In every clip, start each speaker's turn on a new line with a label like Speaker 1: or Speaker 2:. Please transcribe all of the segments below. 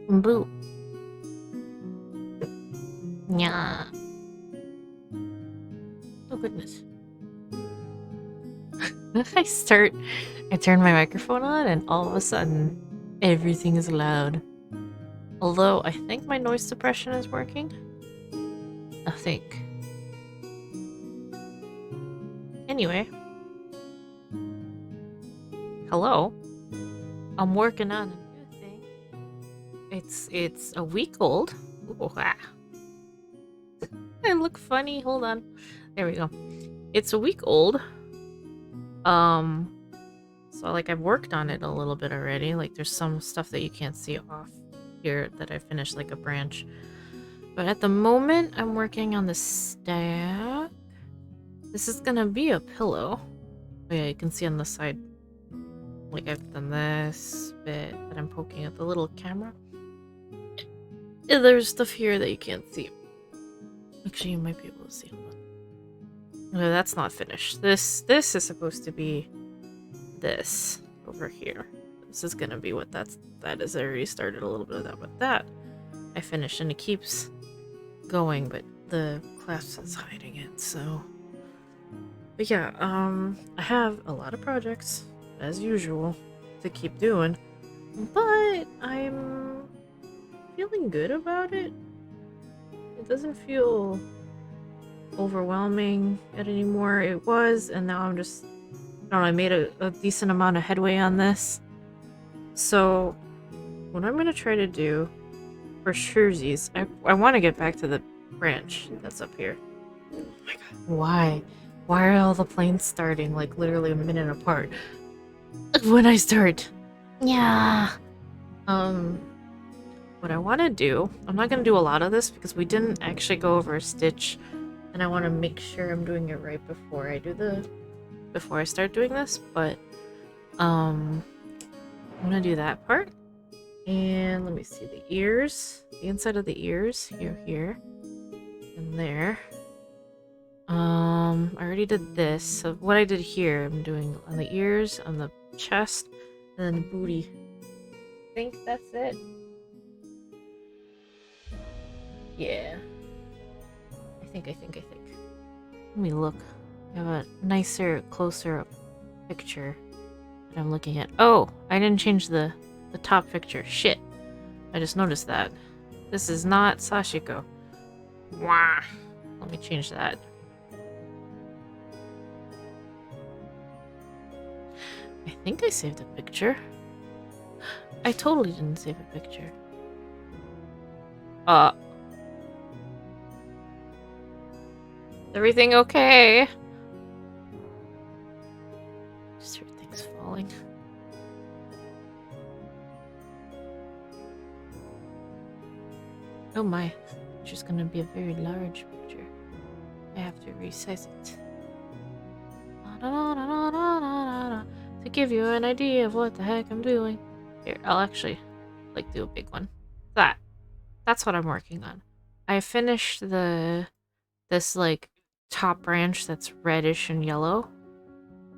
Speaker 1: Boo. Yeah. Oh goodness. I turn my microphone on and all of a sudden everything is loud. Although I think my noise suppression is working. I think. Anyway. Hello. I'm working on a new thing. It's a week old. Ooh, ah. I look funny. Hold on. There we go. It's a week old. So like I've worked on it a little bit already. Like there's some stuff that you can't see off here that I finished, like a branch. But at the moment I'm working on the stack. This is gonna be a pillow. Oh yeah, you can see on the side, like I've done this bit that I'm poking at the little camera. And there's stuff here that you can't see. Actually, you might be able to see. Hold on. No, that's not finished. This is supposed to be this over here. This is gonna be what that is. I already started a little bit of that with that. I finished and it keeps going, but the clasp is hiding it, so. But yeah, I have a lot of projects, as usual, to keep doing, but I'm feeling good about it. It doesn't feel overwhelming anymore. It was, and now I'm just, I don't know, I made a decent amount of headway on this. So, what I'm gonna try to do for surezies, I want to get back to the branch that's up here. Oh my god. Why? Why are all the planes starting like literally a minute apart? When I start. Yeah. What I want to do, I'm not going to do a lot of this because we didn't actually go over a stitch, and I want to make sure I'm doing it right before I start doing this, but I'm going to do that part. And let me see the ears, the inside of the ears, here, and there. I already did this, so what I did here, I'm doing on the ears, on the chest, and then the booty. I think that's it. Yeah. I think. Let me look. I have a nicer, closer up picture that I'm looking at. Oh, I didn't change the top picture. Shit. I just noticed that. This is not Sashiko. Wah. Let me change that. I think I saved a picture. I totally didn't save a picture. Everything okay? Just heard things falling. Oh my, it's just gonna be a very large picture. I have to resize it. To give you an idea of what the heck I'm doing. Here, I'll actually like do a big one. That's what I'm working on. I finished this like top branch that's reddish and yellow.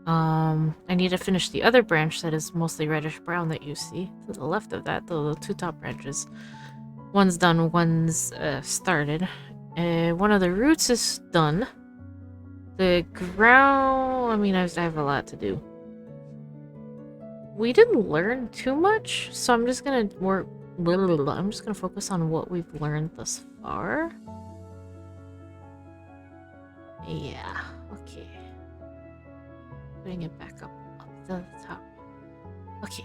Speaker 1: I need to finish the other branch that is mostly reddish brown that you see to the left of that, the two top branches. One's done, one's started. One of the roots is done. The ground, I mean, I have a lot to do. We didn't learn too much, so I'm just gonna I'm just gonna focus on what we've learned thus far. Yeah, okay. Putting it back up to the top. Okay.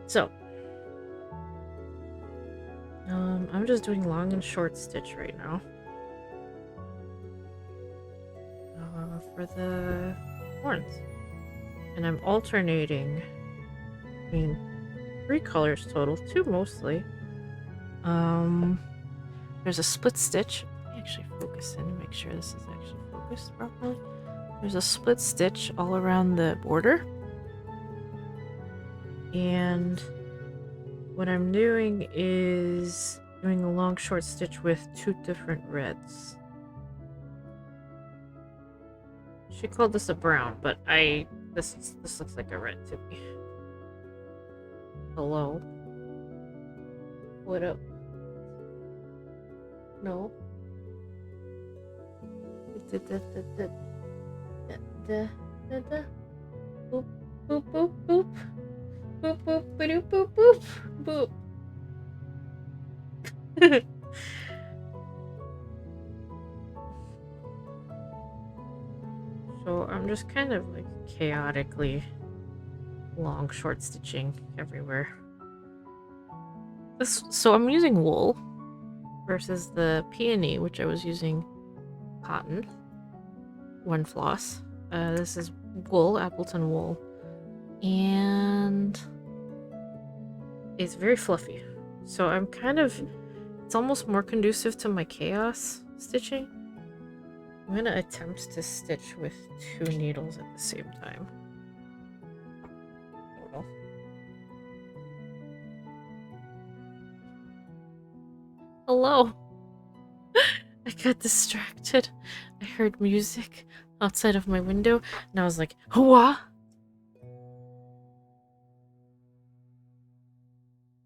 Speaker 1: So, I'm just doing long and short stitch right now. For the horns. And I'm alternating between 3 colors total, 2 mostly. There's a split stitch. Let me actually focus in to make sure this is actually focused properly. There's a split stitch all around the border. And what I'm doing is doing a long short stitch with 2 different reds. She called this a brown, but this looks like a red to me. Hello? What up? No? Boop, boop, boop, boop. Boop, boop, boop, boop, boop, boop. So I'm just kind of like chaotically long short stitching everywhere. So I'm using wool versus the peony, which I was using cotton. One floss. This is wool, Appleton wool. And it's very fluffy. So I'm kind of, it's almost more conducive to my chaos stitching. I'm gonna attempt to stitch with 2 needles at the same time. Oh. Hello! I got distracted. I heard music outside of my window, and I was like, "Hooah!"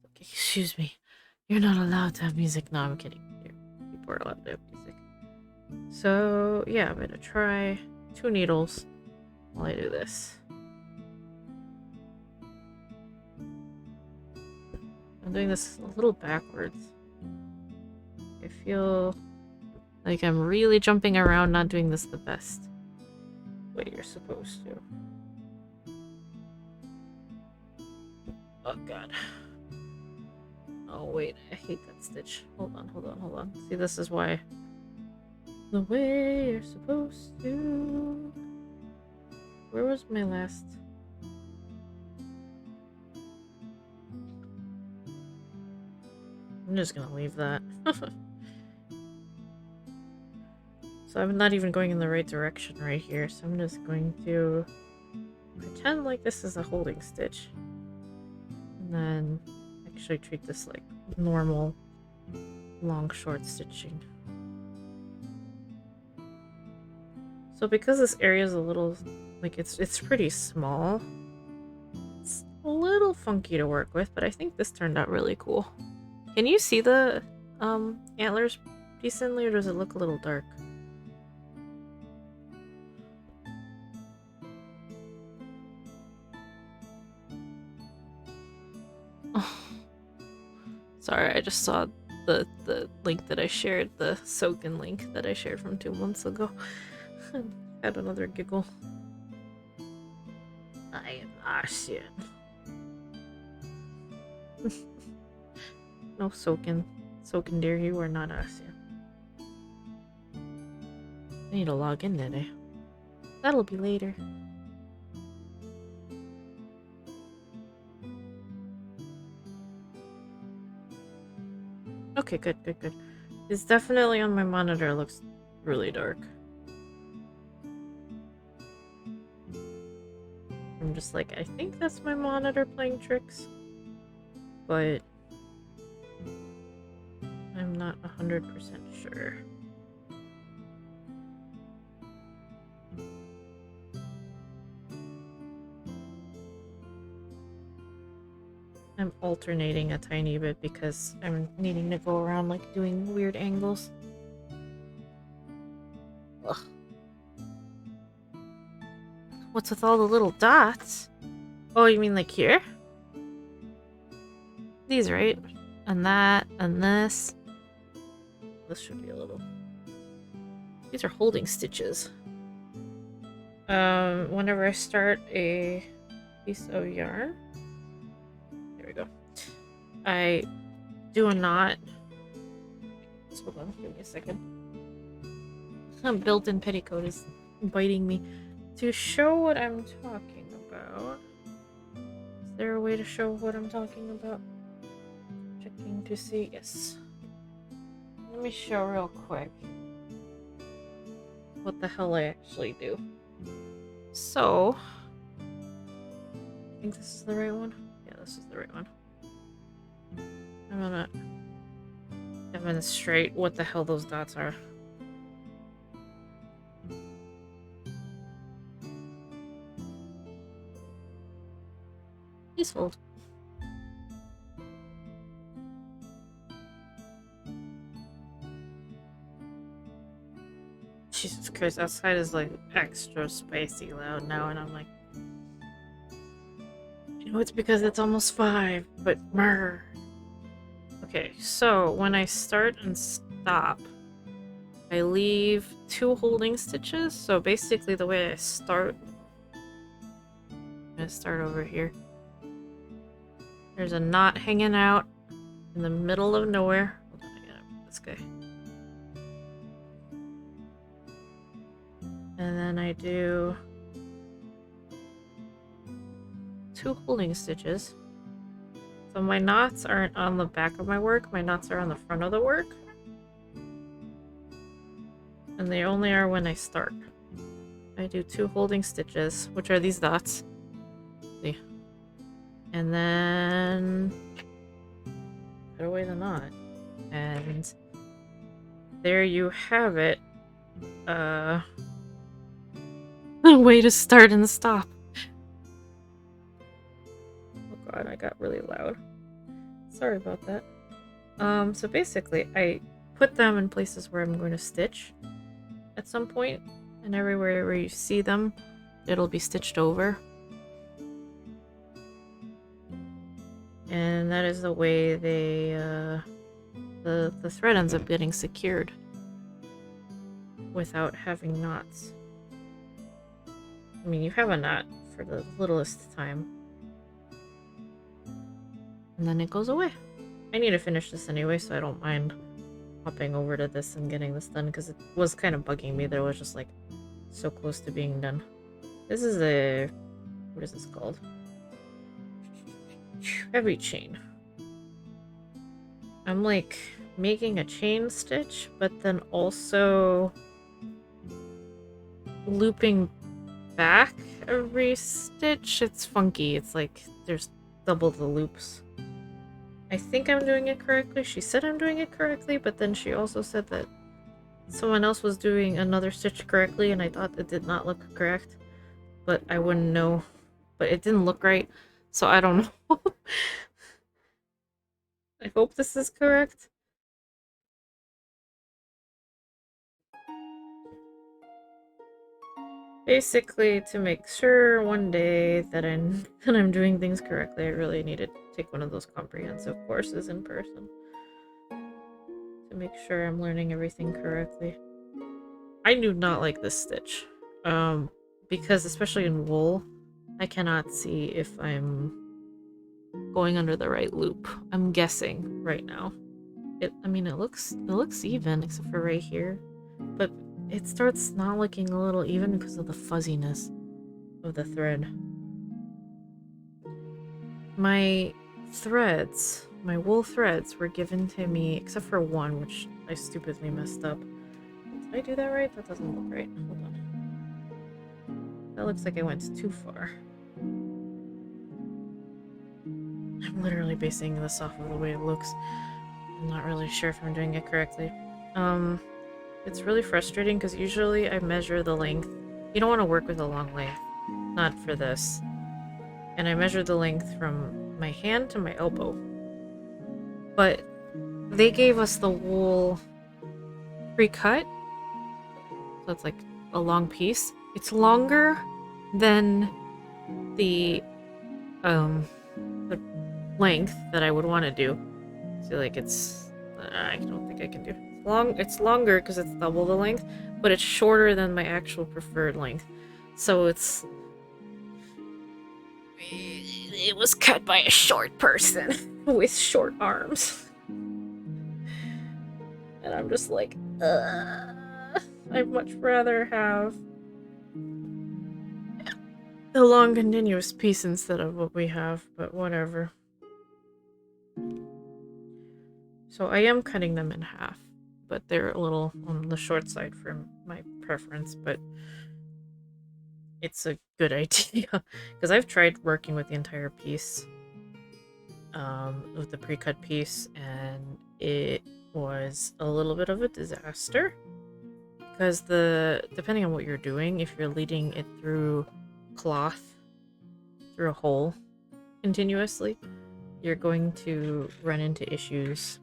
Speaker 1: Okay, excuse me. You're not allowed to have music. No, I'm kidding. People are allowed to have music. So, yeah, I'm gonna try 2 needles while I do this. I'm doing this a little backwards. I feel like I'm really jumping around, not doing this the best way you're supposed to. Oh god. Oh wait, I hate that stitch. Hold on, hold on, hold on. See, this is why. The way you're supposed to. Where was my last? I'm just gonna leave that. So I'm not even going in the right direction right here, so I'm just going to pretend like this is a holding stitch. And then actually treat this like normal long short stitching. So because this area is a little, like it's pretty small, it's a little funky to work with, but I think this turned out really cool. Can you see the antlers decently, or does it look a little dark? Oh. Sorry, I just saw the link that I shared, the Soken link that I shared from 2 months ago. Had another giggle. I am Asian. No, Soken. Soken dear, you are not Asian. I need to log in today. That'll be later. Okay, good, good, good. It's definitely on my monitor. It looks really dark. I'm just like, I think that's my monitor playing tricks. But I'm not 100% sure. I'm alternating a tiny bit because I'm needing to go around like doing weird angles. Ugh. What's with all the little dots? Oh, you mean like here? These, right? And that, and this. This should be a little... These are holding stitches. Whenever I start a piece of yarn... There we go. I do a knot. So hold on, give me a second. Built-in petticoat is biting me. To show what I'm talking about... Is there a way to show what I'm talking about? Checking to see. Yes. Let me show real quick what the hell I actually do. So, I think this is the right one. Yeah, this is the right one. I'm gonna demonstrate what the hell those dots are. Please hold. Jesus Christ, outside is like extra spicy loud now, and I'm like, you know, it's because it's almost 5, but murr. Okay, so when I start and stop, I leave 2 holding stitches. So basically the way I start, I'm gonna start over here. There's a knot hanging out in the middle of nowhere. Hold on, I gotta move this guy. And then I do 2 holding stitches. So my knots aren't on the back of my work, my knots are on the front of the work. And they only are when I start. I do 2 holding stitches, which are these dots. See? And then cut away the knot. And there you have it. A way to start and stop. Oh god, I got really loud. Sorry about that. So basically, I put them in places where I'm going to stitch at some point, and everywhere where you see them, it'll be stitched over. And that is the way they, the thread ends up getting secured without having knots. I mean, you have a knot for the littlest time, and then it goes away. I need to finish this anyway, so I don't mind hopping over to this and getting this done, because it was kind of bugging me that it was just like so close to being done. This is a, what is this called? Heavy chain. I'm like making a chain stitch, but then also looping back every stitch. It's funky. It's like there's double the loops. I think I'm doing it correctly. She said I'm doing it correctly, but then she also said that someone else was doing another stitch correctly, and I thought it did not look correct, but I wouldn't know. But it didn't look right, so I don't know. I hope this is correct. Basically, to make sure one day that I'm doing things correctly, I really need to take one of those comprehensive courses in person to make sure I'm learning everything correctly. I do not like this stitch, because especially in wool, I cannot see if I'm going under the right loop. I'm guessing right now. I mean, it looks even, except for right here, but it starts not looking a little even because of the fuzziness of the thread. My threads, my wool threads, were given to me, except for one, which I stupidly messed up. Did I do that right? That doesn't look right. Hold on. That looks like I went too far. I'm literally basing this off of the way it looks. I'm not really sure if I'm doing it correctly. It's really frustrating because usually I measure the length. You don't want to work with a long length. Not for this. And I measure the length from my hand to my elbow. But they gave us the wool pre-cut. So it's like a long piece. It's longer than the length that I would want to do. So like it's, I don't think I can do it. It's longer because it's double the length, but it's shorter than my actual preferred length. So it was cut by a short person with short arms. And I'm just like, I'd much rather have the long continuous piece instead of what we have, but whatever. So I am cutting them in half, but they're a little on the short side for my preference, but it's a good idea. Because I've tried working with the entire piece, with the pre-cut piece, and it was a little bit of a disaster. Because depending on what you're doing, if you're leading it through cloth, through a hole, continuously, you're going to run into issues.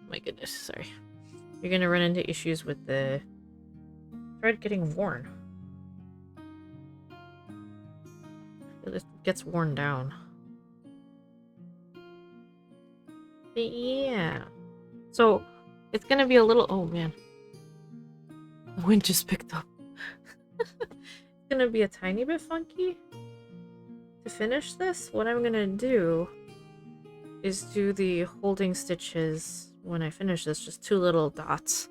Speaker 1: My goodness, sorry. You're going to run into issues with the tried getting worn. It gets worn down. But yeah. So, it's gonna be a little... Oh, man. The wind just picked up. It's gonna be a tiny bit funky. To finish this, what I'm gonna do is do the holding stitches when I finish this, just 2 little dots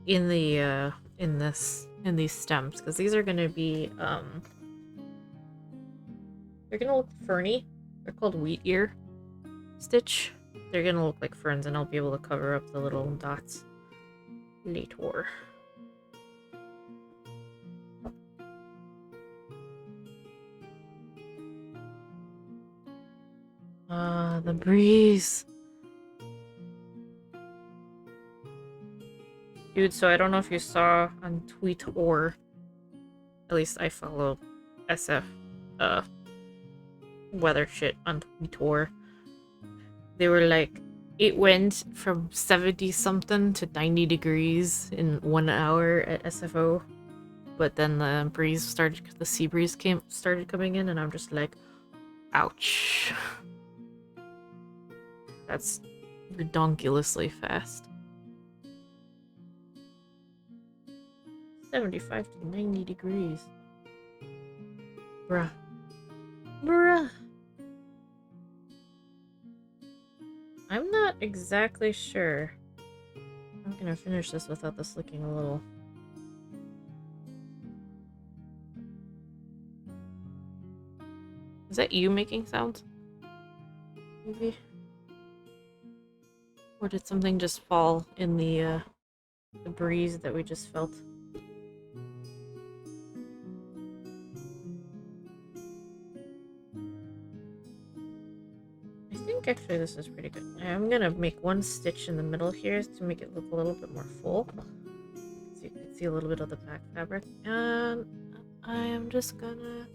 Speaker 1: in the in these stems, because these are gonna be they're gonna look ferny. They're called wheat ear stitch. They're gonna look like ferns, and I'll be able to cover up the little dots later. The breeze. Dude, so I don't know if you saw on Tweet, or at least I follow SF weather shit on Tweet. They were like, it went from 70 something to 90 degrees in 1 hour at SFO, but then the sea breeze started coming in, and I'm just like, ouch. That's redonkulously fast. 75 to 90 degrees. Bruh. Bruh. I'm not exactly sure I'm gonna finish this without this looking a little... Is that you making sounds? Maybe? Or did something just fall in the breeze that we just felt? I think actually this is pretty good. I'm gonna make 1 stitch in the middle here to make it look a little bit more full. So you can see a little bit of the back fabric. And I am just gonna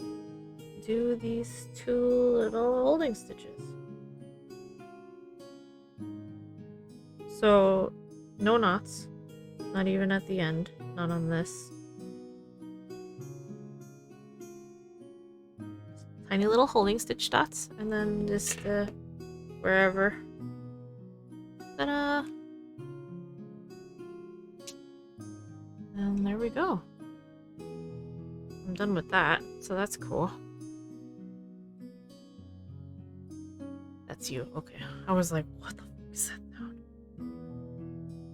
Speaker 1: do these 2 little holding stitches. So, no knots. Not even at the end. Not on this. Tiny little holding stitch dots. And then just wherever. Ta-da! And there we go. I'm done with that. So that's cool. That's you. Okay. I was like, what the fuck is that sound?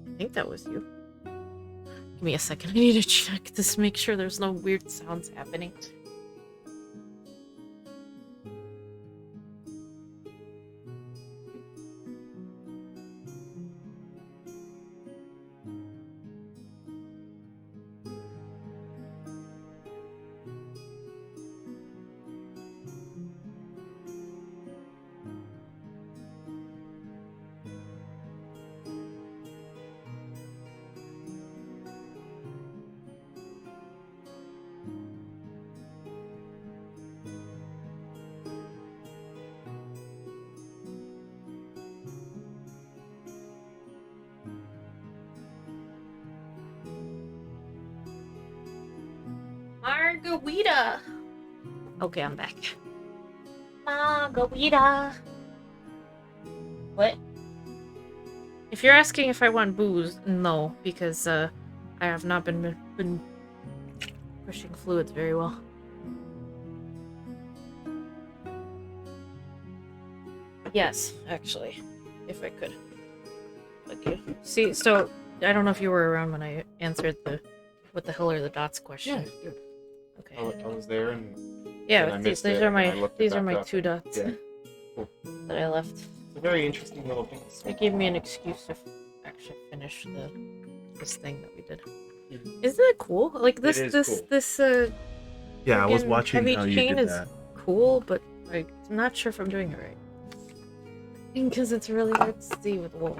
Speaker 1: I think that was you. Give me a second. I need to check this, make sure there's no weird sounds happening. Margarita! Okay, I'm back. Margarita! What? If you're asking if I want booze, no, because I have not been pushing fluids very well. Yes, actually, if I could. Thank you. See, so I don't know if you were around when I answered the "what the hell are the dots" question.
Speaker 2: Yeah.
Speaker 1: Okay.
Speaker 2: I was there, and
Speaker 1: yeah,
Speaker 2: I
Speaker 1: these
Speaker 2: missed
Speaker 1: are
Speaker 2: it,
Speaker 1: my
Speaker 2: and I looked it back up.
Speaker 1: 2 dots
Speaker 2: Yeah. Cool.
Speaker 1: that I left.
Speaker 2: It's a very interesting little thing.
Speaker 1: It gave me an excuse to actually finish this thing that we did. Isn't it cool? Like
Speaker 2: It is cool.
Speaker 3: Yeah, I was
Speaker 1: friggin'
Speaker 3: watching
Speaker 1: heavy
Speaker 3: how you
Speaker 1: chain
Speaker 3: did
Speaker 1: is
Speaker 3: that.
Speaker 1: cool, but like I'm not sure if I'm doing it right. Because it's really hard to see with wool.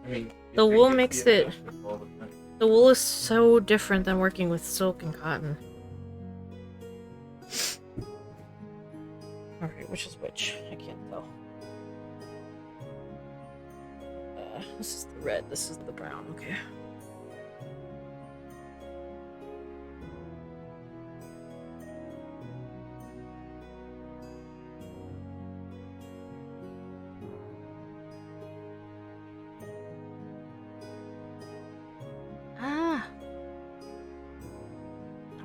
Speaker 2: I mean,
Speaker 1: The
Speaker 2: it
Speaker 1: wool
Speaker 2: gets
Speaker 1: makes
Speaker 2: the
Speaker 1: it-
Speaker 2: impression all the time.
Speaker 1: The wool is so different than working with silk and cotton. Alright, which is which? I can't tell. This is the red, this is the brown, okay.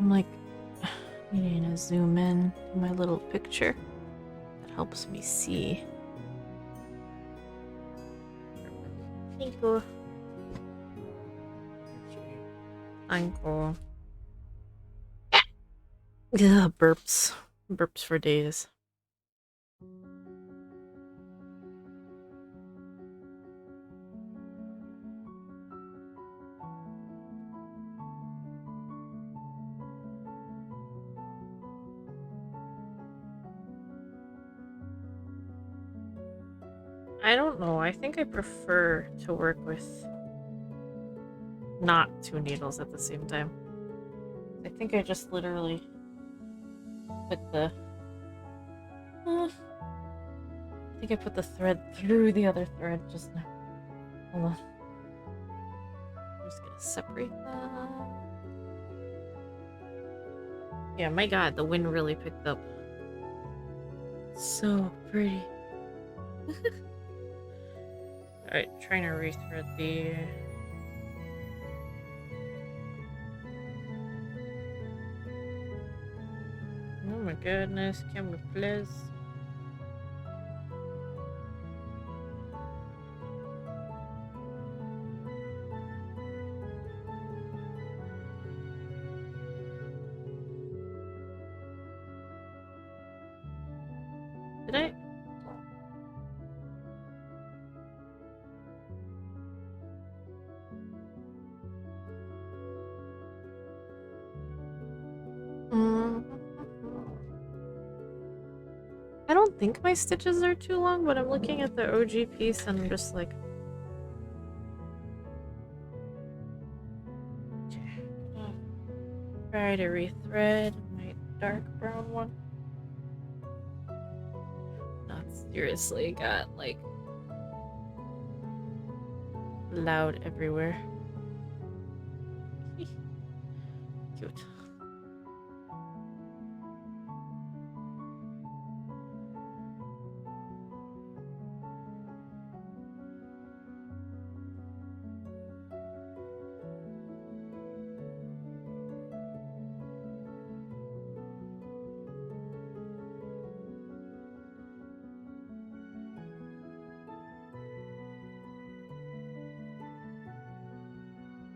Speaker 1: I'm like needing to zoom in to my little picture. That helps me see. Thank you. Thank you. Ugh, burps. Burps for days. I don't know. I think I prefer to work with not 2 needles at the same time. I think I just literally put the... I think I put the thread through the other thread just now. Hold on. I'm just gonna separate that. Yeah, my god, the wind really picked up. So pretty. Alright, trying to rethread the... Oh my goodness, can we please? Did I? I don't think my stitches are too long, but I'm looking at the OG piece and I'm just like... Try to rethread my dark brown one. Not seriously, got like loud everywhere. Cute.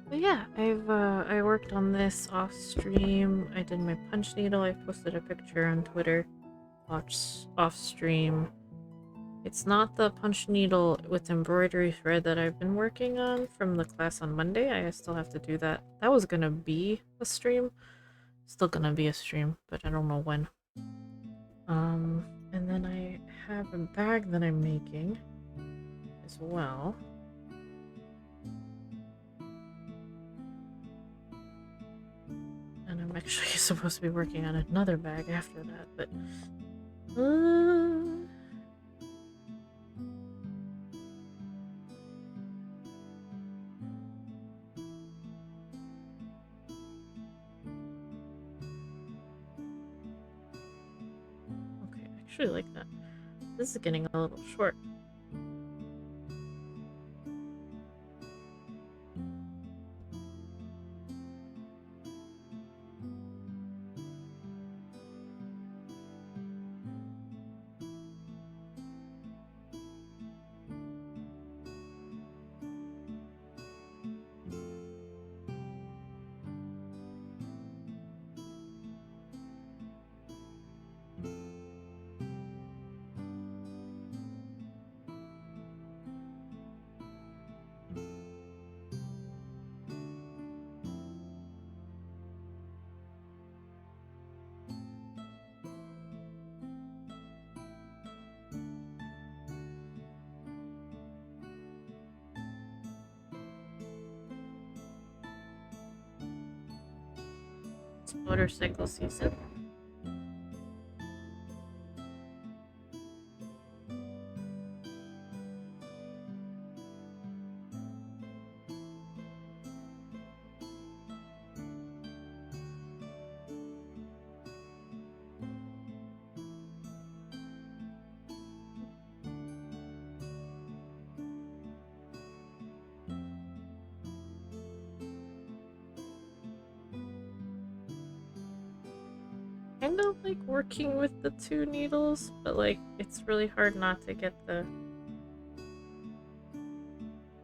Speaker 1: But yeah, I worked on this off stream. I did my punch needle. I posted a picture on Twitter. Off stream. It's not the punch needle with embroidery thread that I've been working on from the class on Monday. I still have to do that. That was gonna be a stream. Still gonna be a stream, but I don't know when. And then I have a bag that I'm making as well. And I'm actually supposed to be working on another bag after that, but... Okay, I actually like that. This is getting a little short. It's motorcycle season. kind of like working with the two needles, but like it's really hard not to get the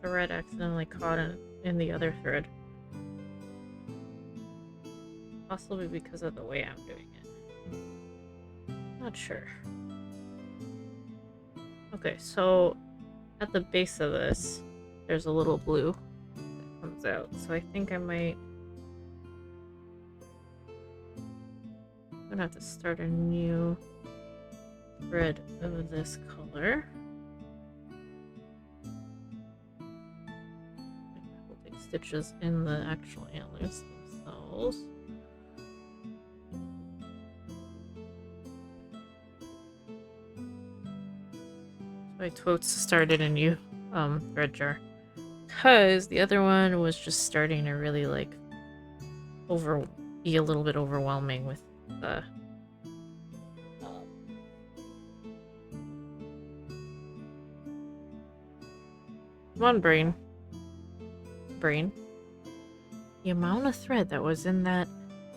Speaker 1: thread accidentally caught in the other thread. Possibly because of the way I'm doing it. Not sure. Okay, so at the base of this, there's a little blue that comes out. So I think I might... I'm gonna have to start a new thread of this color. Holding stitches in the actual antlers themselves. So I totes started a new thread jar. Because the other one was just starting to really like be a little bit overwhelming with the come on, brain. The amount of thread that was in that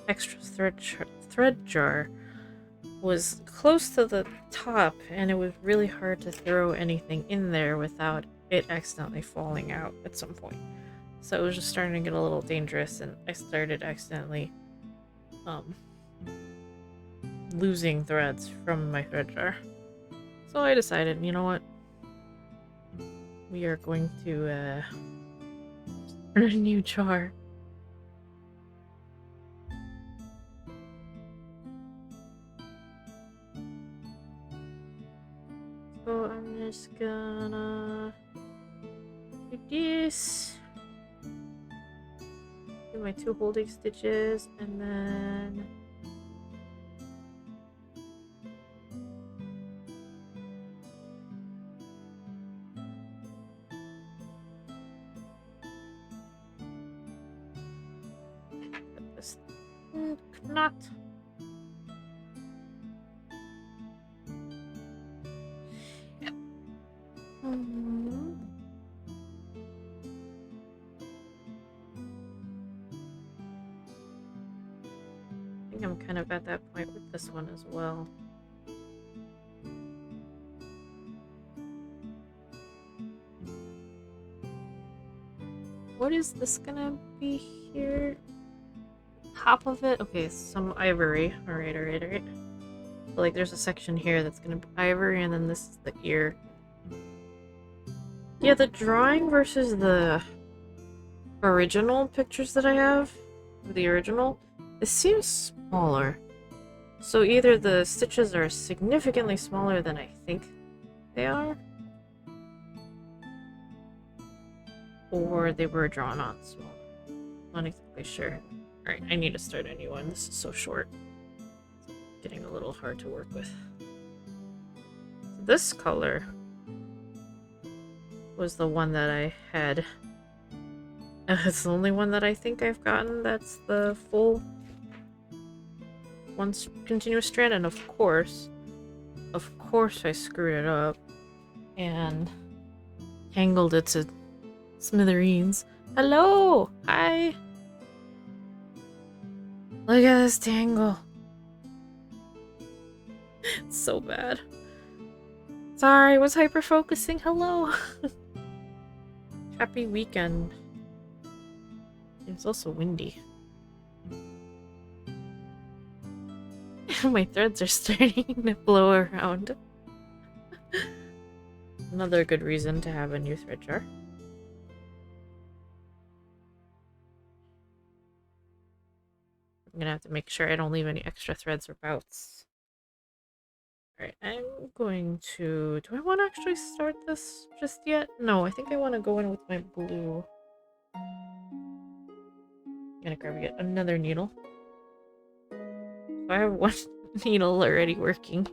Speaker 1: extra thread jar was close to the top, and it was really hard to throw anything in there without it accidentally falling out at some point. So it was just starting to get a little dangerous, and I started accidentally losing threads from my thread jar. So I decided, you know what? We are going to start a new jar. So I'm just gonna do this. Do my 2 holding stitches, and then put this knot. I think I'm kind of at that point with this one as well. What is this gonna be here? Top of it? Okay, some ivory. Alright. So, like, there's a section here that's gonna be ivory, and then this is the ear. Yeah, the drawing versus the original pictures that I have, the original, it seems smaller. So either the stitches are significantly smaller than I think they are, or they were drawn on smaller. Not exactly sure. Alright, I need to start a new one. This is so short. It's getting a little hard to work with. So this color was the one that I had. It's the only one that I think I've gotten that's the full one continuous strand, and of course I screwed it up and tangled it to smithereens. Hello! Hi! Look at this tangle. It's so bad. Sorry, I was hyper-focusing. Hello! Happy weekend. It's also windy. My threads are starting to blow around. Another good reason to have a new thread jar. I'm gonna have to make sure I don't leave any extra threads or bouts. Alright, I'm going to... Do I want to actually start this just yet? No, I think I want to go in with my blue. I'm gonna grab yet another needle. So I have one needle already working.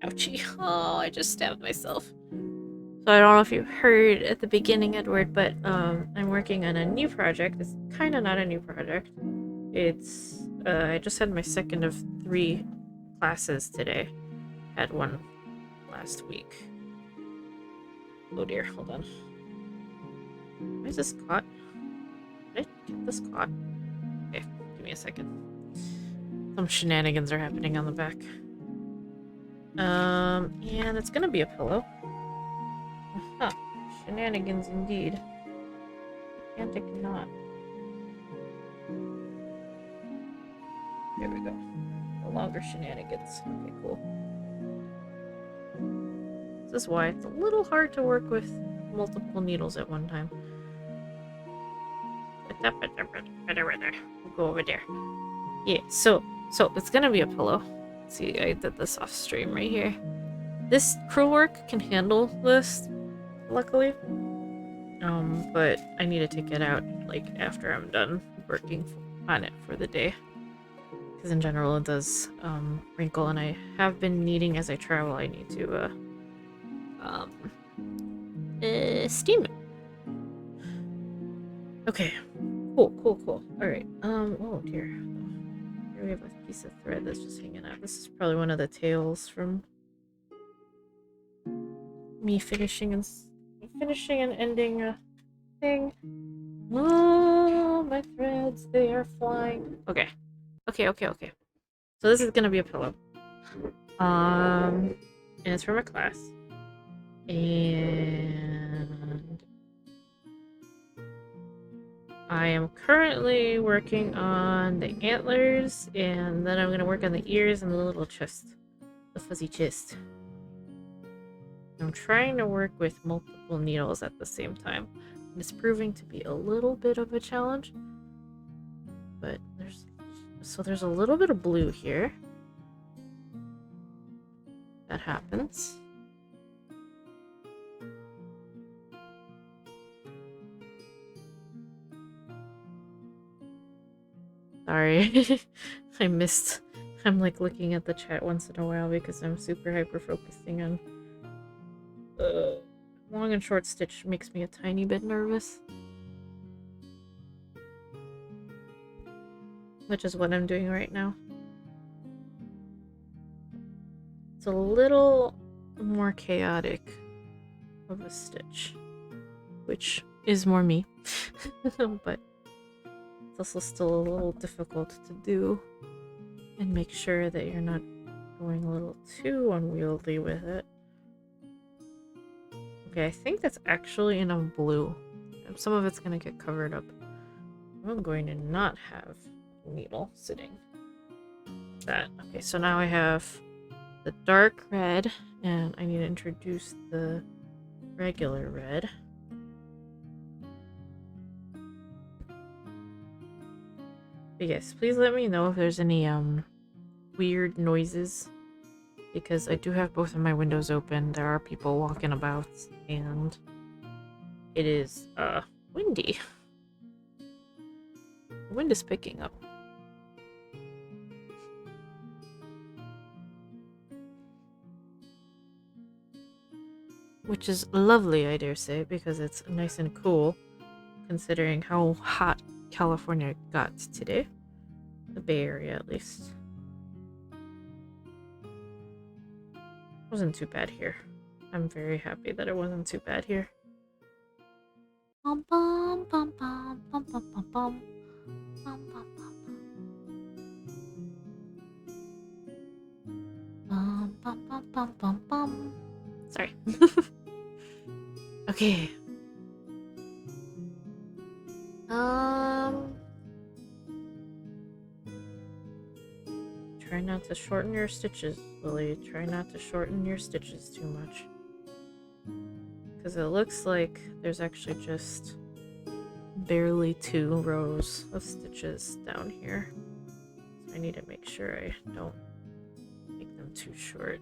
Speaker 1: Ouchie. Oh, I just stabbed myself. So I don't know if you heard at the beginning, Edward, but I'm working on a new project. It's kind of not a new project. It's, I just had my second of 3 classes today. Had one last week. Oh dear, hold on. Why is this caught? Did I get this caught? Okay, give me a second. Some shenanigans are happening on the back. And it's gonna be a pillow. Huh. Shenanigans indeed. Gigantic knot. There we go. No longer shenanigans. Okay, cool. This is why it's a little hard to work with multiple needles at one time. We'll go over there. Yeah, so it's gonna be a pillow. See, I did this off stream right here. This Crewelwork can handle this, luckily. But I need to take it out, like, after I'm done working on it for the day. Because in general it does, wrinkle, and I have been needing, as I travel, I need to, steam it. Okay. Cool. Alright, oh dear. Here we have a piece of thread that's just hanging out. This is probably one of the tails from me finishing and ending a thing. Oh, my threads, they are flying. Okay. So this is gonna be a pillow. And it's from a class. And I am currently working on the antlers, and then I'm gonna work on the ears and the little chest. The fuzzy chest. I'm trying to work with multiple needles at the same time. And it's proving to be a little bit of a challenge. But there's a little bit of blue here. That happens. Sorry. I'm like looking at the chat once in a while because I'm super hyper focusing on long and short stitch makes me a tiny bit nervous. Which is what I'm doing right now. It's a little more chaotic of a stitch, which is more me. But it's also still a little difficult to do and make sure that you're not going a little too unwieldy with it. Okay, I think that's actually enough blue. Some of it's gonna get covered up. I'm going to not have a needle sitting. That. Okay, so now I have the dark red, and I need to introduce the regular red. But yes, please let me know if there's any weird noises, because I do have both of my windows open. There are people walking about, and it is windy. The wind is picking up. Which is lovely, I dare say, because it's nice and cool, considering how hot California got today. The Bay Area, at least. Wasn't too bad here. I'm very happy that it wasn't too bad here. Bum bum bum bum bum bum bum bum. Bum bum bum bum. Bum bum bum bum bum. Sorry. Okay. Try not to shorten your stitches, Lily. Try not to shorten your stitches too much. Because it looks like there's actually just barely 2 rows of stitches down here. So I need to make sure I don't make them too short.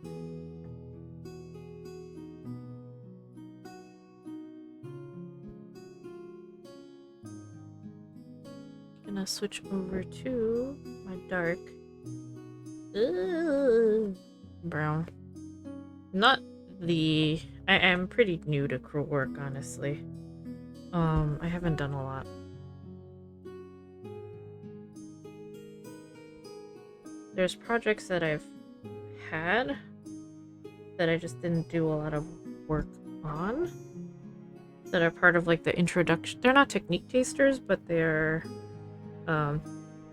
Speaker 1: Gonna switch over to my dark brown. Not the... I am pretty new to Crewelwork, honestly. I haven't done a lot. There's projects that I've had that I just didn't do a lot of work on. that are part of like the introduction. They're not technique tasters, but they're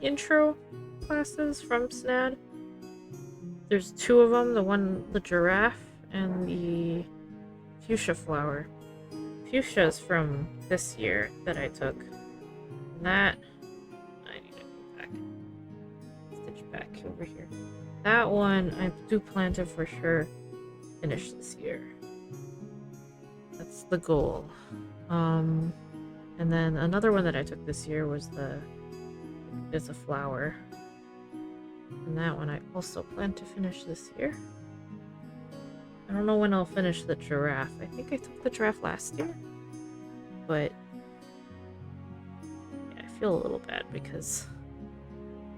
Speaker 1: intro classes from SNAD. There's 2 of them, the giraffe and the fuchsia flower. Fuchsia is from this year that I took. And that I need to go back. Stitch back over here. That one I do plan to for sure finish this year. That's the goal. And then another one that I took this year was it's a flower. And that one I also plan to finish this year. I don't know when I'll finish the giraffe. I think I took the giraffe last year. But yeah, I feel a little bad because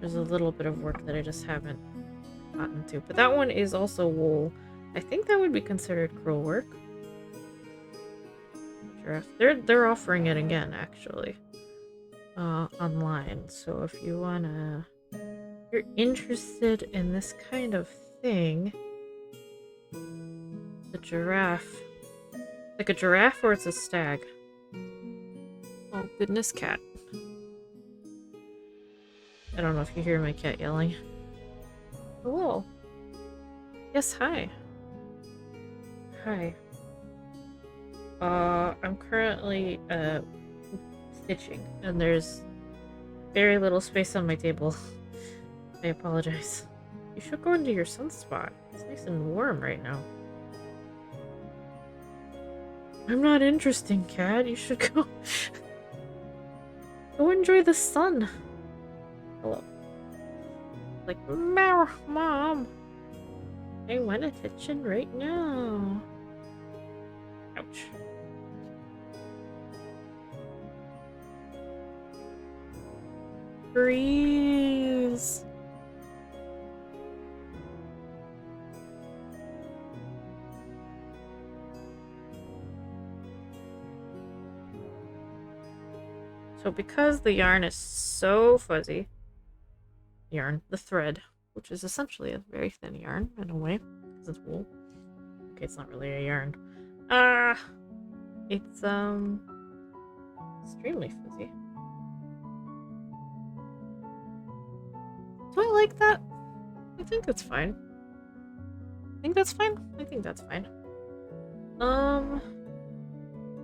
Speaker 1: there's a little bit of work that I just haven't gotten to. But that one is also wool. I think that would be considered Crewelwork. Giraffe. They're offering it again, actually. Online. So if you're interested in this kind of thing, the giraffe, like a giraffe or it's a stag. Oh goodness, cat. I don't know if you hear my cat yelling. Hello. Yes, hi. Hi. I'm currently stitching and there's very little space on my table. I apologize. You should go into your sunspot. It's nice and warm right now. I'm not interesting, cat. You should go. Go enjoy the sun. Hello. Like, meow, mom. I want attention right now. Ouch. Breeze. So because the yarn is so fuzzy, the thread, which is essentially a very thin yarn in a way, because it's wool. Okay, it's not really a yarn. It's extremely fuzzy. Do I like that? I think that's fine. I think that's fine.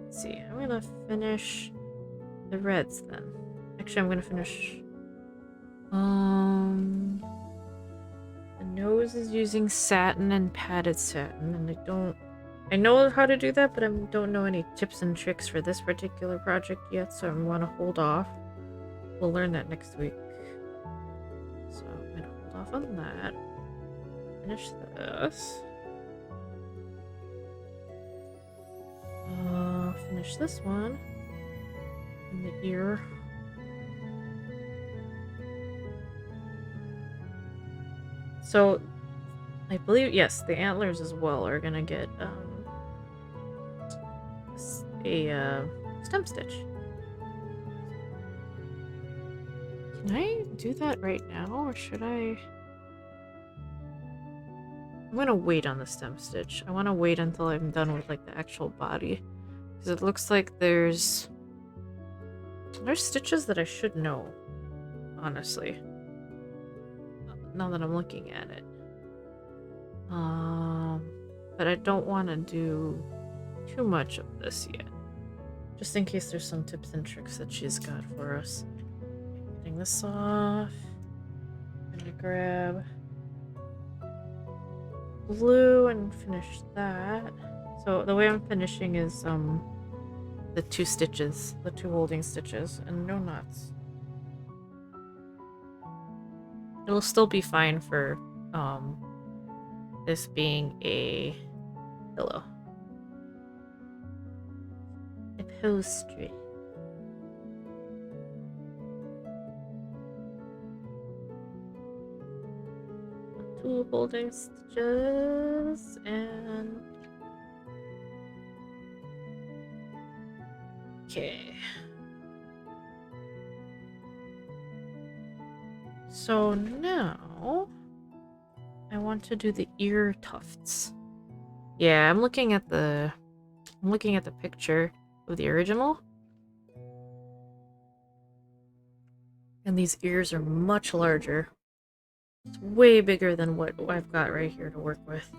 Speaker 1: Let's see. I'm gonna finish the reds then. Actually, I'm gonna finish. The nose is using satin and padded satin, and I know how to do that, but I don't know any tips and tricks for this particular project yet, so I want to hold off. We'll learn that next week. So I'm gonna hold off on that. Finish this. Finish this one. In the ear. So, I believe, yes, the antlers as well are gonna get a stem stitch. Can I do that right now, or should I? I'm gonna wait on the stem stitch. I want to wait until I'm done with like the actual body, because it looks like there's stitches that I should know, honestly. Now that I'm looking at it. But I don't want to do too much of this yet. Just in case there's some tips and tricks that she's got for us. Getting this off. I'm gonna grab blue and finish that. So the way I'm finishing is the 2 stitches, the 2 holding stitches, and no knots. It'll still be fine for this being a pillow. Upholstery. Two holding stitches and okay. So now I want to do the ear tufts. Yeah, I'm looking at the picture of the original. And these ears are much larger. It's way bigger than what I've got right here to work with.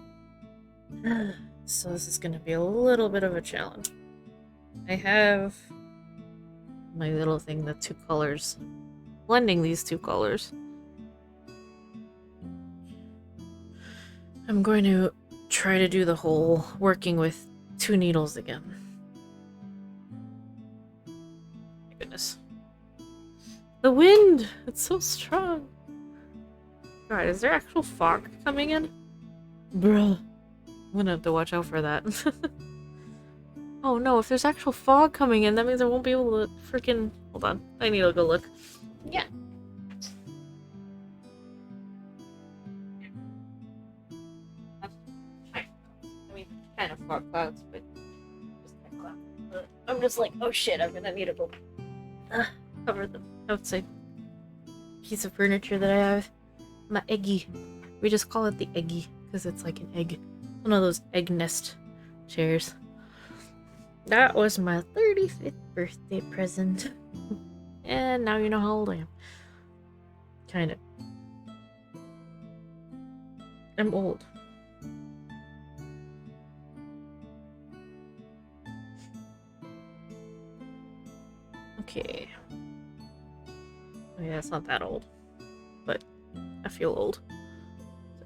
Speaker 1: So this is going to be a little bit of a challenge. I have my little thing, the two colors. Blending these two colors. I'm going to try to do the whole working with 2 needles again. My goodness. The wind! It's so strong. God, is there actual fog coming in? Bruh. I'm gonna have to watch out for that. Oh no, if there's actual fog coming in, that means I won't be able to freaking... Hold on, I need to go look. Yeah. I mean, kind of fog clouds, but just that cloud. But I'm just like, oh shit, I'm gonna need to go cover the outside piece of furniture that I have. My eggy. We just call it the eggy because it's like an egg. One of those egg nest chairs. That was my 35th birthday present. And now you know how old I am. Kind of. I'm old. Okay. Oh yeah, it's not that old. But I feel old.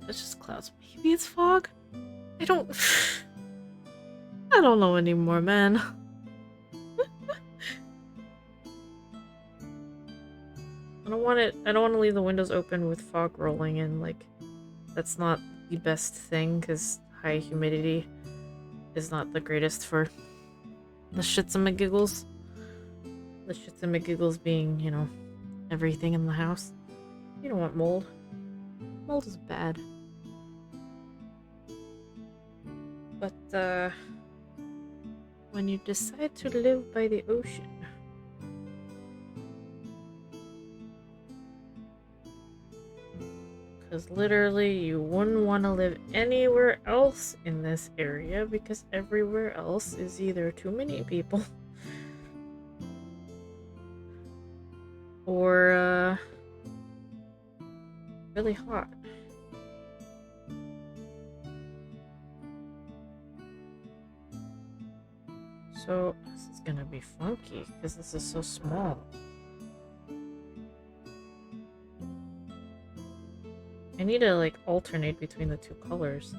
Speaker 1: It's just clouds. Maybe it's fog? I don't know anymore, man. I don't want to leave the windows open with fog rolling in. Like, that's not the best thing, because high humidity is not the greatest for the shits and giggles. The shits and giggles being, you know, everything in the house. You don't want mold. Mold is bad. But, when you decide to live by the ocean, because literally you wouldn't want to live anywhere else in this area because everywhere else is either too many people or really hot. So this is gonna be funky because this is so small. I need to like alternate between the two colors.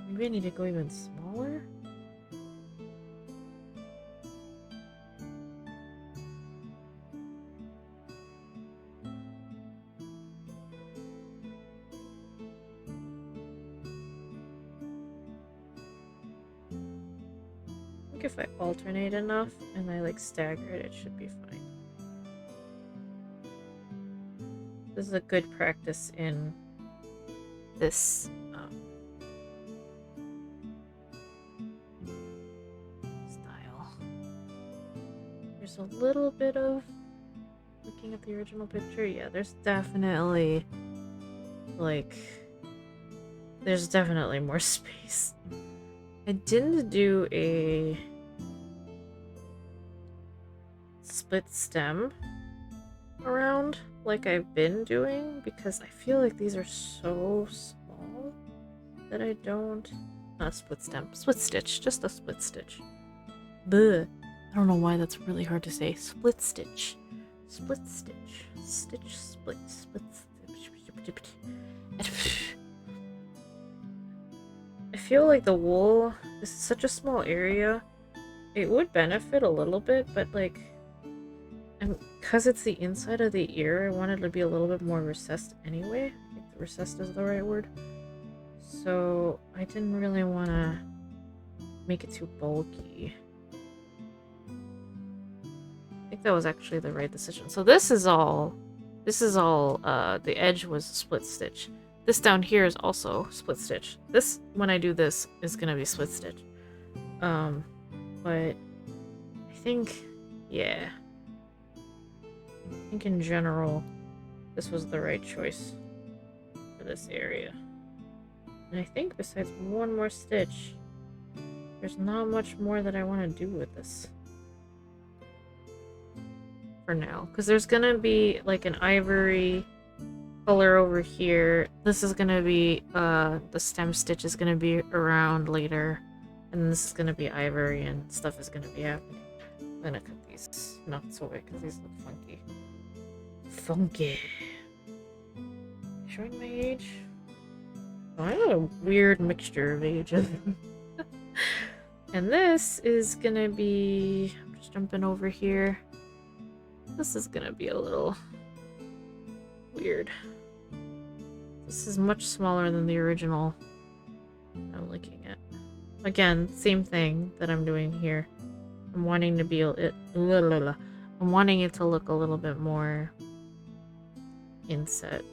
Speaker 1: Maybe I need to go even smaller? I think if I alternate enough and I like stagger it, it should be fine. This is a good practice in this style. There's a little bit of looking at the original picture. Yeah, there's definitely like there's definitely more space. I didn't do a split stem around like I've been doing because I feel like these are so small that I don't... Not a split stem. Split stitch. Just a split stitch. Buh. I don't know why that's really hard to say. Split stitch. Split stitch. Stitch split. Split stitch. I feel like the wool is such a small area. It would benefit a little bit, but like... because it's the inside of the ear, I wanted it to be a little bit more recessed anyway. I think recessed is the right word. So I didn't really want to make it too bulky. I think that was actually the right decision. So this is all, the edge was split stitch. This down here is also split stitch. This, when I do this, is going to be split stitch. But I think, yeah. I think in general, this was the right choice for this area. And I think besides one more stitch, there's not much more that I want to do with this for now, because there's gonna be like an ivory color over here. This is gonna be the stem stitch is gonna be around later, and this is gonna be ivory and stuff is gonna be happening. I'm gonna cut these knots away because these look funky. Funky. Showing my age? Oh, I have a weird mixture of ages. And this is gonna be... I'm just jumping over here. This is gonna be a little weird. This is much smaller than the original I'm looking at. Again, same thing that I'm doing here. I'm wanting to be I'm wanting it to look a little bit more inset,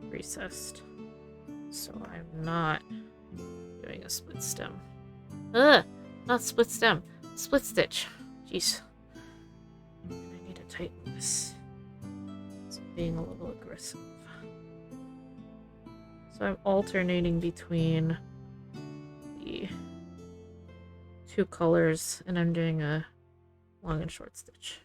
Speaker 1: recessed. So I'm not doing a split stem. Ugh! Not split stem. Split stitch. Jeez. I need to tighten this. It's being a little aggressive. So I'm alternating between the two colors, and I'm doing a long and short stitch.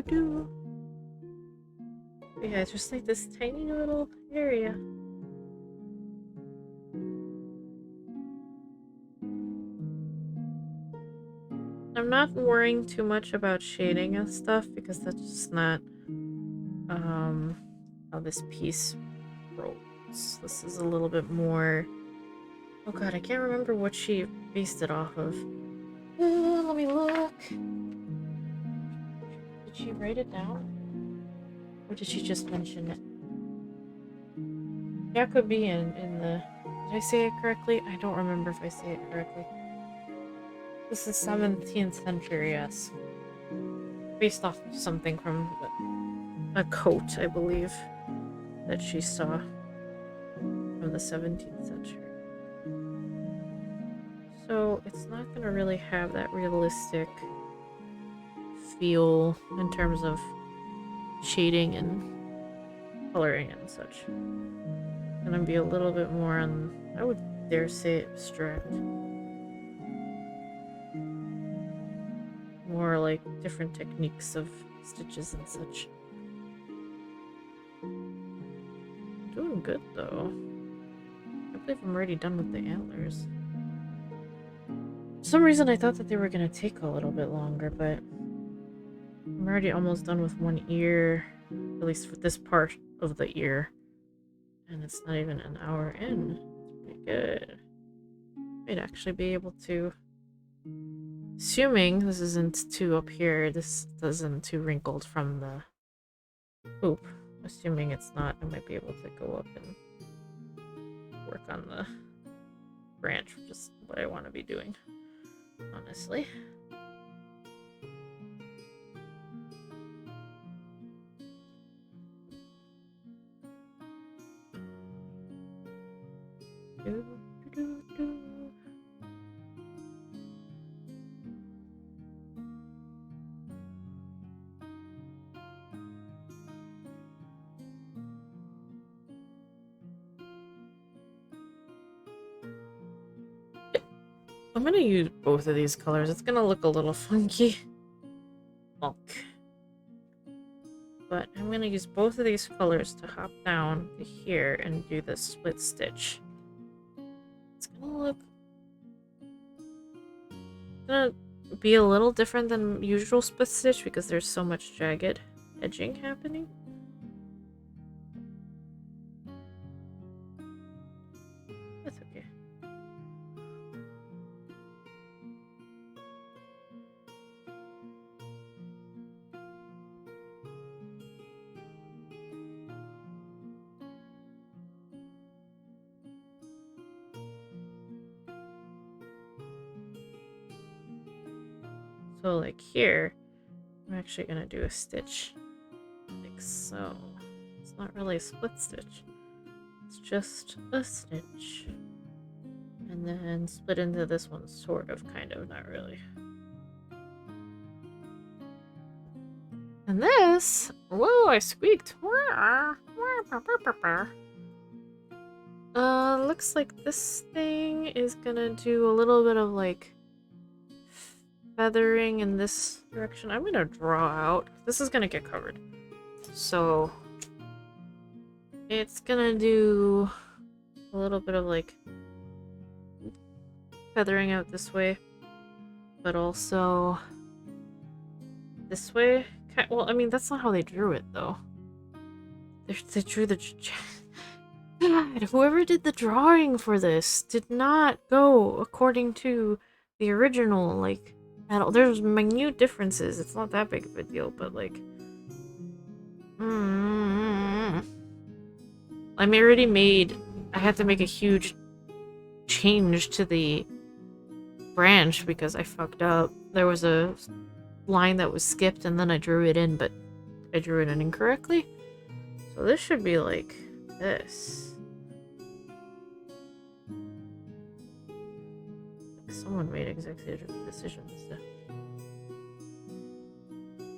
Speaker 1: Do. Yeah, it's just like this tiny little area. I'm not worrying too much about shading and stuff because that's just not how this piece rolls. This is a little bit more... Oh god, I can't remember what she based it off of. Let me look. Did she write it down? Or did she just mention it? That could be in the... Did I say it correctly? I don't remember if I say it correctly. This is 17th century, yes. Based off of something from a coat, I believe, that she saw from the 17th century. So it's not going to really have that realistic feel in terms of shading and coloring and such. It's going to be a little bit more on, I would dare say, abstract. More like different techniques of stitches and such. Doing good though. I believe I'm already done with the antlers. For some reason I thought that they were gonna take a little bit longer, but I'm already almost done with one ear, at least for this part of the ear. And it's not even an hour in. It's pretty good. Might actually be able to, assuming this isn't too up here, this isn't too wrinkled from the hoop. Assuming it's not, I might be able to go up and work on the branch, which is what I want to be doing, honestly. I'm gonna use both of these colors. It's gonna look a little funky. Bulk. But I'm gonna use both of these colors to hop down to here and do the split stitch. It's gonna be a little different than usual split stitch because there's so much jagged edging happening. That's okay. So like here, I'm actually gonna do a stitch like so. It's not really a split stitch. It's just a stitch. And then split into this one, sort of, kind of, not really. And this, whoa, I squeaked. Looks like this thing is gonna do a little bit of like feathering in this direction. I'm gonna draw out. This is gonna get covered. So it's gonna do a little bit of like feathering out this way, but also this way. Well, I mean, that's not how they drew it, though. They drew the... God, whoever did the drawing for this did not go according to the original, like, at all. There's minute differences. It's not that big of a deal, but, like... I already made... I had to make a huge change to the branch because I fucked up. There was a line that was skipped and then I drew it in, but I drew it in incorrectly. So this should be like this. Someone made executive decisions.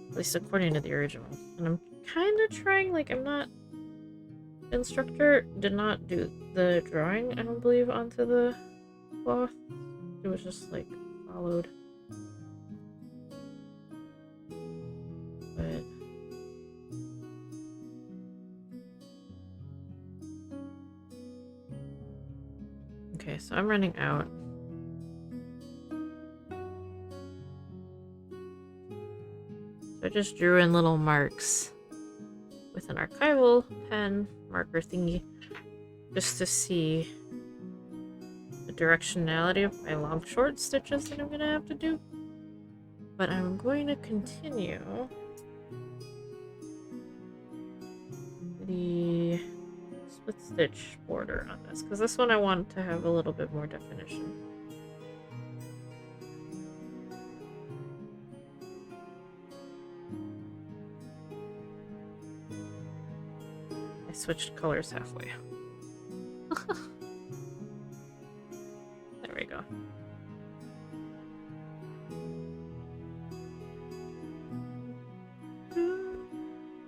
Speaker 1: At least according to the original. And I'm kind of trying, like, I'm not... The instructor did not do the drawing, I don't believe, onto the cloth. It was just, like, followed. But... Okay, so I'm running out. So I just drew in little marks with an archival pen marker thingy just to see the directionality of my long short stitches that I'm gonna have to do. But I'm going to continue the split stitch border on this because this one I want to have a little bit more definition. I switched colors halfway. There we go.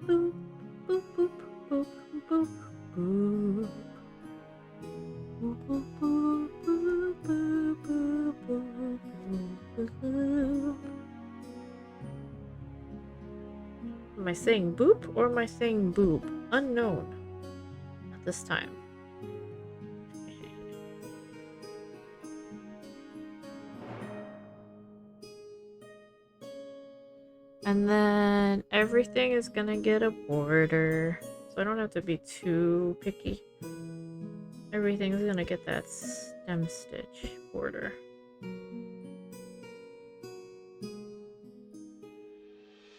Speaker 1: Boop, boop, boop, boop, boop, boop. Boop, boop, boop, boop, boop, boop, boop, boop. Am I saying boop or am I saying boob? Unknown at this time. And then everything is gonna get a border, so I don't have to be too picky. Everything's gonna get that stem stitch border.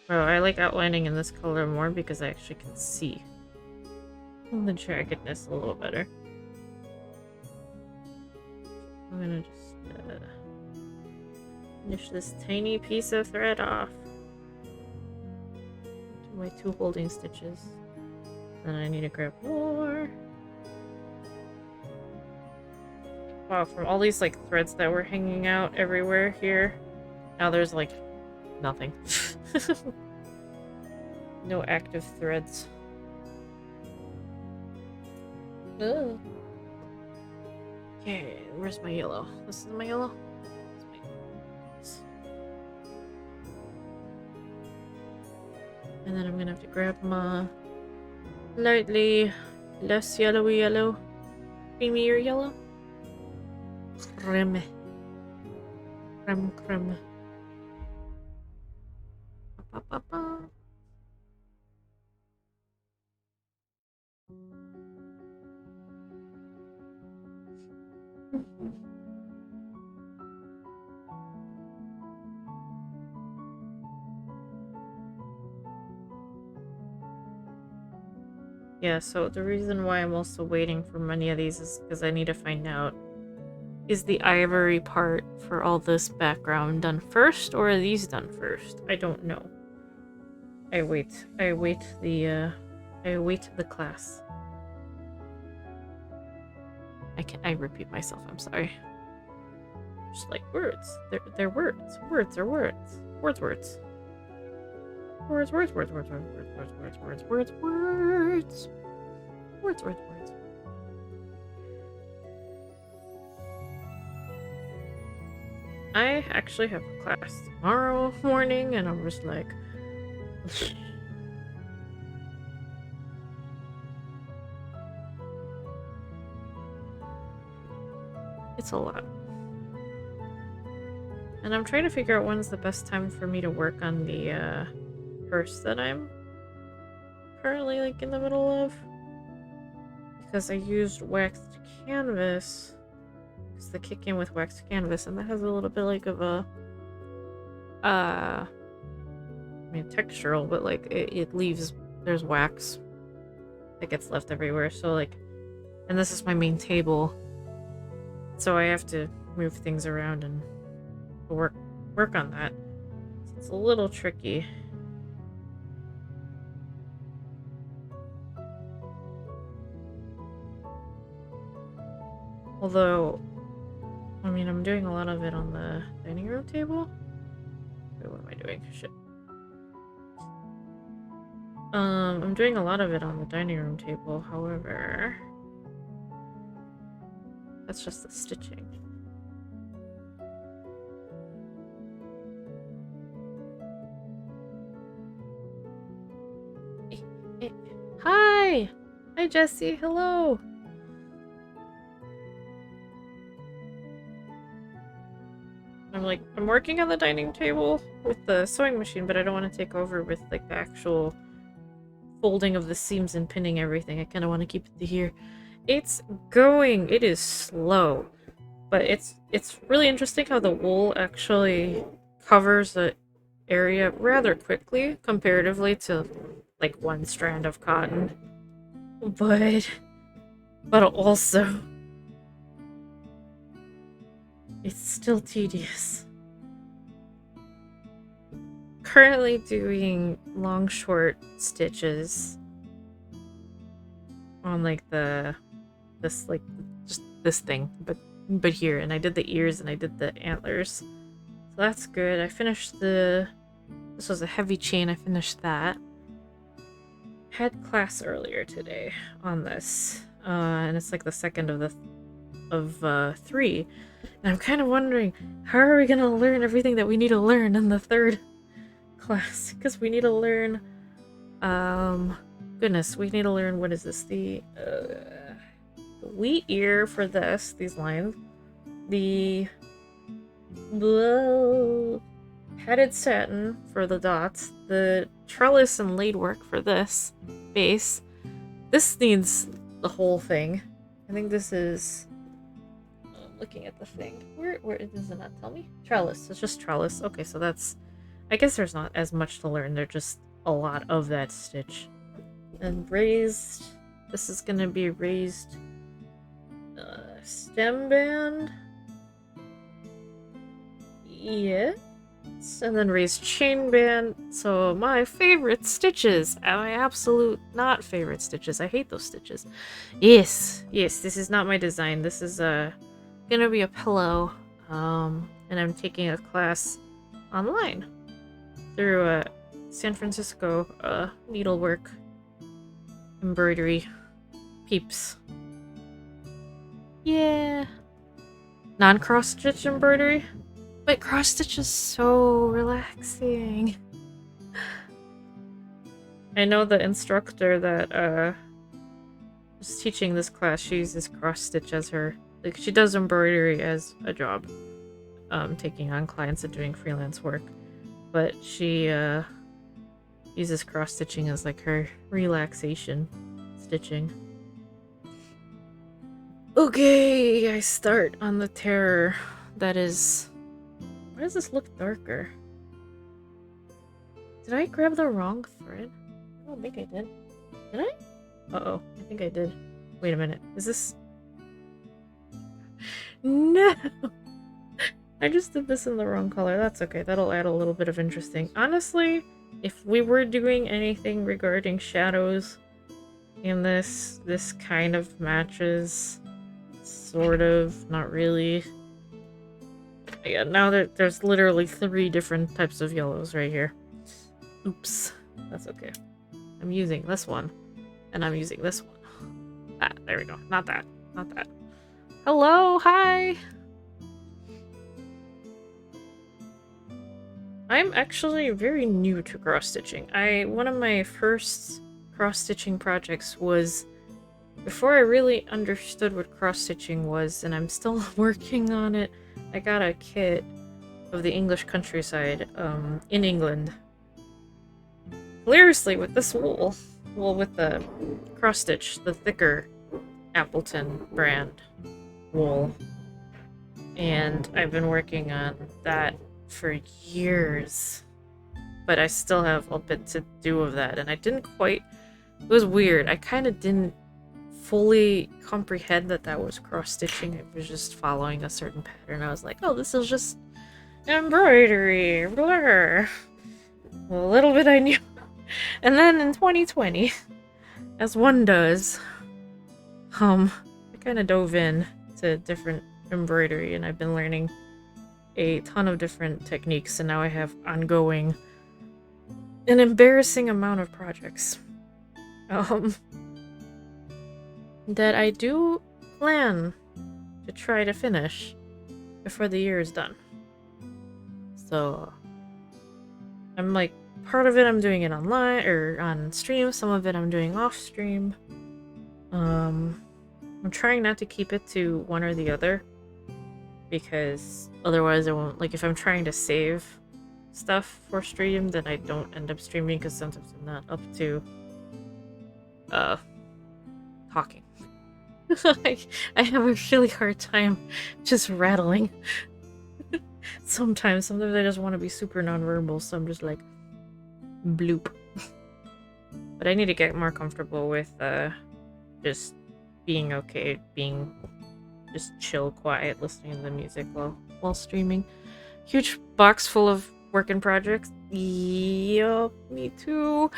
Speaker 1: Oh, I like outlining in this color more because I actually can see the jaggedness a little better. I'm gonna just finish this tiny piece of thread off. My 2 holding stitches. Then I need to grab more. Wow, from all these like threads that were hanging out everywhere here, now there's like nothing. No active threads. Ugh. Okay, where's my yellow? This is my yellow? And then I'm gonna have to grab my lightly less yellowy yellow, creamier yellow. Creme. Creme, creme. Ba, ba, ba. Yeah, so the reason why I'm also waiting for many of these is because I need to find out, is the ivory part for all this background done first, or are these done first? I don't know. I await the class. I repeat myself, I'm sorry. Just like words. They're words. Words are words. Words. Words, words, words, words, words, words, words, words, words, words, words. Words, words, words. I actually have a class tomorrow morning, and I'm just like... It's a lot. And I'm trying to figure out when's the best time for me to work on the purse that I'm currently like in the middle of. Because I used waxed canvas. Because the kit came with waxed canvas, and that has a little bit like of a I mean textural, but like it leaves, there's wax that gets left everywhere. So like, and this is my main table, so I have to move things around and work on that. So it's a little tricky. Although, I mean, I'm doing a lot of it on the dining room table. Wait, what am I doing? Shit. I'm doing a lot of it on the dining room table, however... That's just the stitching. Hi! Hi, Jessie. Hello! I'm working on the dining table with the sewing machine, but I don't want to take over with, like, the actual folding of the seams and pinning everything. I kind of want to keep it to here. It's going! It is slow. But it's really interesting how the wool actually covers the area rather quickly, comparatively to, like, one strand of cotton. But also... it's still tedious. Currently doing long short stitches on like just this thing, but here, and I did the ears and I did the antlers. So that's good. I finished this was a heavy chain, I finished that. Had class earlier today on this. And it's like the second of 3. And I'm kind of wondering, how are we gonna learn everything that we need to learn in the 3rd class? Because we need to learn, goodness, we need to learn, what is this? The wheat ear for these lines. The padded satin for the dots. The trellis and laid work for this base. This needs the whole thing. I think this is... looking at the thing. Where does it not tell me? Trellis. It's just trellis. Okay, so that's... I guess there's not as much to learn. There's just a lot of that stitch. And raised... This is gonna be raised... stem band? Yes. And then raised chain band. So my favorite stitches. My absolute not favorite stitches. I hate those stitches. Yes. Yes, this is not my design. This is gonna be a pillow, and I'm taking a class online through San Francisco needlework embroidery peeps. Yeah, non-cross stitch embroidery, but cross stitch is so relaxing. I know the instructor that is teaching this class, she uses cross stitch as her... Like, she does embroidery as a job, taking on clients and doing freelance work, but she uses cross-stitching as like her relaxation stitching. Okay, I start on the terror that is... Why does this look darker? Did I grab the wrong thread? I don't think I did. Did I? Uh-oh, I think I did. Wait a minute, is this... No! I just did this in the wrong color. That's okay. That'll add a little bit of interesting. Honestly, if we were doing anything regarding shadows in this kind of matches. Sort of. Not really. Yeah, now there's literally 3 different types of yellows right here. Oops. That's okay. I'm using this one. And I'm using this one. Ah, there we go. Not that. Not that. Hello, hi! I'm actually very new to cross-stitching. One of my first cross-stitching projects was before I really understood what cross-stitching was, and I'm still working on it. I got a kit of the English countryside, in England. Hilariously, with this wool. Well, with the cross-stitch, the thicker Appleton brand wool. And I've been working on that for years. But I still have a bit to do of that, and I didn't quite... It was weird. I kind of didn't fully comprehend that that was cross-stitching. It was just following a certain pattern. I was like, oh, this is just embroidery. Blur. Well, a little bit I knew. And then in 2020, as one does, I kind of dove in to different embroidery, and I've been learning a ton of different techniques, and now I have ongoing an embarrassing amount of projects. That I do plan to try to finish before the year is done. So I'm like, part of it I'm doing it online or on stream, some of it I'm doing off stream. I'm trying not to keep it to one or the other, because otherwise I won't, like, if I'm trying to save stuff for stream, then I don't end up streaming, because sometimes I'm not up to talking. I have a really hard time just rattling. Sometimes I just want to be super nonverbal, so I'm just like bloop. But I need to get more comfortable with just being okay, being just chill, quiet, listening to the music while streaming. Huge box full of working projects. Yup, me too.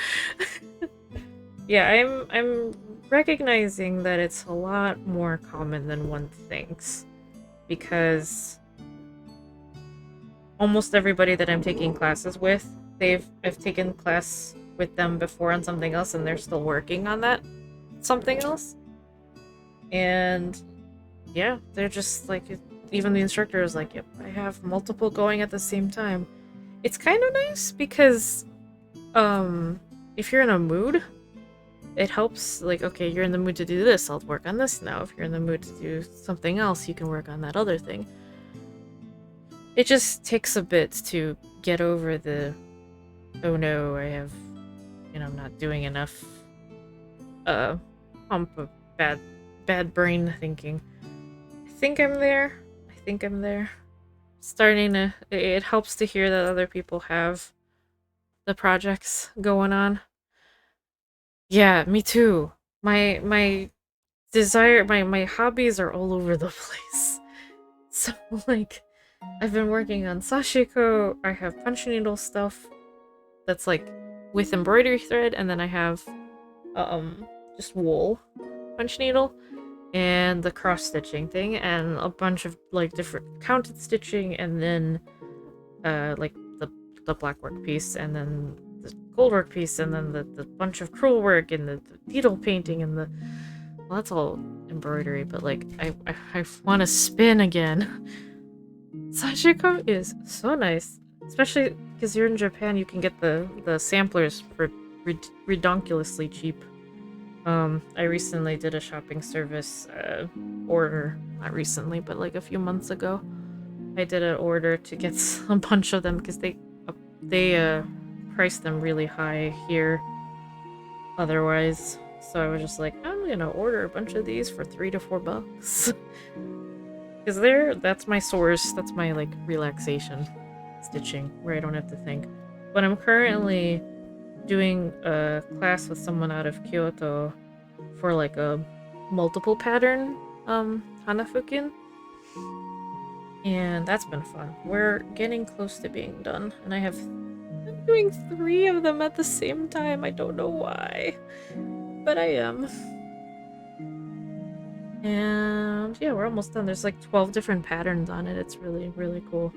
Speaker 1: Yeah, I'm recognizing that it's a lot more common than one thinks, because almost everybody that I'm taking classes with, I've taken class with them before on something else, and they're still working on that something else. And yeah, they're just like, even the instructor is like, yep, I have multiple going at the same time. It's kind of nice because if you're in a mood, it helps. Like, okay, you're in the mood to do this, I'll work on this now. If you're in the mood to do something else, you can work on that other thing. It just takes a bit to get over the, oh no, I'm not doing enough hump of bad brain thinking. I think I'm there. Starting to, it helps to hear that other people have the projects going on. Yeah, me too. My desire, my hobbies are all over the place. So, like, I've been working on sashiko, I have punch needle stuff that's like with embroidery thread, and then I have just wool punch needle, and the cross stitching thing, and a bunch of like different counted stitching, and then like the black work piece, and then the gold work piece, and then the bunch of Crewelwork, and the needle painting, and well, that's all embroidery, but like I want to spin again. Sashiko is so nice, especially because you're in Japan. You can get the samplers for redonkulously cheap. I recently did a shopping service order. Not recently, but like a few months ago. I did an order to get a bunch of them because they priced them really high here otherwise. So I was just like, I'm gonna order a bunch of these for $3 to $4. Because that's my source, that's my like relaxation stitching, where I don't have to think. But I'm currently doing a class with someone out of Kyoto for like a multiple pattern Hanafukin. And that's been fun. We're getting close to being done, and I'm doing 3 of them at the same time. I don't know why, but I am. And yeah, we're almost done. There's like 12 different patterns on it. It's really, really cool.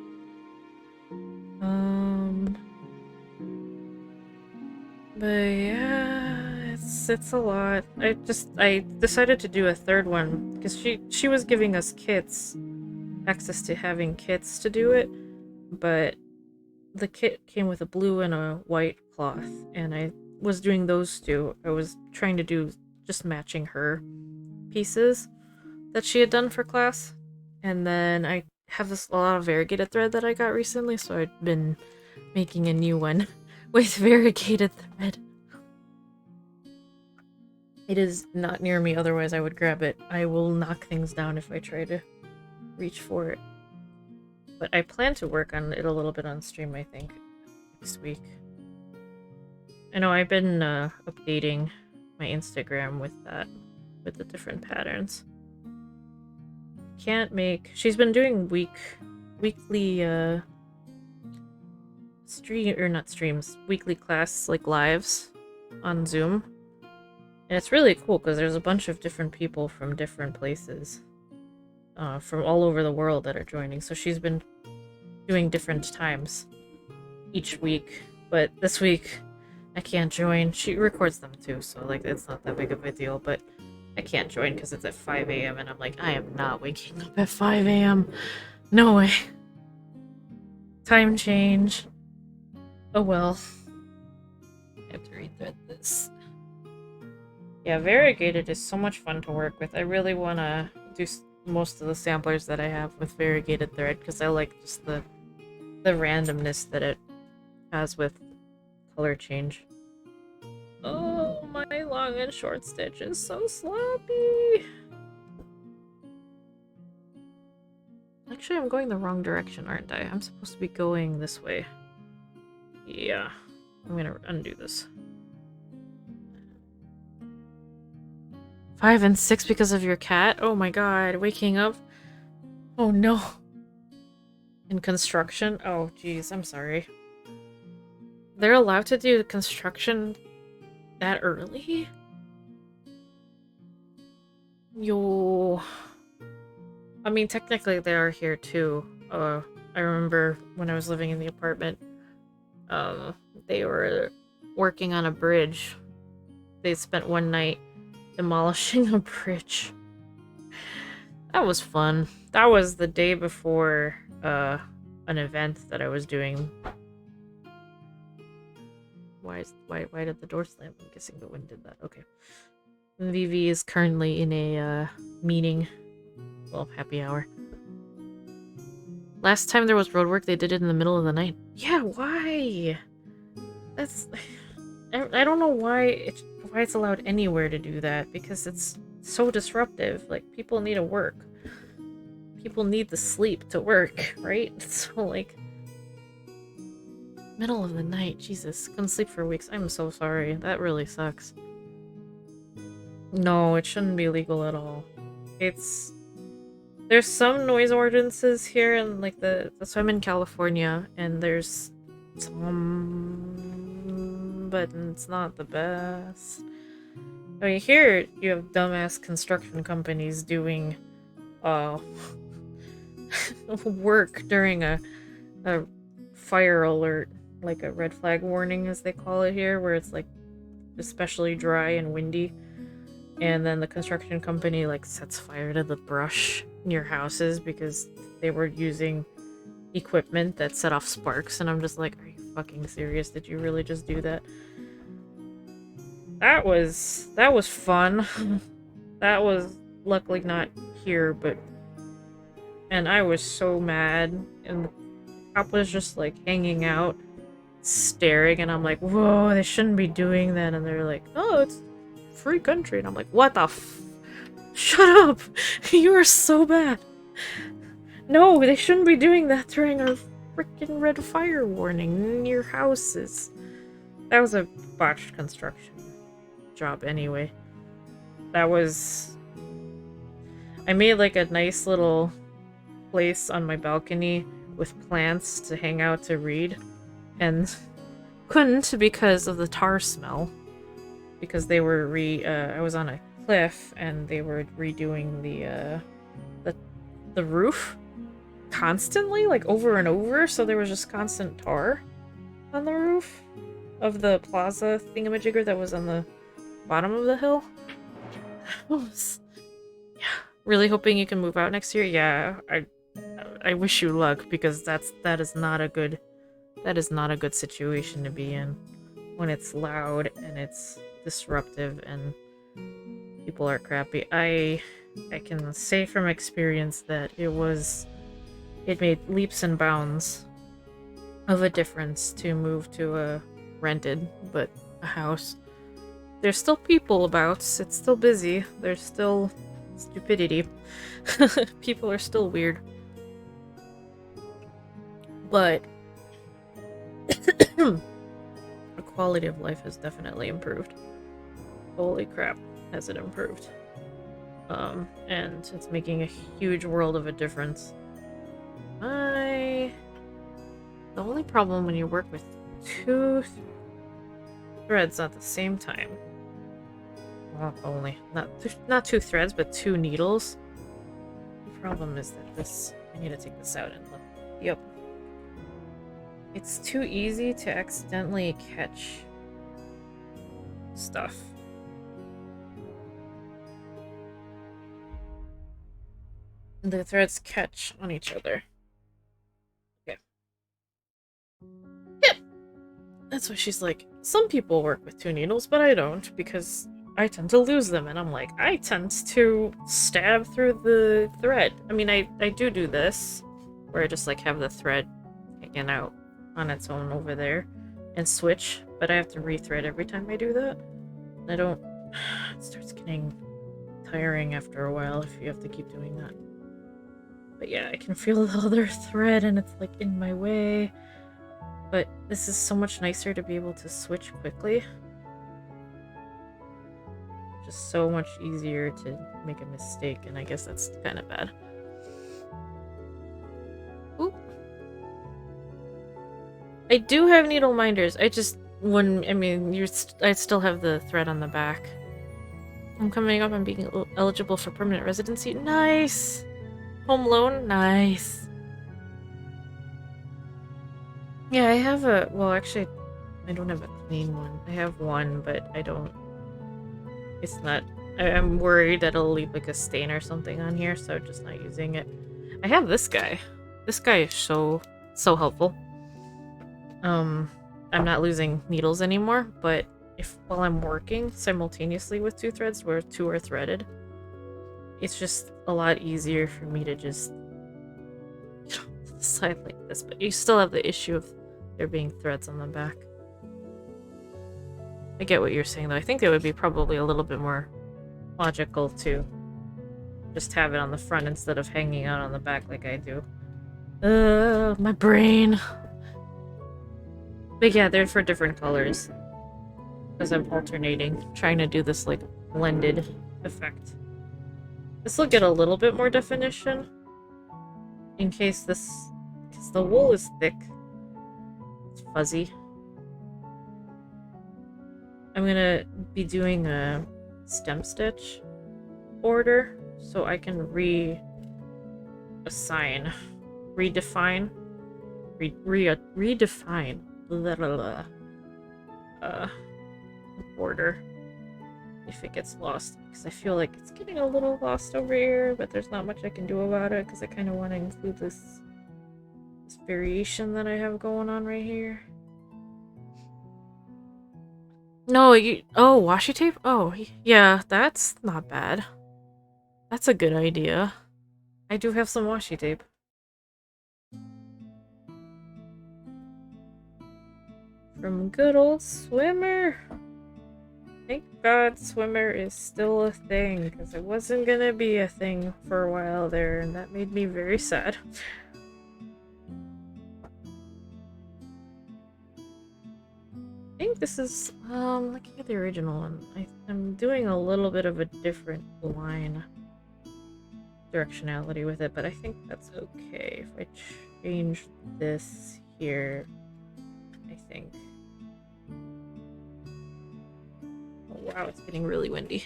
Speaker 1: But yeah, it's a lot. I decided to do a third one because she was giving us kits, access to having kits to do it, but the kit came with a blue and a white cloth, and I was doing those two. I was trying to do just matching her pieces that she had done for class, and then I have a lot of variegated thread that I got recently, so I'd been making a new one with variegated thread. It is not near me, otherwise I would grab it. I will knock things down if I try to reach for it. But I plan to work on it a little bit on stream, I think, next week. I know I've been updating my Instagram with that, with the different patterns. Can't make... She's been doing weekly stream, or not streams, weekly class, like, lives on Zoom. And it's really cool because there's a bunch of different people from different places, from all over the world that are joining. So she's been doing different times each week, but this week I can't join. She records them too, so like it's not that big of a deal, but I can't join because it's at 5 a.m. and I'm like, I am not waking up at 5 a.m. No way. Time change. Oh well. I have to rethread this. Yeah, variegated is so much fun to work with. I really want to do most of the samplers that I have with variegated thread because I like just the randomness that it has with color change. Oh, my long and short stitch is so sloppy. Actually, I'm going the wrong direction, aren't I? I'm supposed to be going this way. Yeah, I'm gonna undo this. 5 and 6 because of your cat? Oh my god, waking up? Oh no. In construction? Oh geez, I'm sorry. They're allowed to do construction that early? Yo. I mean, technically they are here too. I remember when I was living in the apartment, they were working on a bridge. They spent one night demolishing a bridge. That was fun. That was the day before an event that I was doing. Why did the door slam? I'm guessing the wind did that. Okay. Vivi is currently in a meeting. Well, happy hour. Last time there was road work, they did it in the middle of the night. Yeah, why? That's... I don't know why it's allowed anywhere to do that, because it's so disruptive. Like, people need to work. People need the sleep to work, right? So, like... Middle of the night, Jesus. Couldn't sleep for weeks. I'm so sorry. That really sucks. No, it shouldn't be legal at all. It's... There's some noise ordinances here, and like so I'm in California, and there's some, but it's not the best. I mean, here you have dumbass construction companies doing work during a fire alert, like a red flag warning as they call it here, where it's like especially dry and windy. And then the construction company like sets fire to the brush near houses because they were using equipment that set off sparks, and I'm just like, are you fucking serious? Did you really just do that? That was fun. That was luckily not here, but... And I was so mad, and the cop was just like hanging out, staring, and I'm like, whoa, they shouldn't be doing that, and they're like, oh, it's free country, and I'm like, what the shut up! You are so bad! No, they shouldn't be doing that during a freaking red fire warning near houses. That was a botched construction job anyway. That was... I made like a nice little place on my balcony with plants to hang out to read, and couldn't because of the tar smell. Because they were I was on a cliff and they were redoing the roof constantly, like over and over, so there was just constant tar on the roof of the plaza thingamajigger that was on the bottom of the hill. Yeah, really hoping you can move out next year. Yeah, I wish you luck, because that is not a good situation to be in when it's loud and it's disruptive and people are crappy. I can say from experience that it made leaps and bounds of a difference to move to a rented, but a house. There's still people about, it's still busy, there's still stupidity. People are still weird. But the quality of life has definitely improved. Holy crap, has it improved. And it's making a huge world of a difference. The only problem when you work with two threads at the same time, well, not two threads, but two needles. The problem is that I need to take this out and look. Yep. It's too easy to accidentally catch stuff. The threads catch on each other. Okay. Yep. That's why she's like, some people work with two needles, but I don't, because I tend to lose them. And I'm like, I tend to stab through the thread. I mean, I do this, where I just like have the thread hanging out on its own over there and switch, but I have to rethread every time I do that. And I don't... It starts getting tiring after a while if you have to keep doing that. But yeah, I can feel the other thread and it's like in my way. But this is so much nicer to be able to switch quickly. Just so much easier to make a mistake, and I guess that's kind of bad. Oop. I do have needle minders. I just wouldn't... I mean, I still have the thread on the back. I'm coming up on being eligible for permanent residency. Nice! Home loan? Nice. Yeah, I have a... Well, actually, I don't have a clean one. I have one, but I don't... It's not... I'm worried that it'll leave like a stain or something on here, so I'm just not using it. I have this guy. This guy is so helpful. I'm not losing needles anymore, but while I'm working simultaneously with two threads where two are threaded, it's just a lot easier for me to just decide like this, but you still have the issue of there being threads on the back. I get what you're saying, though. I think it would be probably a little bit more logical to just have it on the front instead of hanging out on the back like I do. My brain. But yeah, they're for different colors. Because I'm alternating, trying to do this, like, blended effect. This will get a little bit more definition. In case because the wool is thick. It's fuzzy. I'm gonna be doing a stem stitch order, so I can redefine border if it gets lost, because I feel like it's getting a little lost over here, but there's not much I can do about it because I kind of want to include this variation that I have going on right here. No, oh, washi tape? Oh, yeah, that's not bad. That's a good idea. I do have some washi tape. From good old Swimmer. Thank God Swimmer is still a thing, because it wasn't gonna be a thing for a while there, and that made me very sad. I think this is, looking at the original one, I'm doing a little bit of a different line. directionality with it, but I think that's okay. If I change this here, I think. Oh wow, it's getting really windy.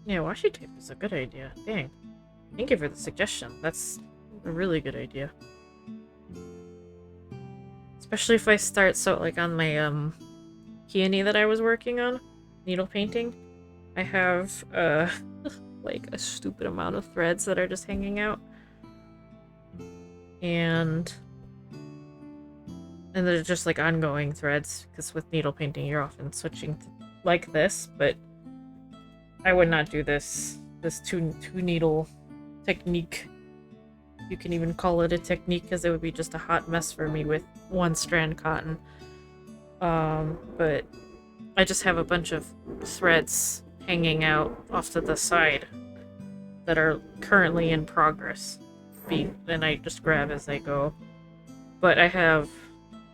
Speaker 1: Yeah, washi tape is a good idea. Dang. Thank you for the suggestion. That's a really good idea. Especially if I start, so like on my peony that I was working on, needle painting, I have like a stupid amount of threads that are just hanging out. And they're just like ongoing threads, because with needle painting you're often switching to like this, but I would not do this two needle technique. You can even call it a technique, because it would be just a hot mess for me with one strand cotton. But I just have a bunch of threads hanging out off to the side that are currently in progress. And I just grab as I go. But I have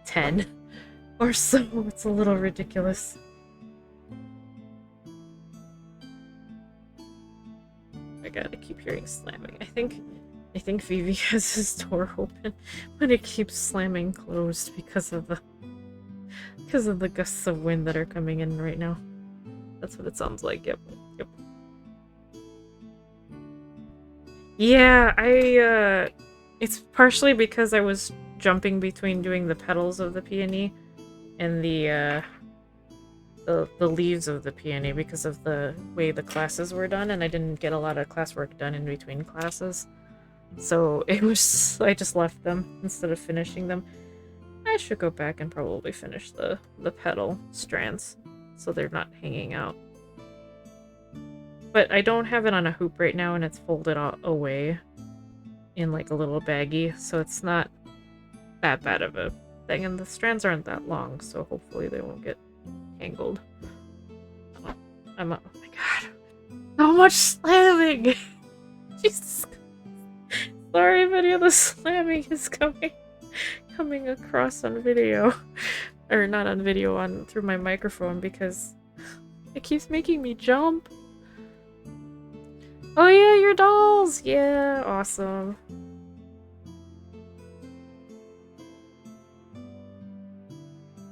Speaker 1: 10 or so. It's a little ridiculous. I gotta keep hearing slamming. I think Vivi has his door open, but it keeps slamming closed because of the gusts of wind that are coming in right now. That's what it sounds like. Yep. Yeah, it's partially because I was jumping between doing the petals of the peony and the leaves of the peony because of the way the classes were done, and I didn't get a lot of classwork done in between classes. So I just left them instead of finishing them. I should go back and probably finish the petal strands so they're not hanging out. But I don't have it on a hoop right now, and it's folded away in like a little baggie, so it's not that bad of a thing, and the strands aren't that long, so hopefully they won't get tangled. Oh my god. So much slamming! Jesus. Sorry if any of the slamming is coming across on video. Or not on video, through my microphone, because it keeps making me jump. Oh yeah, your dolls! Yeah, awesome.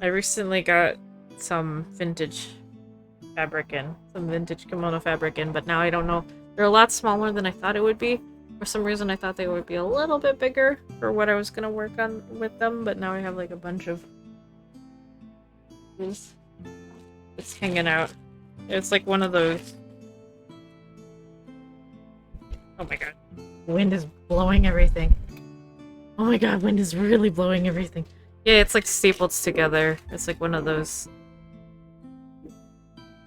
Speaker 1: I recently got some vintage fabric in. Some vintage kimono fabric in, but now I don't know. They're a lot smaller than I thought it would be. For some reason I thought they would be a little bit bigger for what I was gonna work on with them, but now I have like a bunch of... It's hanging out. It's like one of those... Oh my god. Wind is blowing everything. Oh my god, wind is really blowing everything. Yeah, it's like stapled together. It's like one of those...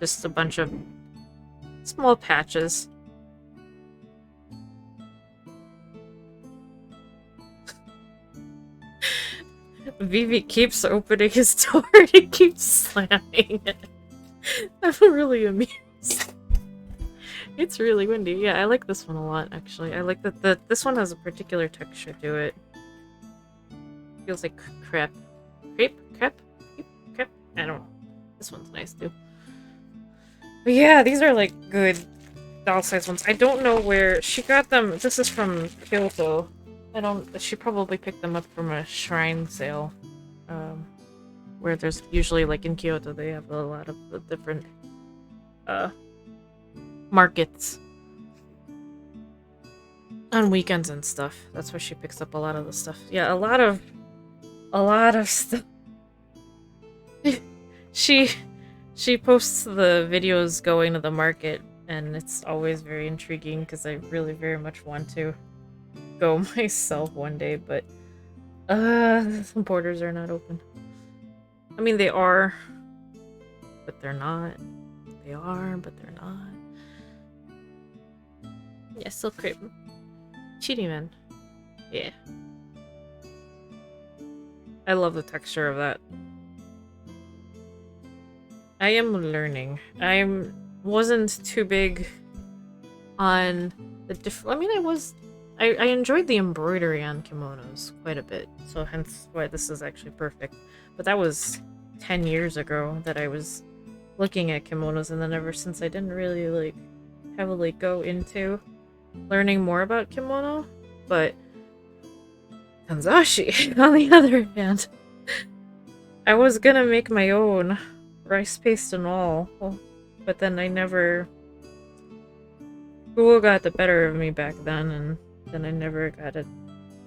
Speaker 1: Just a bunch of small patches. Vivi keeps opening his door and he keeps slamming it. I'm really amused. It's really windy. Yeah, I like this one a lot, actually. I like that this one has a particular texture to it. Feels like crepe. Crepe? I don't know. This one's nice, too. But yeah, these are, like, good doll-sized ones. I don't know where... She got them... This is from Kyoto. She probably picked them up from a shrine sale. Where there's usually, like, in Kyoto, they have a lot of the different, markets on weekends and stuff. That's where she picks up a lot of the stuff. Yeah, a lot of stuff. She posts the videos going to the market, and it's always very intriguing because I really very much want to go myself one day, but the borders are not open. I mean, they are, but they're not. They are, but they're not. Yeah, still crepe. Chitty man. Yeah. I love the texture of that. I am learning. I wasn't too big on the different... I mean, I enjoyed the embroidery on kimonos quite a bit, so hence why this is actually perfect. But that was 10 years ago that I was looking at kimonos, and then ever since I didn't really like heavily go into learning more about kimono. But Kanzashi, on the other hand, I was gonna make my own rice paste and all, but then I never. School got the better of me back then, and then I never got an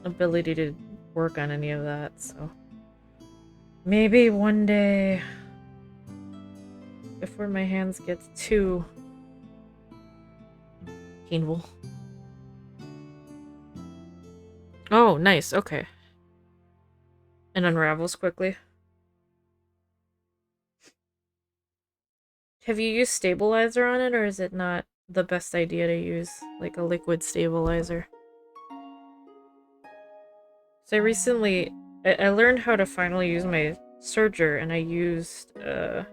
Speaker 1: ability to work on any of that, so maybe one day, before my hands get too painful. Oh, nice, okay. And unravels quickly. Have you used stabilizer on it, or is it not the best idea to use, like, a liquid stabilizer? So I recently, I learned how to finally use my serger, and I used a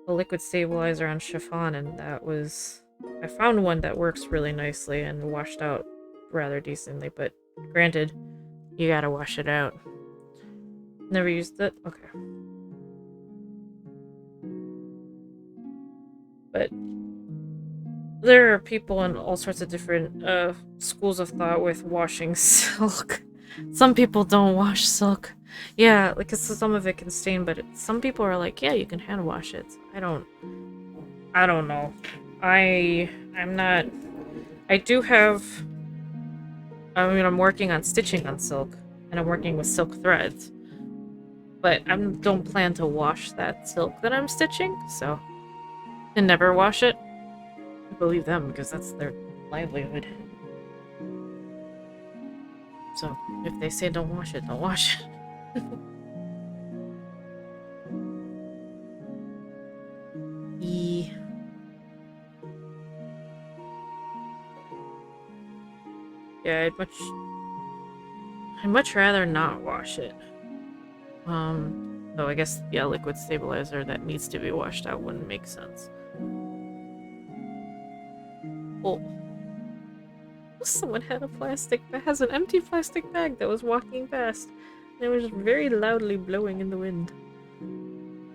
Speaker 1: liquid stabilizer on chiffon, and that was... I found one that works really nicely and washed out rather decently, but granted, you gotta wash it out. Never used it? Okay. But there are people in all sorts of different schools of thought with washing silk. Some people don't wash silk. Yeah, like, 'cause some of it can stain, but some people are like, yeah, you can hand wash it. I don't know. I'm not... I do have... I mean, I'm working on stitching on silk, and I'm working with silk threads. But I don't plan to wash that silk that I'm stitching, so... And never wash it. I believe them, because that's their livelihood. So, if they say don't wash it, don't wash it. Yeah, I'd much rather not wash it. So I guess, yeah, liquid stabilizer that needs to be washed out wouldn't make sense. Oh. Someone had a has an empty plastic bag that was walking past, and it was very loudly blowing in the wind.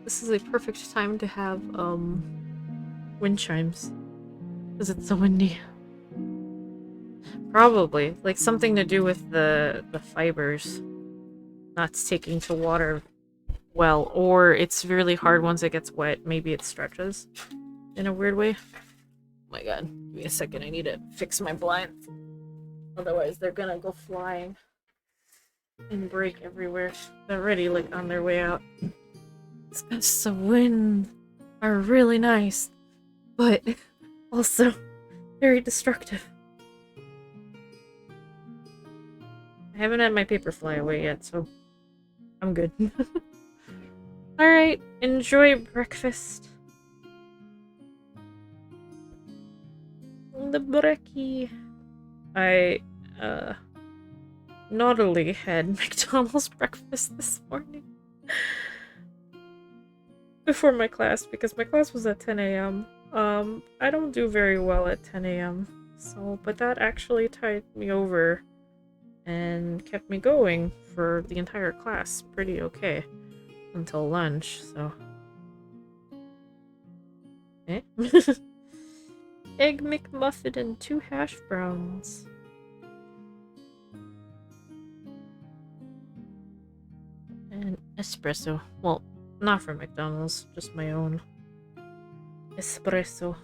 Speaker 1: This is a perfect time to have, wind chimes. Because it's so windy. Probably. Like, something to do with the fibers not sticking to water well, or it's really hard once it gets wet. Maybe it stretches in a weird way. Oh my god. Give me a second, I need to fix my blinds. Otherwise, they're gonna go flying and break everywhere. They're already, like, on their way out. These gusts of wind are really nice, but also very destructive. I haven't had my paper fly away yet, so I'm good. Alright, enjoy breakfast. The brekkie. I, naughtily had McDonald's breakfast this morning. Before my class, because my class was at 10 a.m. I don't do very well at 10 a.m. So, but that actually tied me over and kept me going for the entire class pretty okay until lunch, so. Eh? Egg McMuffin and 2 hash browns. And espresso. Well, not from McDonald's, just my own. Espresso.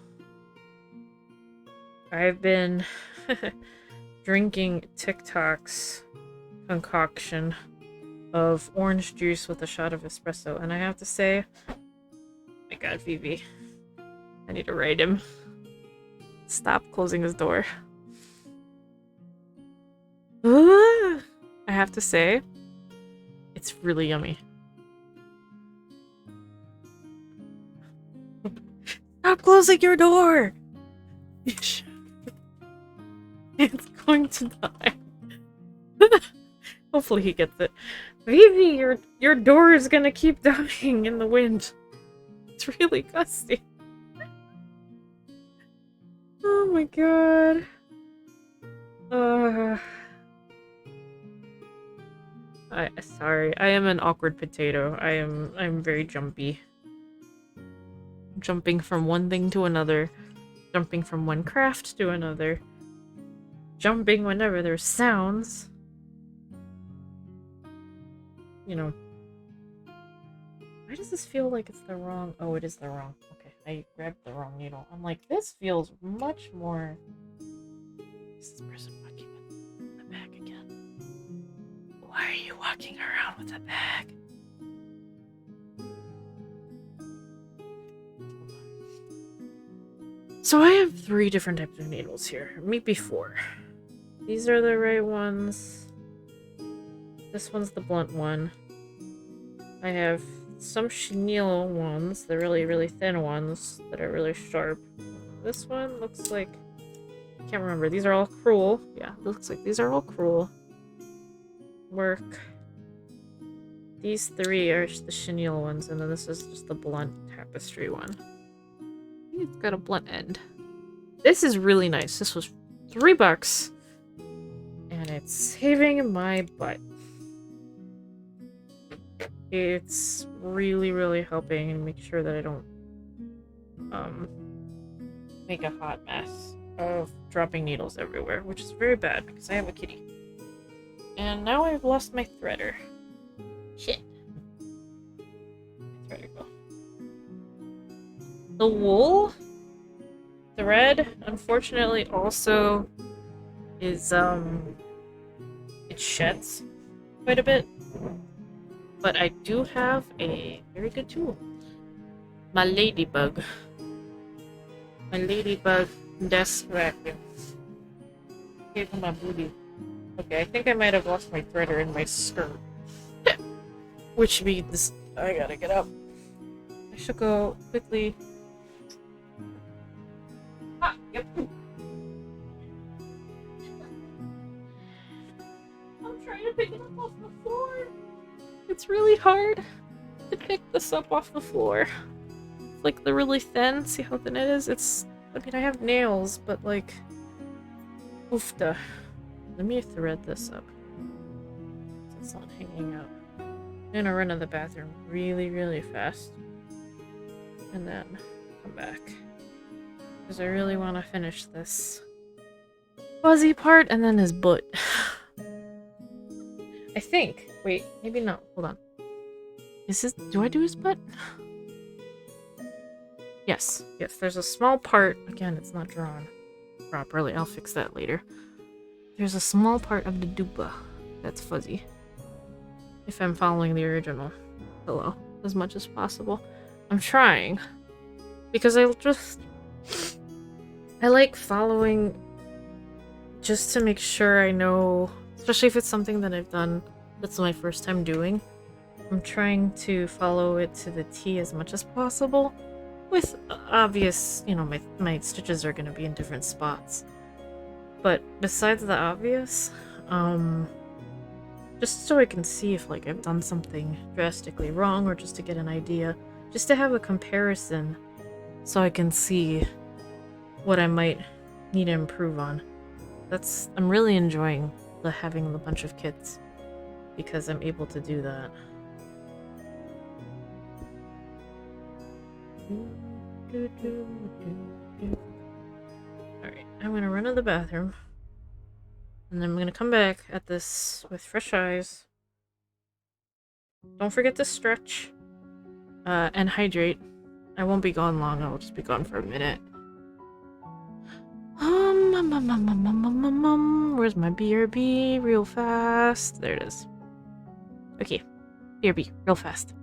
Speaker 1: I've been drinking TikTok's concoction of orange juice with a shot of espresso, and I have to say, oh my god, Vivi, I need to write him. Stop closing his door. I have to say, it's really yummy. Stop closing your door! It's going to die. Hopefully he gets it. Vivi, your door is gonna keep dying in the wind. It's really gusty. Oh my god. Sorry. I am an awkward potato. I'm very jumpy. Jumping from one thing to another. Jumping from one craft to another. Jumping whenever there's sounds. You know. Why does this feel like it's the wrong... Oh, it is the wrong... Okay, I grabbed the wrong needle. I'm like, this feels much more... Is this person walking with the bag again? Why are you walking around with a bag? So I have 3 different types of needles here. Maybe 4. These are the right ones. This one's the blunt one. I have some chenille ones, the really, really thin ones that are really sharp. This one looks like... I can't remember. These are all Cruel. Yeah, it looks like these are all Cruel. Work. These 3 are the chenille ones, and then this is just the blunt tapestry one. It's got a blunt end. This is really nice. This was $3. And it's saving my butt. It's really, really helping and make sure that I don't make a hot mess of dropping needles everywhere, which is very bad because I have a kitty. And now I've lost my threader. Shit. My threader go. The wool thread, unfortunately, also is it sheds quite a bit. But I do have a very good tool. My ladybug. My ladybug desk vacuum. Gave him my booty. Okay, I think I might have lost my threader in my skirt. Which means I gotta get up. I should go quickly. Ah, yep. I'm trying to pick it up off the floor. It's really hard to pick this up off the floor. It's like the really thin. See how thin it is? I mean, I have nails, but like... Oofta. Let me thread this up. So it's not hanging out. I'm gonna run to the bathroom really, really fast. And then come back. Because I really want to finish this fuzzy part and then his butt. I think. Wait, maybe not. Hold on. Do I do his butt? Yes. Yes, there's a small part. Again, it's not drawn properly. I'll fix that later. There's a small part of the dupa that's fuzzy. If I'm following the original pillow as much as possible. I'm trying. Because I like following just to make sure I know, especially if it's something that I've done that's my first time doing. I'm trying to follow it to the T as much as possible. With obvious, you know, my stitches are going to be in different spots. But besides the obvious, just so I can see if like I've done something drastically wrong or just to get an idea, just to have a comparison so I can see what I might need to improve on. I'm really enjoying having a bunch of kits because I'm able to do that. Alright, I'm gonna run to the bathroom. And then I'm gonna come back at this with fresh eyes. Don't forget to stretch. And hydrate. I won't be gone long, I'll just be gone for a minute. Where's my BRB? Real fast. There it is. Okay. BRB, real fast.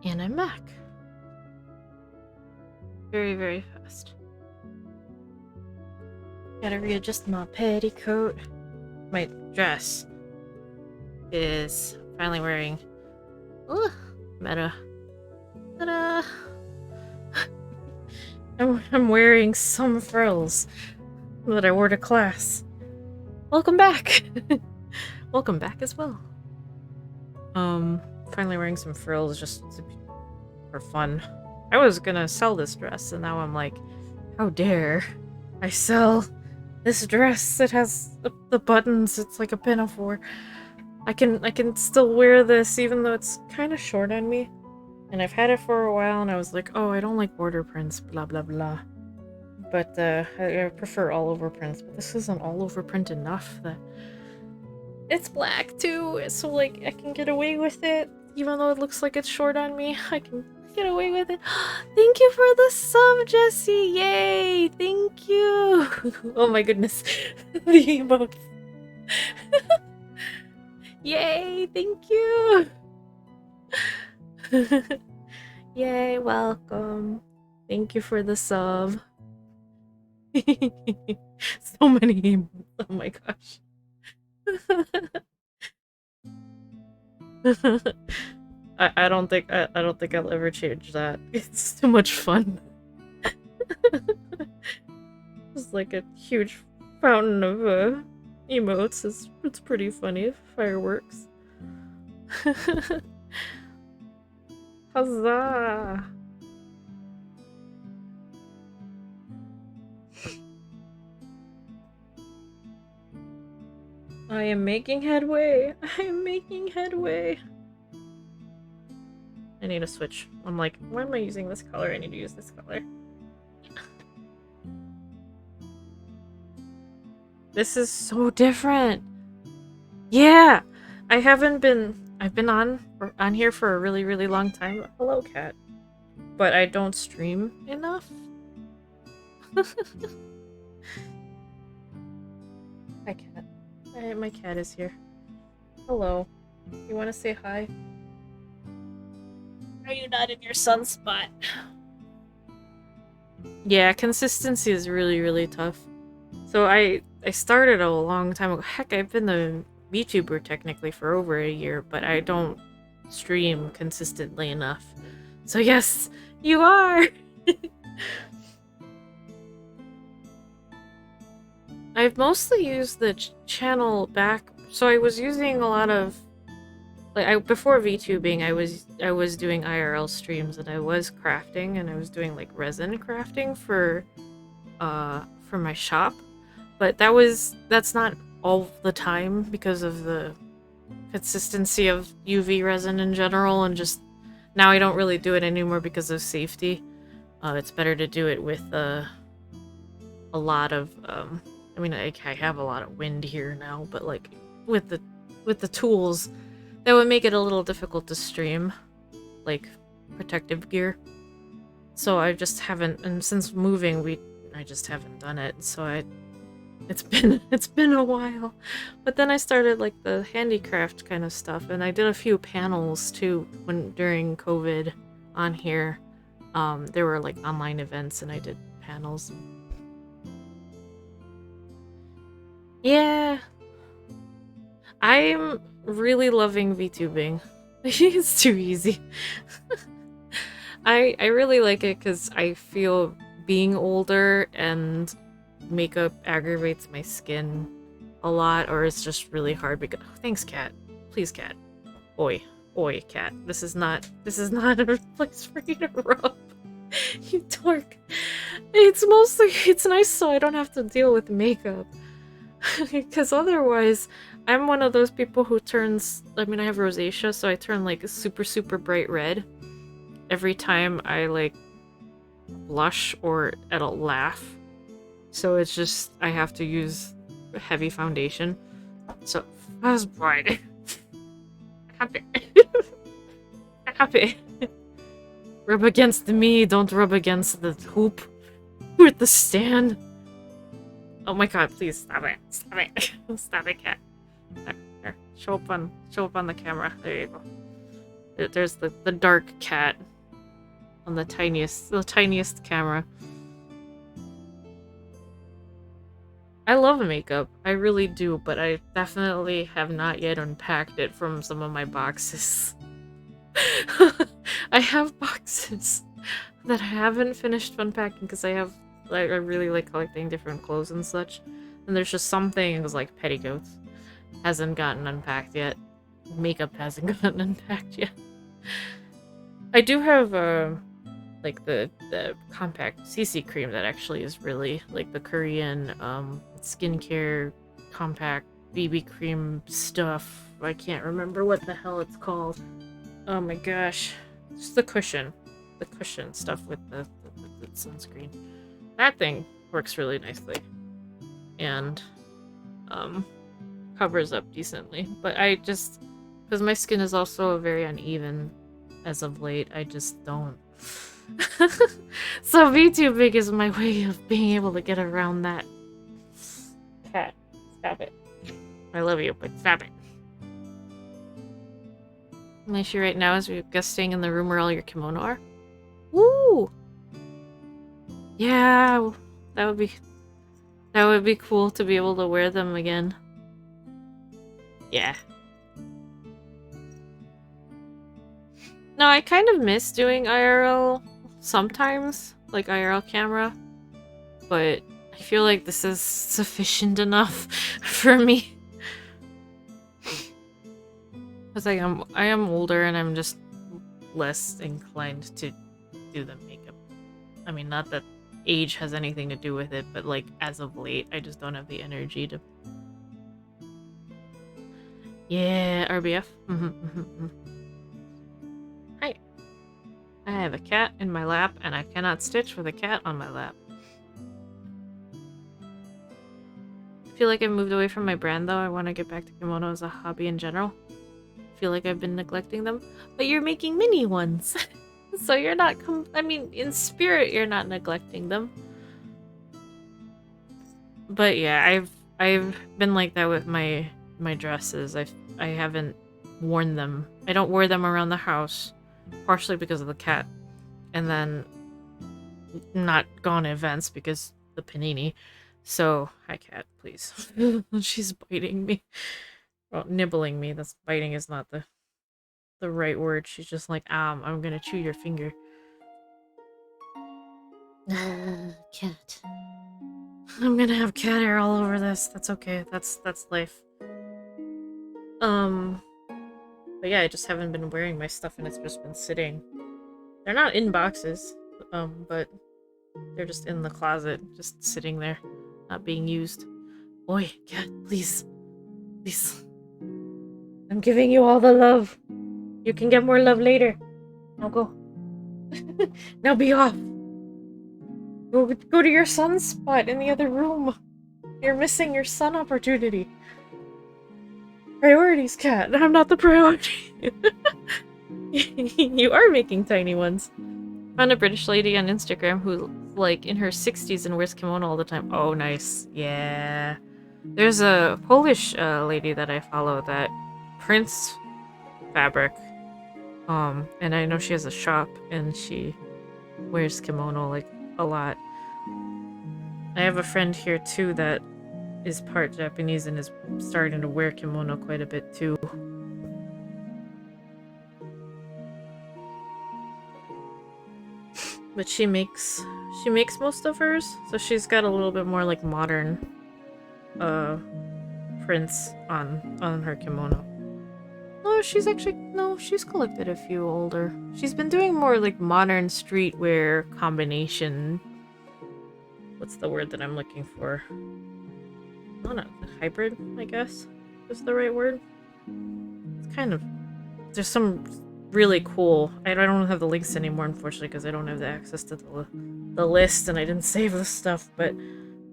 Speaker 1: And I'm back. Very, very fast. Gotta readjust my petticoat. My dress is finally wearing. Ugh, meta. Ta-da! I'm wearing some frills that I wore to class. Welcome back! Welcome back as well. Finally wearing some frills just for fun. I was gonna sell this dress, and now I'm like, how dare I sell this dress that has the buttons. It's like a pinafore. I can still wear this even though it's kind of short on me. And I've had it for a while, and I was like, oh, I don't like border prints, blah blah blah. But I prefer all over prints. But this isn't all over print enough that it's black too, so like I can get away with it. Even though it looks like it's short on me, I can get away with it. Thank you for the sub, Jesse! Yay! Thank you! Oh my goodness. The emotes. Yay! Thank you! Yay, welcome. Thank you for the sub. So many emotes. Oh my gosh. I don't think I'll ever change that. It's too much fun. It's like a huge fountain of emotes. It's pretty funny. Fireworks. Huzzah! I am making headway. I am making headway. I need to switch. I'm like, why am I using this color? I need to use this color. This is so different. Yeah, I've been on here for a really, really long time. Hello, cat. But I don't stream enough. Hi, cat. My cat is here. Hello. You want to say hi? Are you not in your sunspot? Yeah, consistency is really, really tough. So I started a long time ago. Heck, I've been a VTuber technically for over a year, but I don't stream consistently enough. So yes, you are! I've mostly used the channel back, so I was using a lot of, like, before VTubing, I was doing IRL streams, and I was crafting, and I was doing like resin crafting for my shop, but that's not all the time because of the consistency of UV resin in general, and just now I don't really do it anymore because of safety. It's better to do it with a lot of I mean, I have a lot of wind here now, but like with the tools, that would make it a little difficult to stream, like protective gear. So I just haven't, and since moving, I just haven't done it. So it's been a while. But then I started like the handicraft kind of stuff, and I did a few panels too during COVID on here. There were like online events, and I did panels. Yeah, I'm really loving VTubing. It's too easy. I really like it because I feel being older and makeup aggravates my skin a lot, or it's just really hard because— oh, thanks, cat. Please, cat. Oi, cat. This is not a place for you to rub. You dork. It's nice so I don't have to deal with makeup. Because otherwise, I'm one of those people who turns— I mean, I have rosacea, so I turn like super, super bright red every time I like blush or at a laugh. So it's just, I have to use heavy foundation. So, that's bright. Happy. Happy. Rub against me, don't rub against the hoop with the stand. Oh my god, please stop it. Stop it. Stop it, cat. There. Show up on the camera. There you go. There's the dark cat on the tiniest camera. I love makeup. I really do, but I definitely have not yet unpacked it from some of my boxes. I have boxes that I haven't finished unpacking because I really like collecting different clothes and such. And there's just some things like petticoats hasn't gotten unpacked yet. Makeup hasn't gotten unpacked yet. I do have like the compact CC cream that actually is really like the Korean skincare compact BB cream stuff. I can't remember what the hell it's called. Oh my gosh. It's the cushion. The cushion stuff with the sunscreen. That thing works really nicely. And covers up decently. But I just, because my skin is also very uneven as of late, I just don't. So VTubing is my way of being able to get around that. Cat, stop it. I love you, but stop it. My issue right now is we're just staying in the room where all your kimono are. Woo! Yeah, that would be cool to be able to wear them again. Yeah. No, I kind of miss doing IRL sometimes, like IRL camera, but I feel like this is sufficient enough for me. Because I am older and I'm just less inclined to do the makeup. I mean, not that age has anything to do with it, but like as of late, I just don't have the energy to. Yeah, RBF. Hi. I have a cat in my lap, and I cannot stitch with a cat on my lap. I feel like I've moved away from my brand, though. I want to get back to kimono as a hobby in general. I feel like I've been neglecting them. But you're making mini ones. So you're not I mean, in spirit, you're not neglecting them. But yeah, I've been like that with my dresses. I haven't worn them. I don't wear them around the house, partially because of the cat, and then not gone to events because the panini. So, hi cat, please. She's biting me. Well, nibbling me. That's biting is not the right word. She's just like, I'm gonna chew your finger. Cat. I'm gonna have cat hair all over this. That's okay. That's life. But yeah, I just haven't been wearing my stuff and it's just been sitting. They're not in boxes, but they're just in the closet, just sitting there, not being used. Boy, cat, please. Please. I'm giving you all the love. You can get more love later. Now go. Now be off. Go to your sun spot in the other room. You're missing your sun opportunity. Priorities, cat. I'm not the priority. You are making tiny ones. Found a British lady on Instagram who's like in her 60s and wears kimono all the time. Oh, nice. Yeah. There's a Polish lady that I follow that prints fabric. And I know she has a shop and she wears kimono like a lot. I have a friend here too that is part Japanese and is starting to wear kimono quite a bit too. But she makes most of hers, so she's got a little bit more like modern prints on her kimono. Oh, she's collected a few older. She's been doing more like modern streetwear combination. What's the word that I'm looking for? I don't know, hybrid, I guess, is the right word. It's kind of, there's some really cool, I don't have the links anymore, unfortunately, because I don't have the access to the list, and I didn't save the stuff, but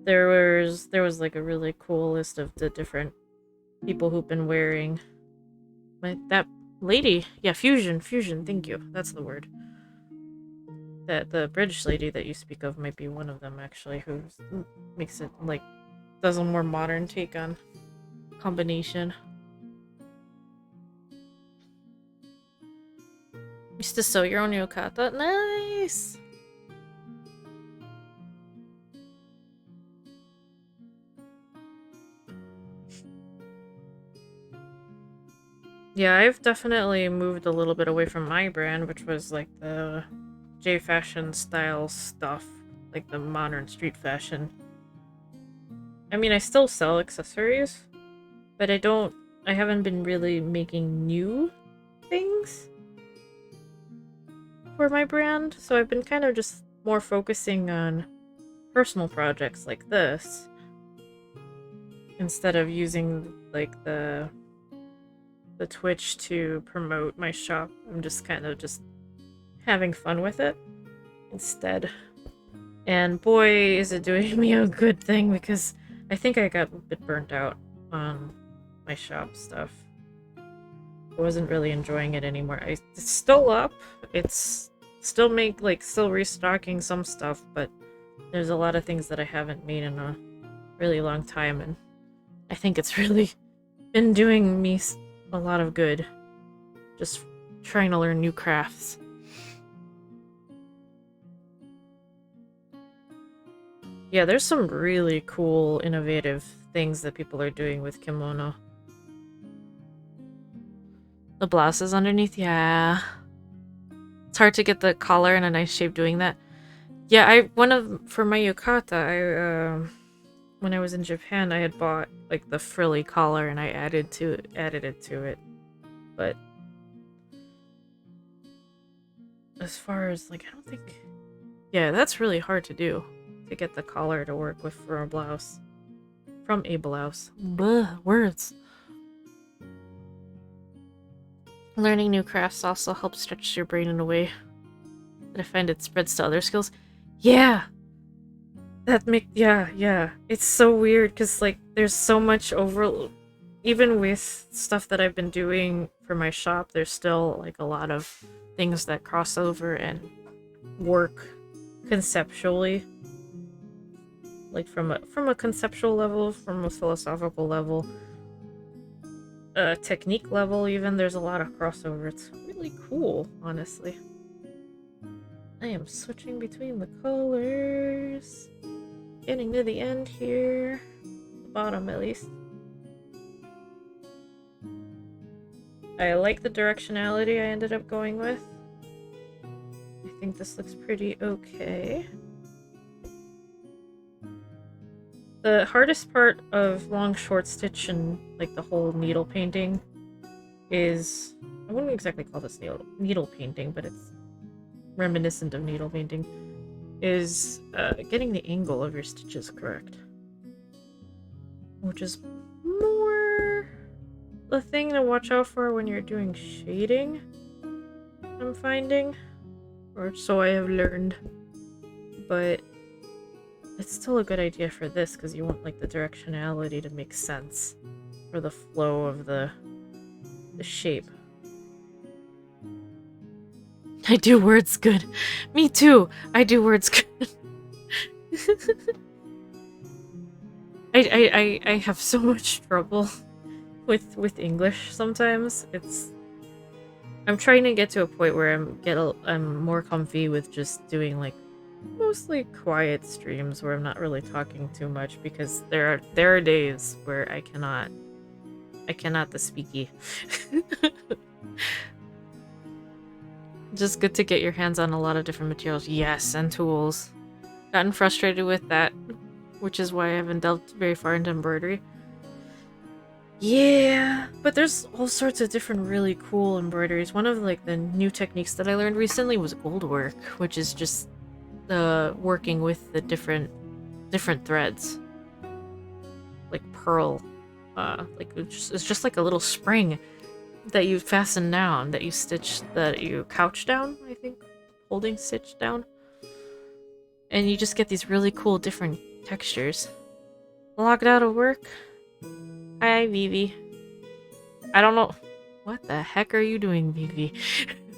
Speaker 1: there was like a really cool list of the different people who've been wearing that lady. Yeah, fusion, thank you, that's the word. That the British lady that you speak of might be one of them, actually, who makes it like does a more modern take on combination. Used to sew your own yukata? Nice! Yeah, I've definitely moved a little bit away from my brand, which was like the J fashion style stuff, like the modern street fashion. I mean, I still sell accessories, but I haven't been really making new things for my brand, so I've been kind of just more focusing on personal projects like this instead of using like the Twitch to promote my shop. I'm just kind of just having fun with it instead. And boy, is it doing me a good thing, because I think I got a bit burnt out on my shop stuff. I wasn't really enjoying it anymore. It's still up. It's still still restocking some stuff, but there's a lot of things that I haven't made in a really long time, and I think it's really been doing me a lot of good. Just trying to learn new crafts. Yeah, there's some really cool, innovative things that people are doing with kimono. The blouses underneath, yeah. It's hard to get the collar in a nice shape doing that. Yeah, for my yukata, when I was in Japan, I had bought like the frilly collar and I added it to it. But as far as like, I don't think, yeah, that's really hard to do, to get the collar to work with for a blouse. From a blouse. Bleh, words. Learning new crafts also helps stretch your brain in a way that I find it spreads to other skills. Yeah! Yeah. It's so weird, because, like, there's so much even with stuff that I've been doing for my shop, there's still, like, a lot of things that cross over and work conceptually. Like, from a conceptual level, from a philosophical level, technique level even, there's a lot of crossover. It's really cool, honestly. I am switching between the colors. Getting to the end here. The bottom, at least. I like the directionality I ended up going with. I think this looks pretty okay. The hardest part of long short stitch and like the whole needle painting is, I wouldn't exactly call this needle painting, but it's reminiscent of needle painting, is getting the angle of your stitches correct. Which is more the thing to watch out for when you're doing shading, I'm finding. Or so I have learned. But it's still a good idea for this, because you want like the directionality to make sense for the flow of the shape. I do words good. Me too. I do words good. I have so much trouble with English sometimes. I'm trying to get to a point where I'm more comfy with just doing like mostly quiet streams where I'm not really talking too much, because there are days where I cannot the speaky. Just good to get your hands on a lot of different materials. Yes, and tools. Gotten frustrated with that, which is why I haven't delved very far into embroidery. Yeah, but there's all sorts of different really cool embroideries. One of like the new techniques that I learned recently was gold work, which is just working with the different threads, like pearl. Like it's just like a little spring that you fasten down, that you couch down, I think, holding stitch down. And you just get these really cool different textures. Logged out of work? Hi, Vivi. I don't know. What the heck are you doing, Vivi?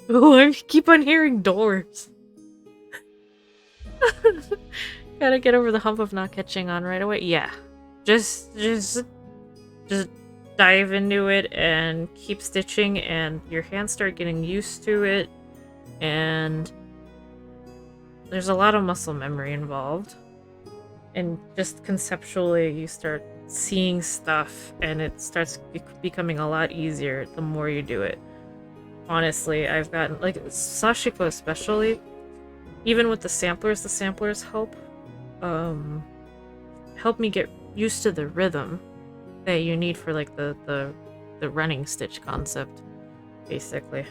Speaker 1: Oh, I keep on hearing doors. Gotta get over the hump of not catching on right away. Yeah. Just dive into it and keep stitching, and your hands start getting used to it. and there's a lot of muscle memory involved. And just conceptually, you start seeing stuff, and it starts becoming a lot easier the more you do it. Honestly, I've gotten, like, Sashiko especially, even with the samplers help, help me get used to the rhythm that you need for, like, the running stitch concept, basically.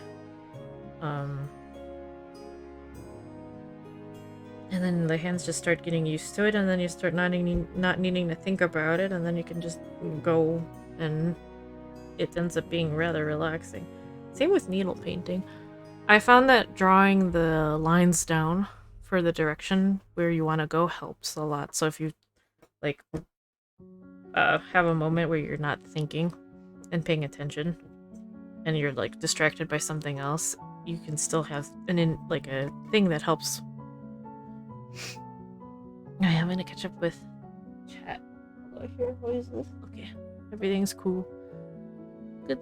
Speaker 1: And then the hands just start getting used to it, and then you start not needing to think about it, and then you can just go, and it ends up being rather relaxing. Same with needle painting. I found that drawing the lines down for the direction where you want to go helps a lot. So if you, like, have a moment where you're not thinking and paying attention, and you're, like, distracted by something else, you can still have like a thing that helps. I'm gonna catch up with chat. Hello here. What is this? Okay, everything's cool. Good.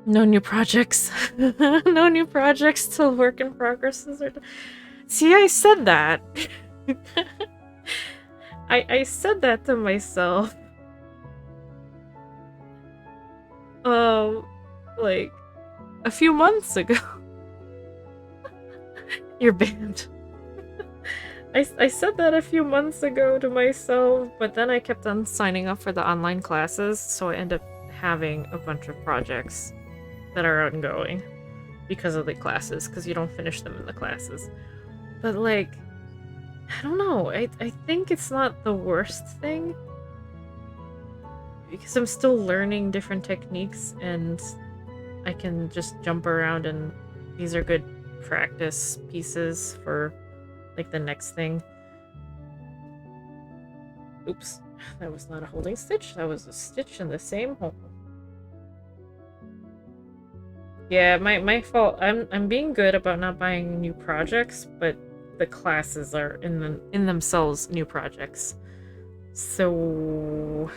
Speaker 1: No new projects. No new projects till work in progresses are done. See, I said that. I said that to myself. Like a few months ago. You're banned. I said that a few months ago to myself, but then I kept on signing up for the online classes, so I end up having a bunch of projects that are ongoing because of the classes, because you don't finish them in the classes. But, like, I don't know, I think it's not the worst thing, because I'm still learning different techniques, and I can just jump around, and these are good practice pieces for, like, the next thing. Oops, that was not a holding stitch, that was a stitch in the same hole. Yeah, my fault. I'm being good about not buying new projects, but the classes are in themselves new projects. So,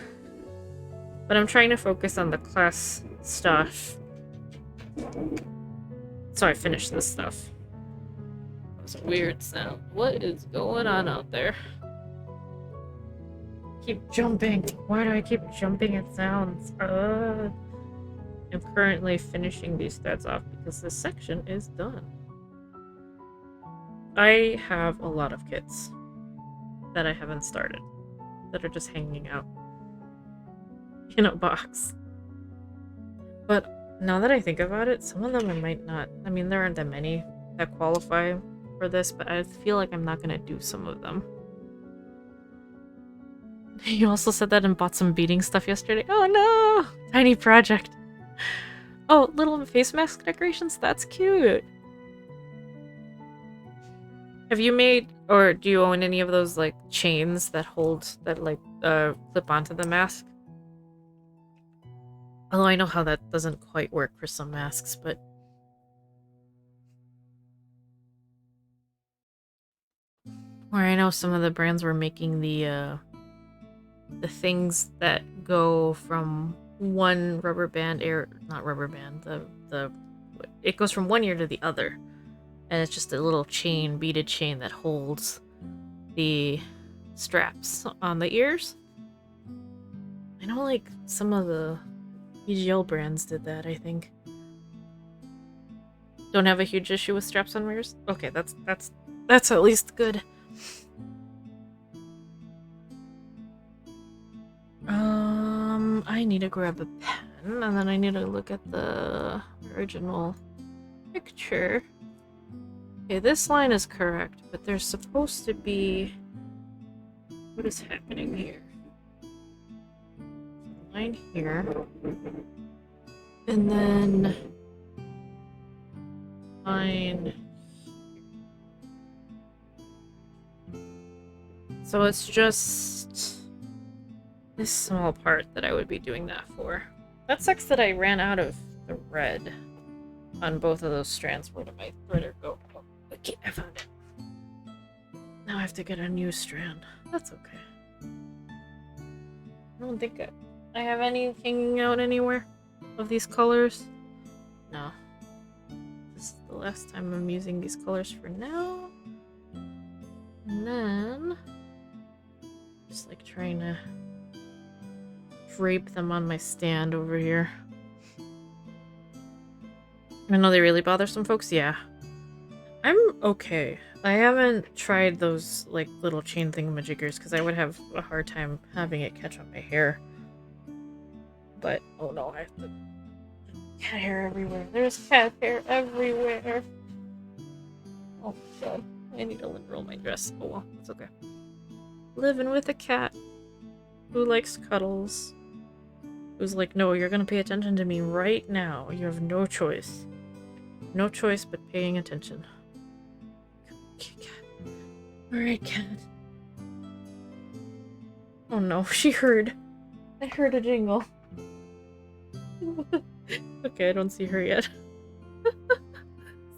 Speaker 1: but I'm trying to focus on the class stuff. So I finish this stuff. That was a weird sound. What is going on out there? Keep jumping. Why do I keep jumping at sounds? I'm currently finishing these threads off because this section is done. I have a lot of kits that I haven't started, that are just hanging out in a box. But now that I think about it, some of them I might not. I mean, there aren't that many that qualify for this, but I feel like I'm not going to do some of them. You also said that and bought some beading stuff yesterday. Oh no! Tiny project. Oh, little face mask decorations? That's cute. Have you made, or do you own any of those, like, chains that hold, that, like, clip onto the mask? Although I know how that doesn't quite work for some masks, but... Where I know some of the brands were making the things that go from one rubber band, not rubber band, it goes from one ear to the other. And it's just a little chain, beaded chain that holds the straps on the ears. I know, like, some of the EGL brands did that, I think. Don't have a huge issue with straps on ears? Okay, that's at least good. I need to grab a pen, and then I need to look at the original picture. Okay, this line is correct, but there's supposed to be... What is happening here? Line here. And then... line... So it's just... this small part that I would be doing that for. That sucks that I ran out of the red on both of those strands. Where did my threader go? Oh, okay, I found it. Now I have to get a new strand. That's okay. I don't think I have any hanging out anywhere of these colors. No. last time I'm using these colors for now. And then just like trying to drape them on my stand over here. I know they really bother some folks, yeah. I'm okay. I haven't tried those like little chain thingamajiggers because I would have a hard time having it catch on my hair. But oh no, I have to cat hair everywhere. There's cat hair everywhere. Oh god. I need to unroll my dress. Oh well, it's okay. Living with a cat who likes cuddles. Who's like, no, you're gonna pay attention to me right now. You have no choice. No choice but paying attention. Okay, cat. Alright, cat. Oh no, she heard. I heard a jingle. Okay, I don't see her yet.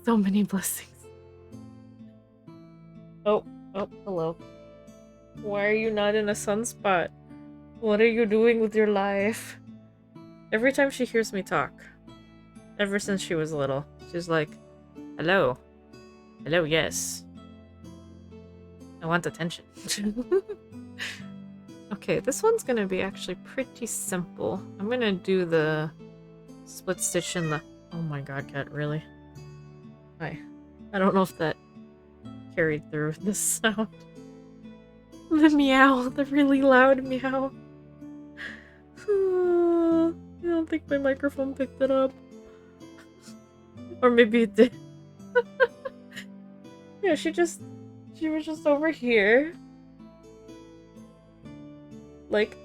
Speaker 1: So many blessings. Oh, hello. Why are you not in a sunspot? What are you doing with your life? Every time she hears me talk, ever since she was little, she's like, hello. Hello, yes. I want attention. Okay, this one's gonna be actually pretty simple. I'm gonna do the split stitch in the... Oh my god, cat, really? Hi. I don't know if that carried through the sound. The meow, the really loud meow. I don't think my microphone picked it up. Or maybe it did. Yeah, she was just over here. Like,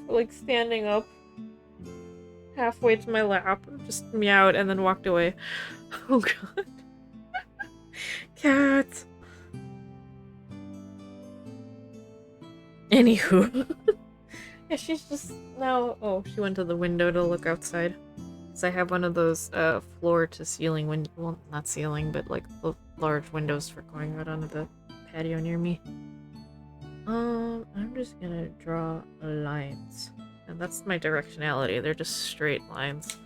Speaker 1: like standing up. Halfway to my lap. Just meowed and then walked away. Oh god. Cat. Anywho. Yeah, she's just now... Oh, she went to the window to look outside. So I have one of those floor to ceiling windows. Well, not ceiling, but like large windows for going out onto the patio near me. I'm just gonna draw lines. And that's my directionality. They're just straight lines.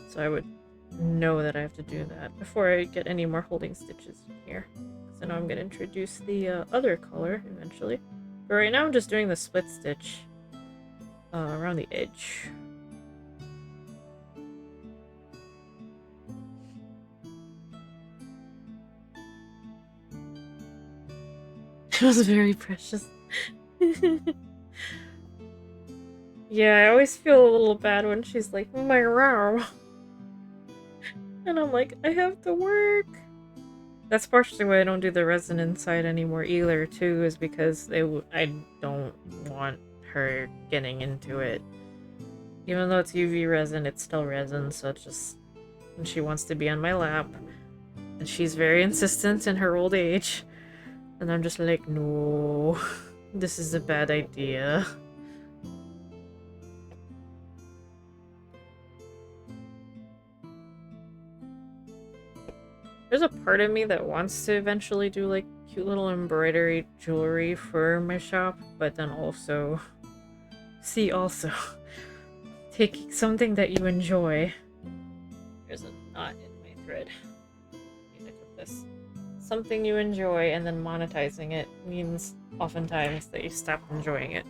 Speaker 1: So I would know that I have to do that before I get any more holding stitches in here. So now I'm gonna introduce the other color eventually. But right now I'm just doing the split stitch around the edge. It was very precious. Yeah, I always feel a little bad when she's like, my row. And I'm like, I have to work. That's partially why I don't do the resin inside anymore either, too, is because I don't want her getting into it. Even though it's UV resin, it's still resin, so it's just... And she wants to be on my lap. And she's very insistent in her old age. And I'm just like, no, this is a bad idea. There's a part of me that wants to eventually do like cute little embroidery jewelry for my shop, but then also... See, also, taking something that you enjoy... There's a knot in my thread. I need to cut this. Something you enjoy and then monetizing it means oftentimes that you stop enjoying it.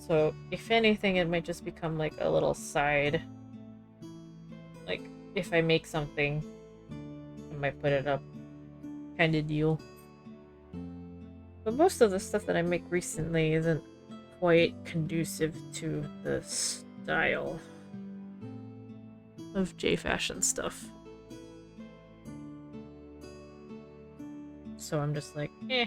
Speaker 1: So, if anything, it might just become like a little side. Like, if I make something, I might put it up kind of deal. But most of the stuff that I make recently isn't quite conducive to the style of J-fashion stuff. So I'm just like, eh.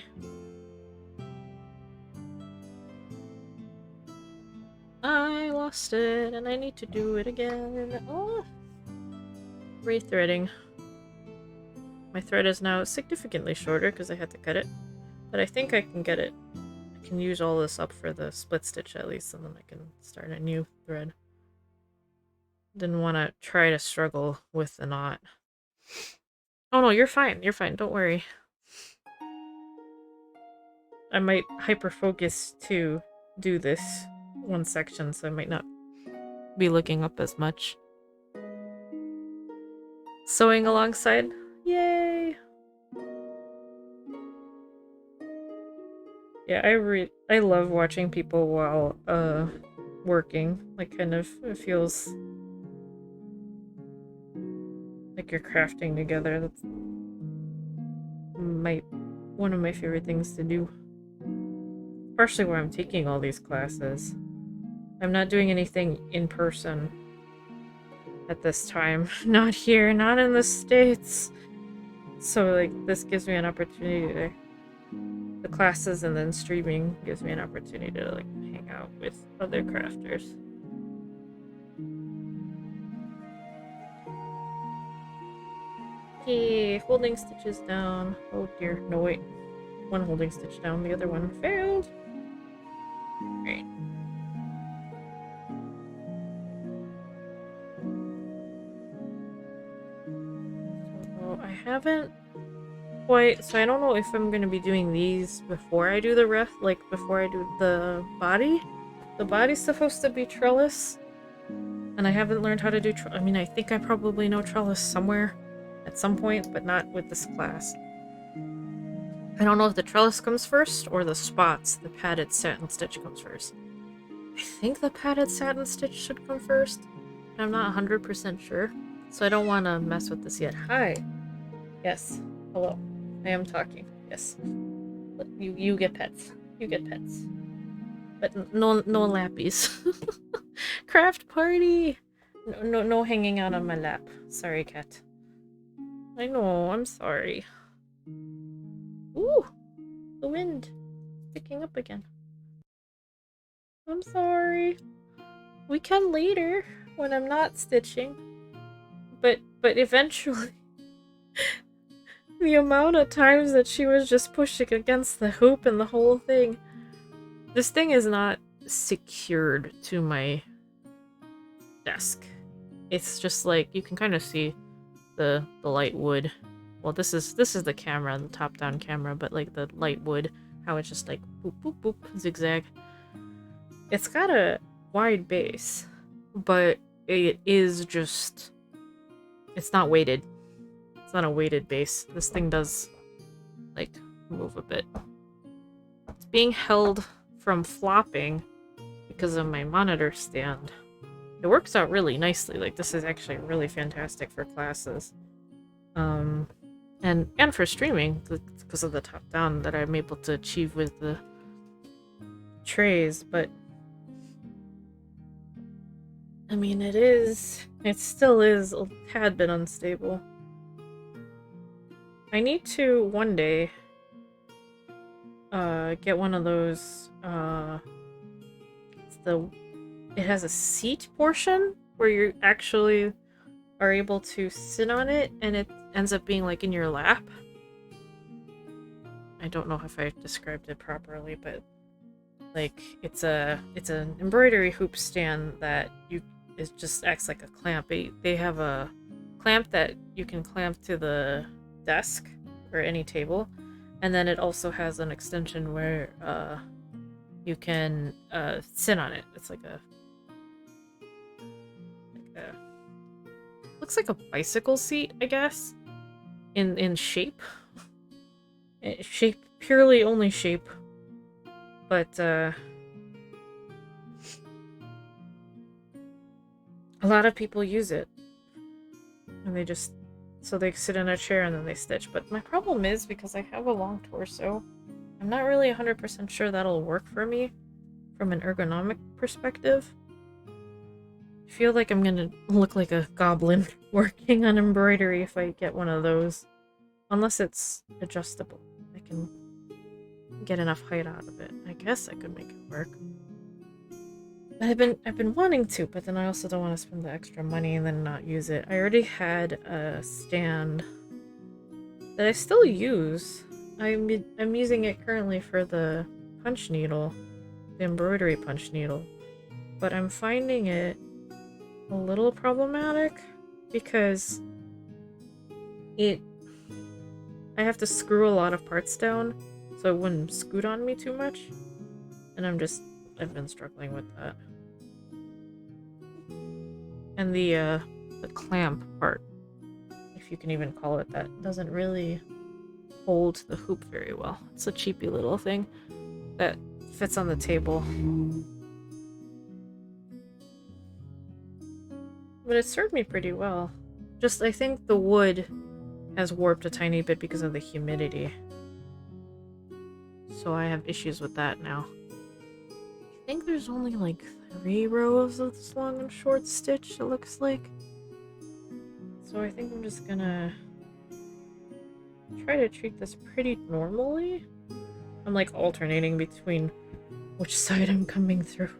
Speaker 1: I lost it, and I need to do it again. Oh. Rethreading. My thread is now significantly shorter because I had to cut it. But I think I can get it. I can use all this up for the split stitch at least, and then I can start a new thread. Didn't want to try to struggle with the knot. Oh no, you're fine. You're fine. Don't worry. I might hyper-focus to do this one section, so I might not be looking up as much. Sewing alongside. Yay! Yeah, I love watching people while working. Like, kind of, it feels like you're crafting together. That's one of my favorite things to do. Partially why I'm taking all these classes. I'm not doing anything in person at this time. Not here, not in the States. So, like, this gives me an opportunity to... The classes and then streaming gives me an opportunity to, like, hang out with other crafters. Okay, holding stitches down. Oh dear, no wait. One holding stitch down, the other one failed. Right. So I haven't quite, so I don't know if I'm gonna be doing these before I do the rest, like before I do the body. The body's supposed to be trellis, and I haven't learned how to do I mean, I think I probably know trellis somewhere at some point, but not with this class. I don't know if the trellis comes first or the spots, the padded satin stitch comes first. I think the padded satin stitch should come first. I'm not 100% sure, so I don't want to mess with this yet. Hi. Yes. Hello. I am talking. Yes. You get pets. You get pets. But no lappies. Craft party! No hanging out on my lap. Sorry, cat. I know, I'm sorry. Ooh! The wind. Picking up again. I'm sorry. We can later, when I'm not stitching. But eventually... the amount of times that she was just pushing against the hoop and the whole thing. This thing is not secured to my desk. It's just like, you can kind of see the light wood. Well, this is the camera, the top-down camera, but like the light wood, how it's just like boop, boop, boop, zigzag. It's got a wide base, but it is just... It's not weighted. It's not a weighted base. This thing does, like, move a bit. It's being held from flopping because of my monitor stand. It works out really nicely. Like, this is actually really fantastic for classes. And for streaming, because of the top-down that I'm able to achieve with the trays, but... I mean, it still is a tad bit unstable. I need to, one day, get one of those, it has a seat portion where you actually are able to sit on it, and it ends up being, like, in your lap. I don't know if I described it properly, but, like, it's an embroidery hoop stand that it just acts like a clamp. They have a clamp that you can clamp to the desk or any table, and then it also has an extension where you can sit on it. It's like a looks like a bicycle seat, I guess, in shape. Shape, purely only shape, but a lot of people use it, and they just, so they sit in a chair and then they stitch. But my problem is, because I have a long torso, I'm not really 100% sure that'll work for me from an ergonomic perspective. I feel like I'm gonna look like a goblin working on embroidery if I get one of those. Unless it's adjustable. I can get enough height out of it. I guess I could make it work. But I've been wanting to, but then I also don't want to spend the extra money and then not use it. I already had a stand that I still use. I'm using it currently for the punch needle, the embroidery punch needle. But I'm finding it a little problematic because I have to screw a lot of parts down so it wouldn't scoot on me too much. And I've been struggling with that. And the clamp part, if you can even call it that, doesn't really hold the hoop very well. It's a cheapy little thing that fits on the table. But it served me pretty well. Just, I think the wood has warped a tiny bit because of the humidity. So I have issues with that now. I think there's only like 3 rows of this long and short stitch, it looks like. So I think I'm just gonna try to treat this pretty normally. I'm like alternating between which side I'm coming through.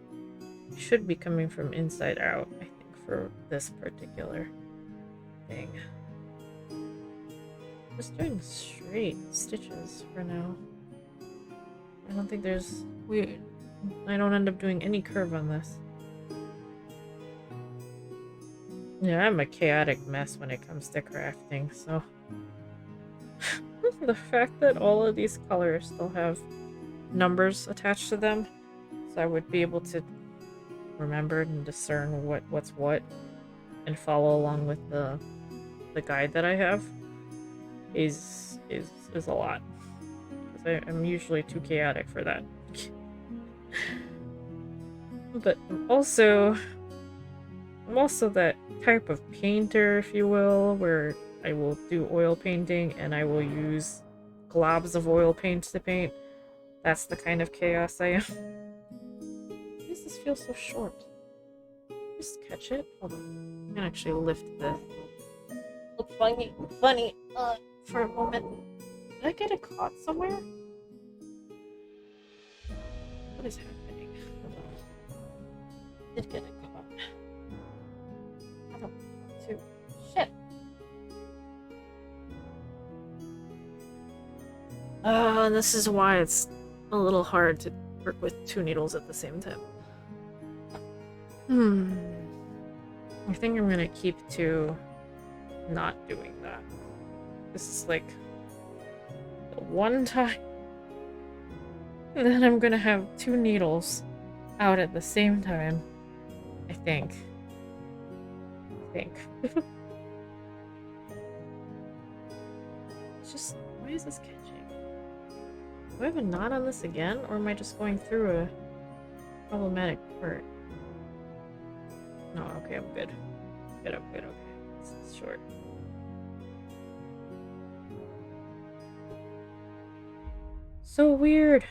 Speaker 1: I should be coming from inside out, I think, for this particular thing. Just doing straight stitches for now. I don't think there's... I don't end up doing any curve on this. Yeah, I'm a chaotic mess when it comes to crafting, so... the fact that all of these colors still have numbers attached to them, so I would be able to remember and discern what's what, and follow along with the guide that I have, is a lot. Because I'm usually too chaotic for that. But I'm also that type of painter, if you will, where I will do oil painting and I will use globs of oil paint to paint. That's the kind of chaos I am. Why does this feel so short? Just catch it. Hold on. I can actually lift the look funny for a moment. Did I get it caught somewhere? What is happening? Did get it caught. I don't want to. Shit. And this is why it's a little hard to work with 2 needles at the same time. I think I'm gonna keep to not doing that. This is like the one time that I'm gonna have 2 needles out at the same time. I think. It's just, why is this catching? Do I have a knot on this again, or am I just going through a problematic part? No, okay, I'm good. Good, okay. This is short. So weird.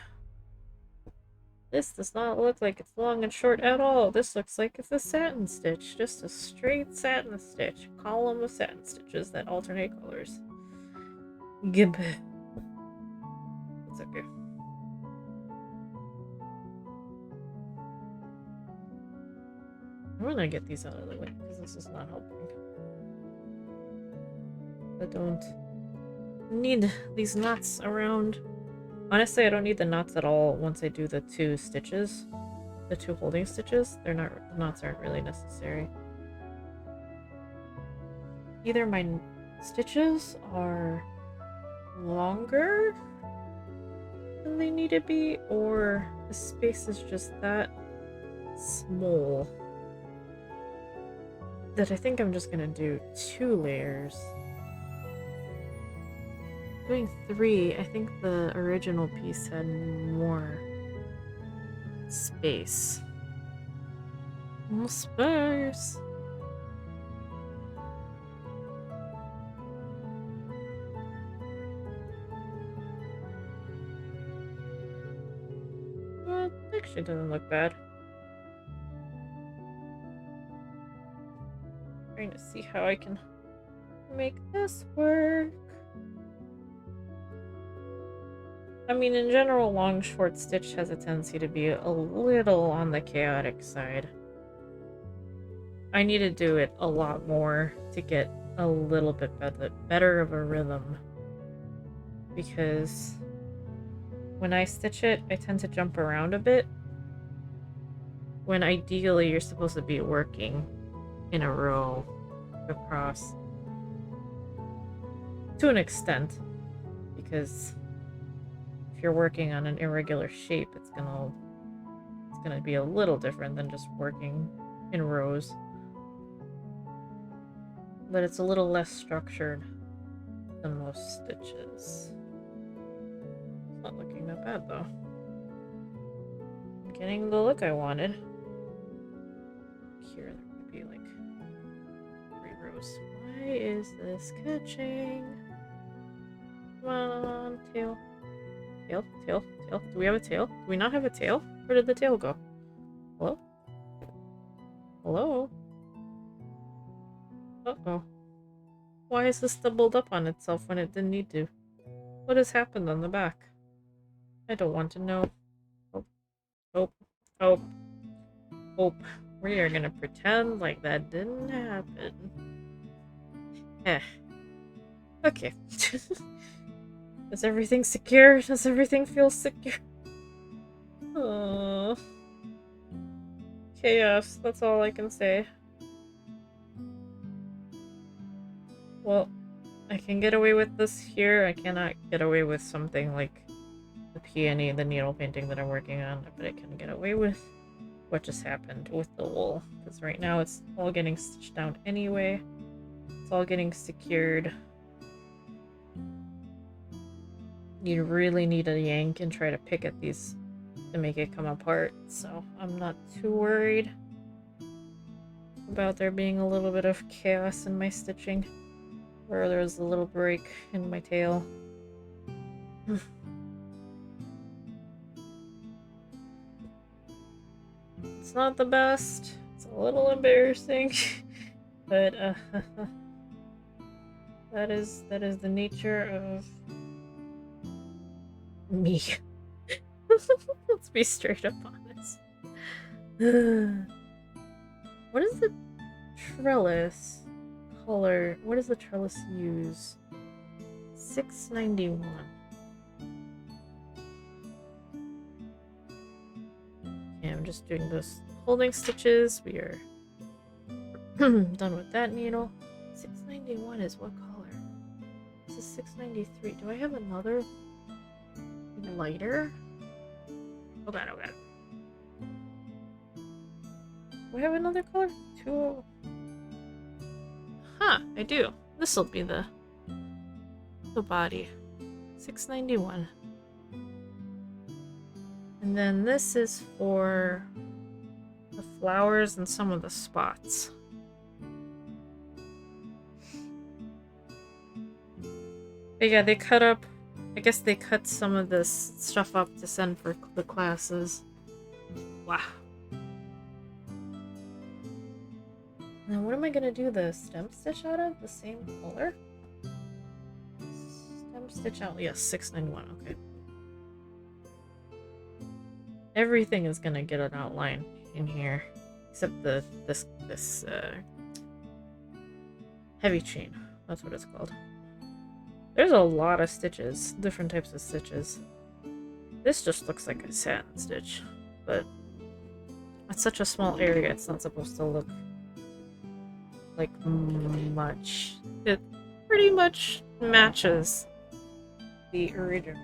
Speaker 1: This does not look like it's long and short at all. This looks like it's a satin stitch. Just a straight satin stitch. A column of satin stitches that alternate colors. Gib. It's okay. I'm gonna get these out of the way because this is not helping. I don't need these knots around. Honestly, I don't need the knots at all once I do the 2 stitches. The 2 holding stitches. The knots aren't really necessary. Either my stitches are longer than they need to be, or the space is just that small that I think I'm just gonna do 2 layers. Doing 3, I think the original piece had more space. More space. Well, it actually doesn't look bad. Trying to see how I can make this work. I mean, in general, long short stitch has a tendency to be a little on the chaotic side. I need to do it a lot more to get a little bit better of a rhythm. Because when I stitch it, I tend to jump around a bit. When ideally you're supposed to be working in a row across. To an extent. Because if you're working on an irregular shape, it's gonna be a little different than just working in rows. but it's a little less structured than most stitches. It's not looking that bad though. Getting the look I wanted. Here, there could be like 3 rows. Why is this catching? Come on, tail. Tail, tail, tail. Do we have a tail? Do we not have a tail? Where did the tail go? Hello? Hello? Uh-oh. Why is this doubled up on itself when it didn't need to? What has happened on the back? I don't want to know. Oh. Oh. Oh. Oh. We are gonna pretend like that didn't happen. Eh. Okay. Is everything secure? Does everything feel secure? Oh. Chaos, that's all I can say. Well, I can get away with this here. I cannot get away with something like the peony, the needle painting that I'm working on, but I can get away with what just happened with the wool. Because right now it's all getting stitched down anyway. It's all getting secured. You really need to yank and try to pick at these to make it come apart, so I'm not too worried about there being a little bit of chaos in my stitching, or there's a little break in my tail. It's not the best, it's a little embarrassing, but that is the nature of me. Let's be straight up honest. What is the trellis color? What does the trellis use? 691. Okay, I'm just doing those holding stitches. We are done with that needle. 691 is what color? This is 693. Do I have another lighter? Oh god, oh god. Do I have another color? 2. Huh, I do. This'll be the body. 691. And then this is for the flowers and some of the spots. But yeah, they cut up. I guess they cut some of this stuff up to send for the classes. Wow. Now what am I gonna do the stem stitch out of? The same color? Stem stitch out, yes, 691, okay. Everything is gonna get an outline in here. Except this heavy chain. That's what it's called. There's a lot of stitches, different types of stitches. This just looks like a satin stitch, but it's such a small area, it's not supposed to look like much. It pretty much matches the original,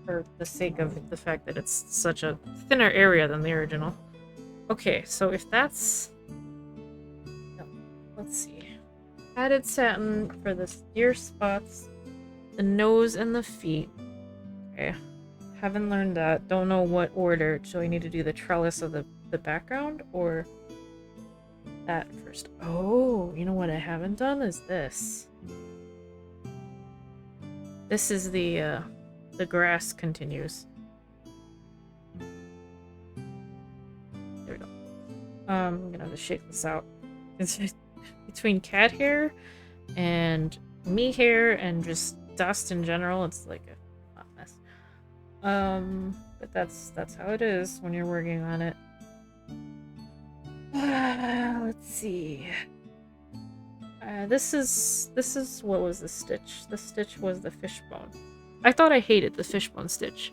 Speaker 1: for the sake of the fact that it's such a thinner area than the original. Okay, so if that's... No, let's see. Added satin for the ear spots, the nose, and the feet. Okay. Haven't learned that. Don't know what order. Do I need to do the trellis of the background or that first? Oh, you know what I haven't done is this. This is the grass continues. There we go. I'm gonna have to shake this out. It's between cat hair and me hair and just dust in general. It's like a hot mess. But that's how it is when you're working on it. Let's see. This is what was the stitch? The stitch was the fishbone. I thought I hated the fishbone stitch.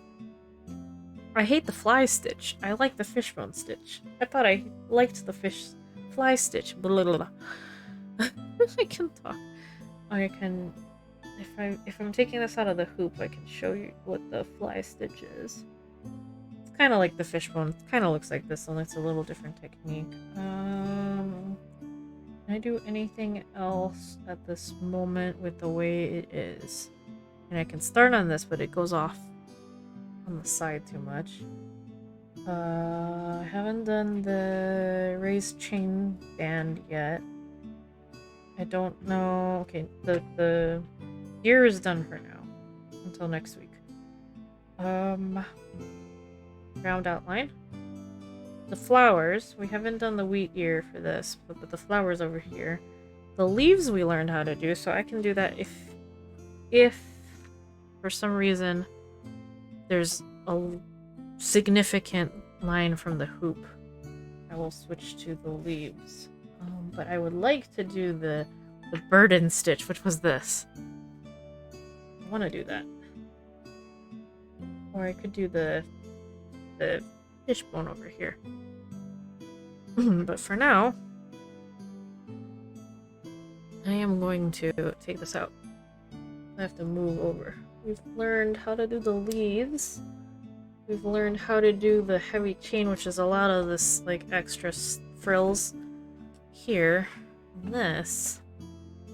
Speaker 1: I hate the fly stitch. I like the fishbone stitch. I thought I liked the fly stitch. Blah, blah, blah. I can talk. I can, if I'm taking this out of the hoop, I can show you what the fly stitch is. It's kind of like the fishbone. It kind of looks like this, only it's a little different technique. Can I do anything else at this moment with the way it is? And I can start on this, but it goes off on the side too much. I haven't done the raised chain band yet. I don't know. Okay, the gear is done for now. Until next week. Round outline. The flowers. We haven't done the wheat ear for this, but the flowers over here. The leaves we learned how to do, so I can do that if for some reason there's a significant line from the hoop, I will switch to the leaves. But I would like to do the burden stitch, which was this. I want to do that. Or I could do the fishbone over here. But for now, I am going to take this out. I have to move over. We've learned how to do the leaves. We've learned how to do the heavy chain, which is a lot of this like extra frills here. And this.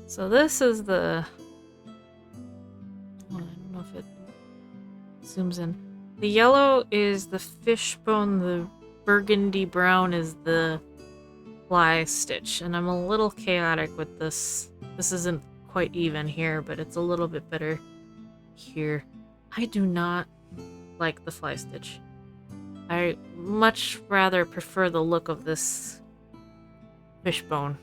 Speaker 1: So this is the... Oh, I don't know if it zooms in. The yellow is the fishbone, the burgundy brown is the fly stitch, and I'm a little chaotic with this. This isn't quite even here, but it's a little bit better here. I do not like the fly stitch. I much rather prefer the look of this fishbone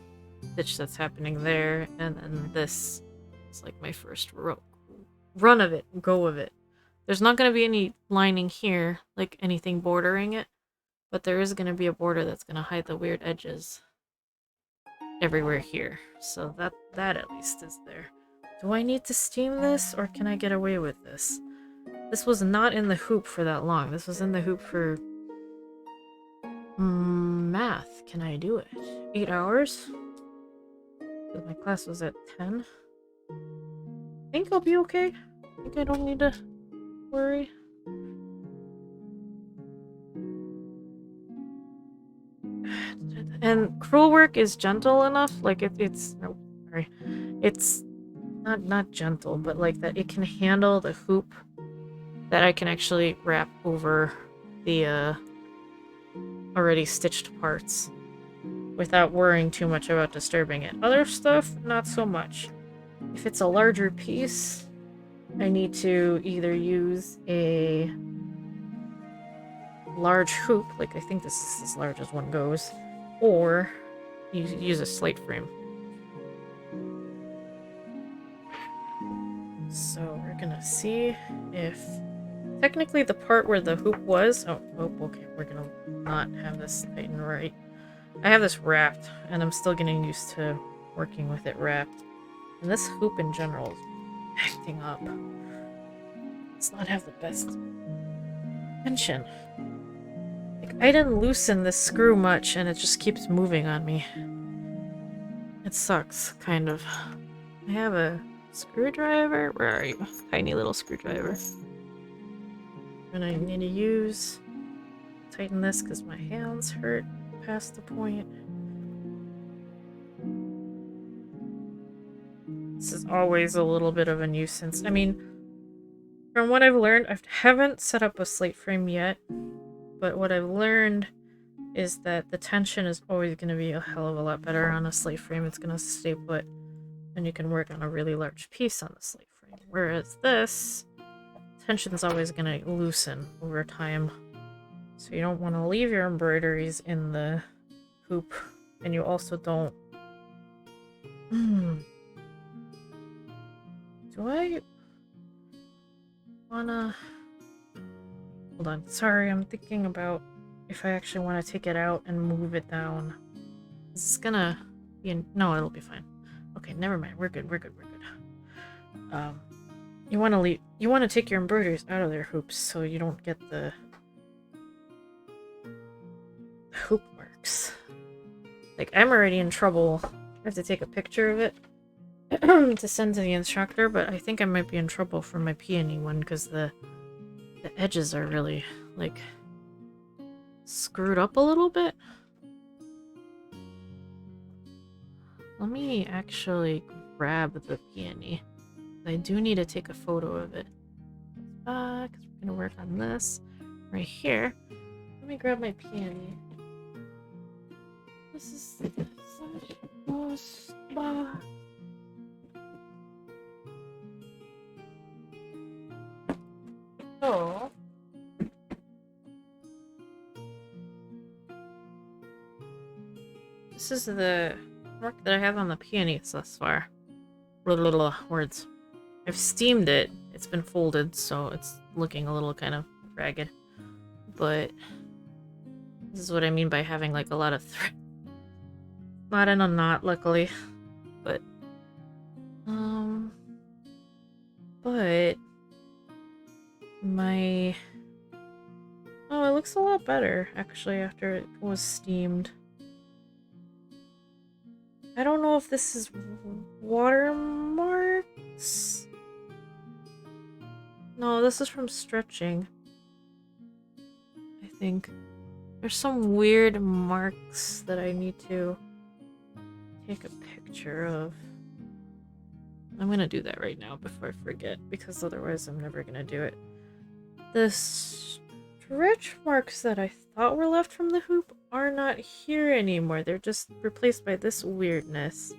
Speaker 1: stitch that's happening there, and then this is like my first run of it, go of it. There's not going to be any lining here, like anything bordering it, but there is going to be a border that's going to hide the weird edges everywhere here. So that at least is there. Do I need to steam this, or can I get away with this? This was not in the hoop for that long. This was in the hoop for... math. Can I do it? 8 hours? Because my class was at 10. I think I'll be okay. I think I don't need to worry. And Crewelwork is gentle enough, like it's not gentle, but like that it can handle the hoop, that I can actually wrap over the already stitched parts without worrying too much about disturbing it. Other stuff, not so much. If it's a larger piece, I need to either use a large hoop, like I think this is as large as one goes, or use a slate frame. So we're gonna see if... Technically the part where the hoop was... Oh, okay, we're gonna not have this tighten right. I have this wrapped, and I'm still getting used to working with it wrapped. And this hoop in general is acting up. Does not have the best tension. Like, I didn't loosen this screw much, and it just keeps moving on me. It sucks, kind of. I have a screwdriver? Where are you? Tiny little screwdriver. And I need to tighten this because my hands hurt past the point. This is always a little bit of a nuisance. I mean, from what I've learned, I haven't set up a slate frame yet, but what I've learned is that the tension is always going to be a hell of a lot better on a slate frame. It's going to stay put, and you can work on a really large piece on the slate frame. Whereas this, tension's always going to loosen over time. So you don't want to leave your embroideries in the hoop, and you also don't... Do I wanna... Hold on. Sorry, I'm thinking about if I actually want to take it out and move it down. Is this gonna be in... No, it'll be fine. Okay, never mind. We're good. You want to take your embroideries out of their hoops so you don't get the hoop marks. Like, I'm already in trouble. I have to take a picture of it to send to the instructor, but I think I might be in trouble for my peony one because the edges are really, like, screwed up a little bit. Let me actually grab the peony. I do need to take a photo of it. Because we're going to work on this right here. Let me grab my peony. This is such a spot. So, this is the work that I have on the peony thus far. Words. I've steamed it. It's been folded, so it's looking a little kind of ragged. But this is what I mean by having like a lot of thread. Not in a knot, luckily. But my... Oh, it looks a lot better, actually, after it was steamed. I don't know if this is watermarks? No, this is from stretching. I think. There's some weird marks that I need to take a picture of. I'm gonna do that right now before I forget, because otherwise I'm never gonna do it. The stretch marks that I thought were left from the hoop are not here anymore. They're just replaced by this weirdness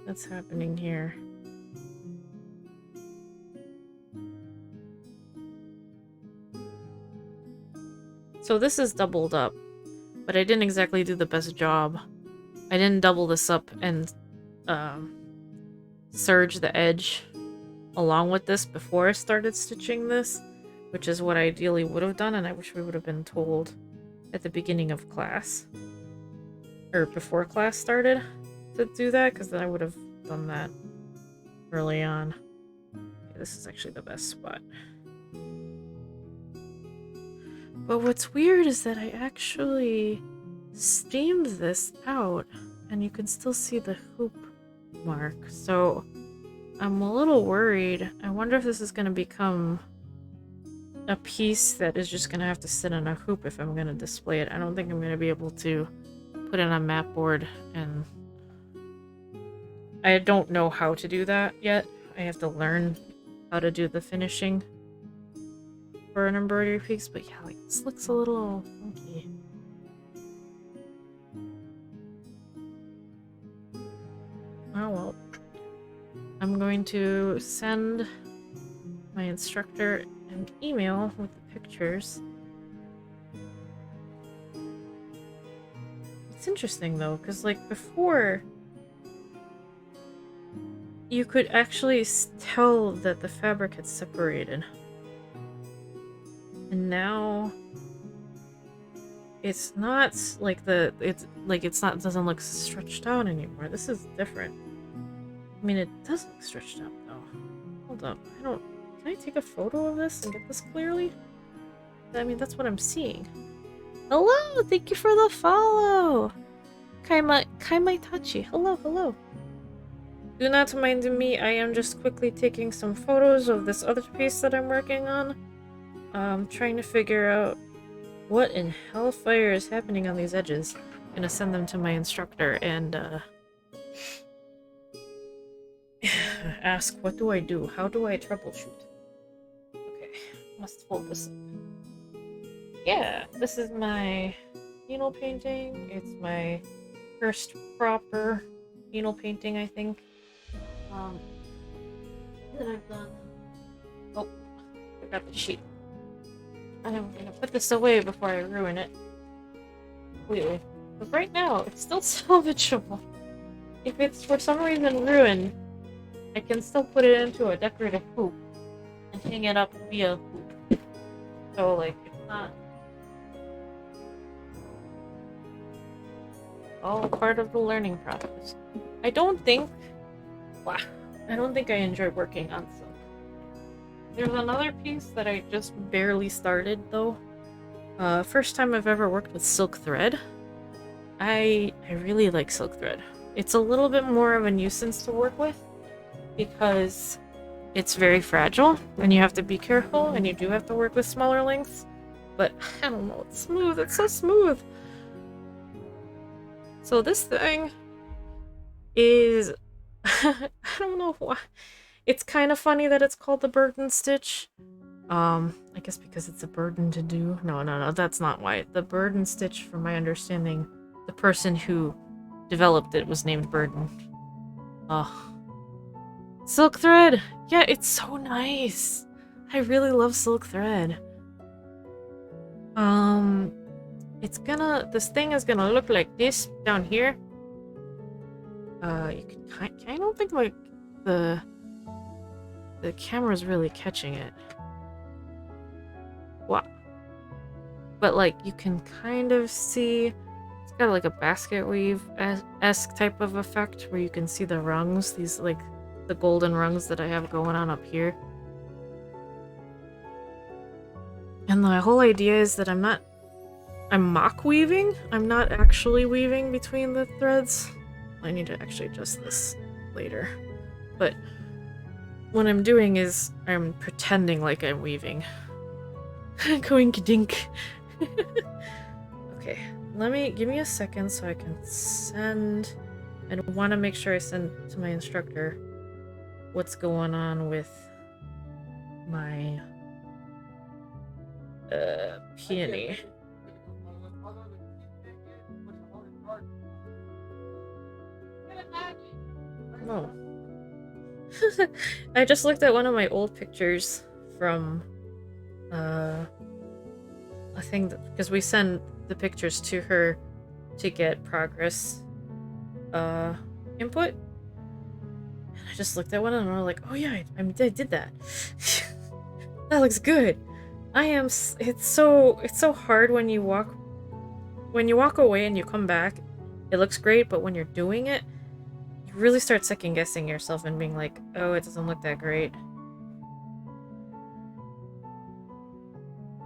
Speaker 1: that's happening here. So this is doubled up, but I didn't exactly do the best job. I didn't double this up and serge the edge along with this before I started stitching this, which is what I ideally would have done, and I wish we would have been told at the beginning of class, or before class started, to do that, because then I would have done that early on. Okay, this is actually the best spot. But what's weird is that I actually steamed this out, and you can still see the hoop mark, so I'm a little worried. I wonder if this is going to become a piece that is just going to have to sit on a hoop if I'm going to display it. I don't think I'm going to be able to put it on a mat board, and I don't know how to do that yet. I have to learn how to do the finishing for an embroidery piece, but yeah, like, this looks a little funky. Oh well. I'm going to send my instructor an email with the pictures. It's interesting though, because like before, you could actually tell that the fabric had separated. And now it's not like it doesn't look stretched out anymore. This is different. I mean, it does look stretched out though. Hold up. Can I take a photo of this and get this clearly? I mean, that's what I'm seeing. Hello! Thank you for the follow! Kaimaitachi. Hello, hello. Do not mind me, I am just quickly taking some photos of this other piece that I'm working on. Trying to figure out what in hellfire is happening on these edges. I'm gonna send them to my instructor and, ask, what do I do? How do I troubleshoot? Okay, must fold this up. Yeah, this is my needle painting. It's my first proper needle painting, I think. That I've done. Oh, I got the sheet. And I'm gonna put this away before I ruin it completely. But right now, it's still salvageable. If it's for some reason ruined, I can still put it into a decorative hoop and hang it up via hoop. So, like, it's not all part of the learning process. I don't think I enjoy working on silk. There's another piece that I just barely started, though. First time I've ever worked with silk thread. I really like silk thread. It's a little bit more of a nuisance to work with because it's very fragile and you have to be careful and you do have to work with smaller lengths. But I don't know, it's smooth. It's so smooth. So this thing is I don't know why. It's kind of funny that it's called the burden stitch. I guess because it's a burden to do. No, that's not why. The burden stitch, from my understanding, the person who developed it was named Burden. Oh. Silk thread! Yeah, it's so nice! I really love silk thread. This thing is gonna look like this down here. You can I don't think, like, the camera's really catching it. What? But, like, you can kind of see, it's got, like, a basket weave-esque type of effect where you can see the rungs, these, like, the golden rungs that I have going on up here. And the whole idea is that I'm mock weaving. I'm not actually weaving between the threads. I need to actually adjust this later. But what I'm doing is I'm pretending like I'm weaving. Coink-dink. Okay, give me a second so I can send. I want to make sure I send to my instructor what's going on with my peony. Oh. I just looked at one of my old pictures from a thing because we send the pictures to her to get progress input. And I just looked at one and I was like, oh yeah, I did that. That looks good. It's so hard when you walk away and you come back. It looks great, but when you're doing it, you really start second guessing yourself and being like, oh, it doesn't look that great.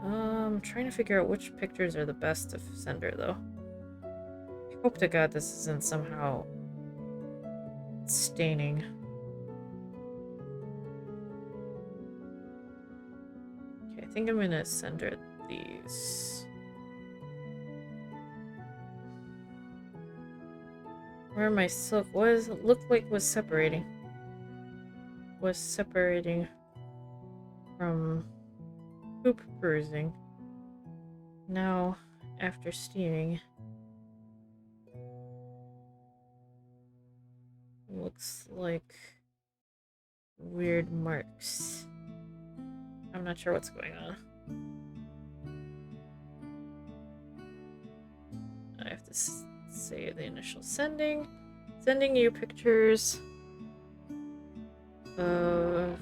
Speaker 1: I'm trying to figure out which pictures are the best to send her, though. I hope to God this isn't somehow staining. Okay, I think I'm gonna send her these. Where my silk looked like was separating. Was separating from hoop bruising. Now, after steaming, looks like weird marks. I'm not sure what's going on. I have to say the initial sending. Sending you pictures of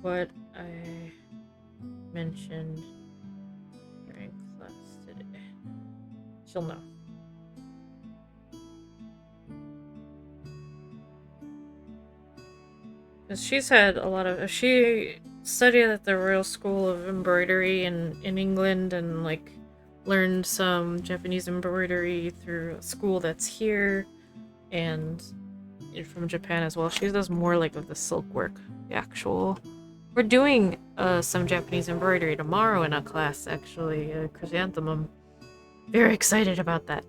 Speaker 1: what I mentioned during class today. She'll know. Because she's had a lot of... She studied at the Royal School of Embroidery in England and, like, learned some Japanese embroidery through a school that's here and from Japan as well. She does more, like, of the silk work, the actual... We're doing some Japanese embroidery tomorrow in a class, actually, Chrysanthemum. Very excited about that.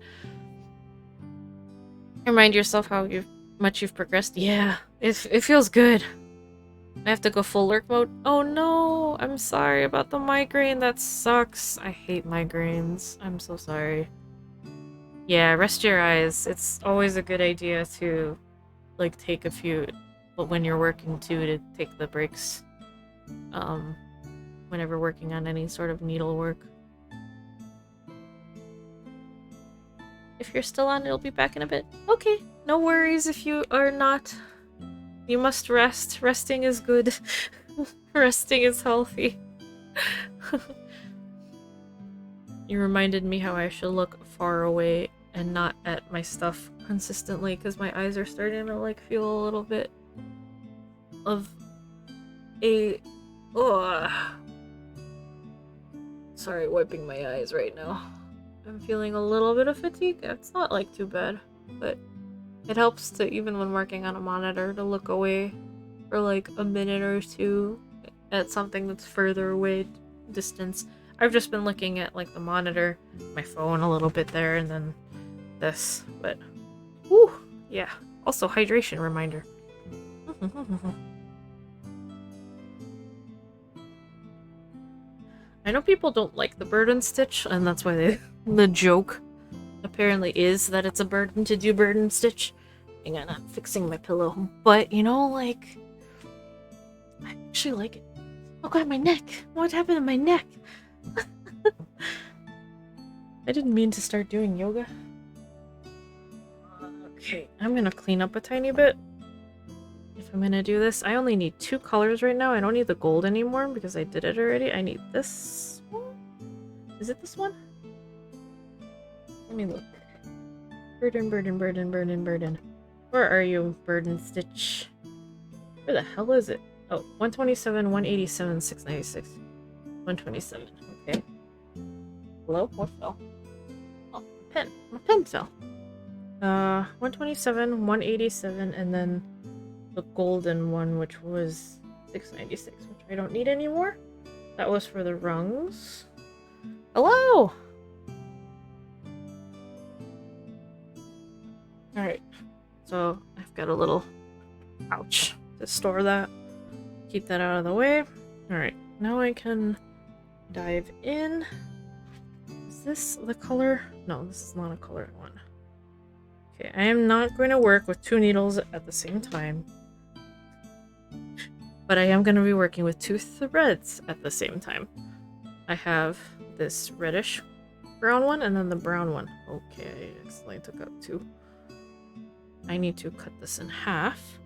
Speaker 1: Remind yourself how much you've progressed. Yeah, it feels good. I have to go full lurk mode. Oh no, I'm sorry about the migraine. That sucks. I hate migraines. I'm so sorry. Yeah, rest your eyes. It's always a good idea to, like, take a few, but when you're working too, to take the breaks. Whenever working on any sort of needlework. If you're still on, it'll be back in a bit. Okay, no worries if you are not. You must rest. Resting is good. Resting is healthy. You reminded me how I should look far away and not at my stuff consistently because my eyes are starting to, like, feel a little bit of a... Ugh. Sorry, wiping my eyes right now. I'm feeling a little bit of fatigue. It's not, like, too bad, but it helps to, even when working on a monitor, to look away for, like, a minute or two at something that's further away distance. I've just been looking at, like, the monitor, my phone a little bit there, and then this, but Whew, yeah. Also, hydration reminder. I know people don't like the burden stitch, and that's why the joke apparently is that it's a burden to do burden stitch. Hang on, I'm fixing my pillow. But, you know, like, I actually like it. Oh god, my neck! What happened to my neck? I didn't mean to start doing yoga. Okay, I'm gonna clean up a tiny bit. If I'm gonna do this, I only need 2 colors right now. I don't need the gold anymore because I did it already. I need this one. Is it this one? Let me look. Burden, burden, burden, burden, burden. Where are you, burden stitch? Where the hell is it? Oh, 127, 187, 696. 127. Okay. Hello? What fell? Oh, my pen. My pen fell. 127, 187, and then the golden one, which was 696, which I don't need anymore. That was for the rungs. Hello! Alright. So, I've got a little pouch to store that. Keep that out of the way. Alright, now I can dive in. Is this the color? No, this is not a color one. Okay, I am not going to work with 2 needles at the same time. But I am going to be working with 2 threads at the same time. I have this reddish brown one and then the brown one. Okay, I accidentally took out 2. I need to cut this in half.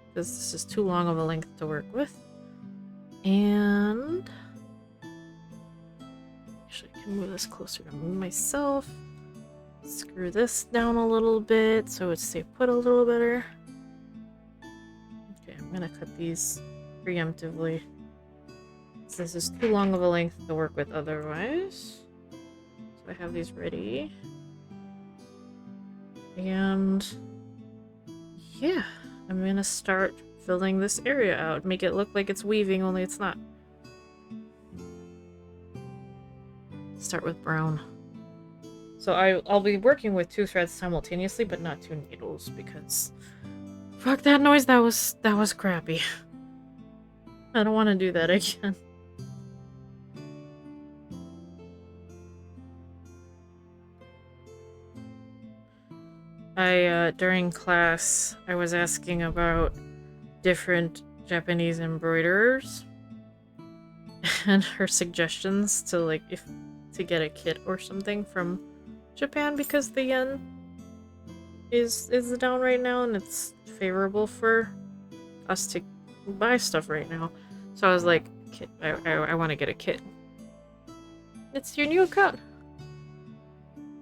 Speaker 1: Because this is too long of a length to work with. And actually I can move this closer to myself. Screw this down a little bit so it's stay put a little better. Okay, I'm gonna cut these preemptively. This is too long of a length to work with otherwise. So I have these ready. And yeah, I'm gonna start filling this area out. Make it look like it's weaving, only it's not. Start with brown. So I'll be working with 2 threads simultaneously, but not 2 needles, because fuck that noise, that was crappy. I don't want to do that again. During class, I was asking about different Japanese embroiderers and her suggestions to, like, to get a kit or something from Japan because the yen is down right now and it's favorable for us to buy stuff right now. So I was like, I want to get a kit. It's your new account.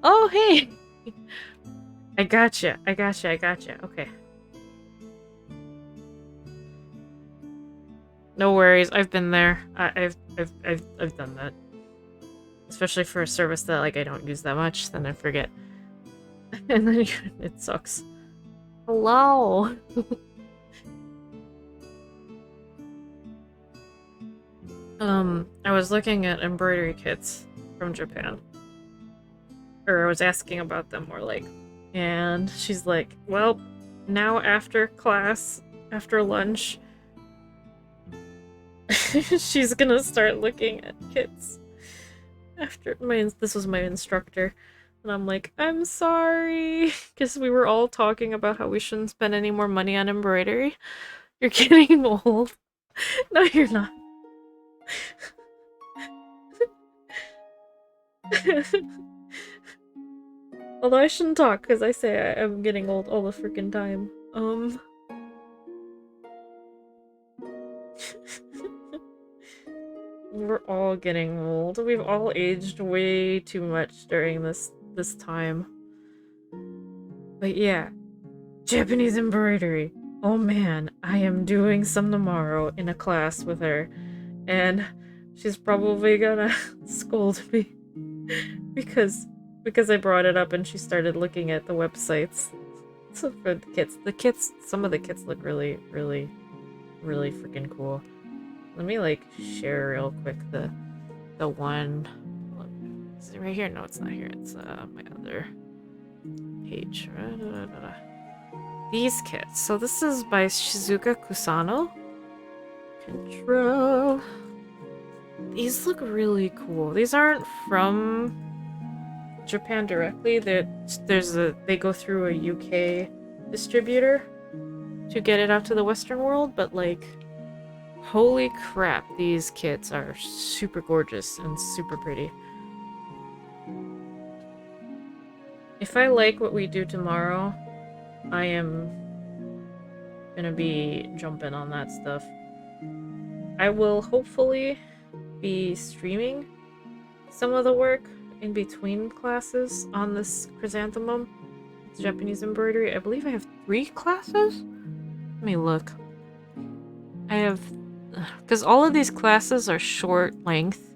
Speaker 1: Oh, hey! I gotcha. Okay. No worries. I've been there. I've done that. Especially for a service that, like, I don't use that much, then I forget. And then it sucks. Hello! I was looking at embroidery kits from Japan. Or I was asking about them more, like. And she's like, well, now after class, after lunch, she's gonna start looking at kits. This was my instructor. And I'm like, I'm sorry. Because we were all talking about how we shouldn't spend any more money on embroidery. You're getting old. No, you're not. Although I shouldn't talk, because I say I'm getting old all the freaking time. We're all getting old. We've all aged way too much during this time. But yeah, Japanese embroidery. Oh man, I am doing some tomorrow in a class with her, and she's probably gonna scold me because I brought it up and she started looking at the websites for the kits. Some of the kits look really, really, really freaking cool. Let me, like, share real quick the one. Look, is it right here? No, it's not here. It's my other Page. These kits. So this is by Shizuka Kusano. Control. These look really cool. These aren't from Japan directly. They go through a UK distributor to get it out to the Western world, but like, holy crap, these kits are super gorgeous and super pretty. If I like what we do tomorrow, I am gonna be jumping on that stuff. I will hopefully be streaming some of the work in between classes on this chrysanthemum. It's Japanese embroidery. I believe I have 3 classes? Let me look. I have... because all of these classes are short length.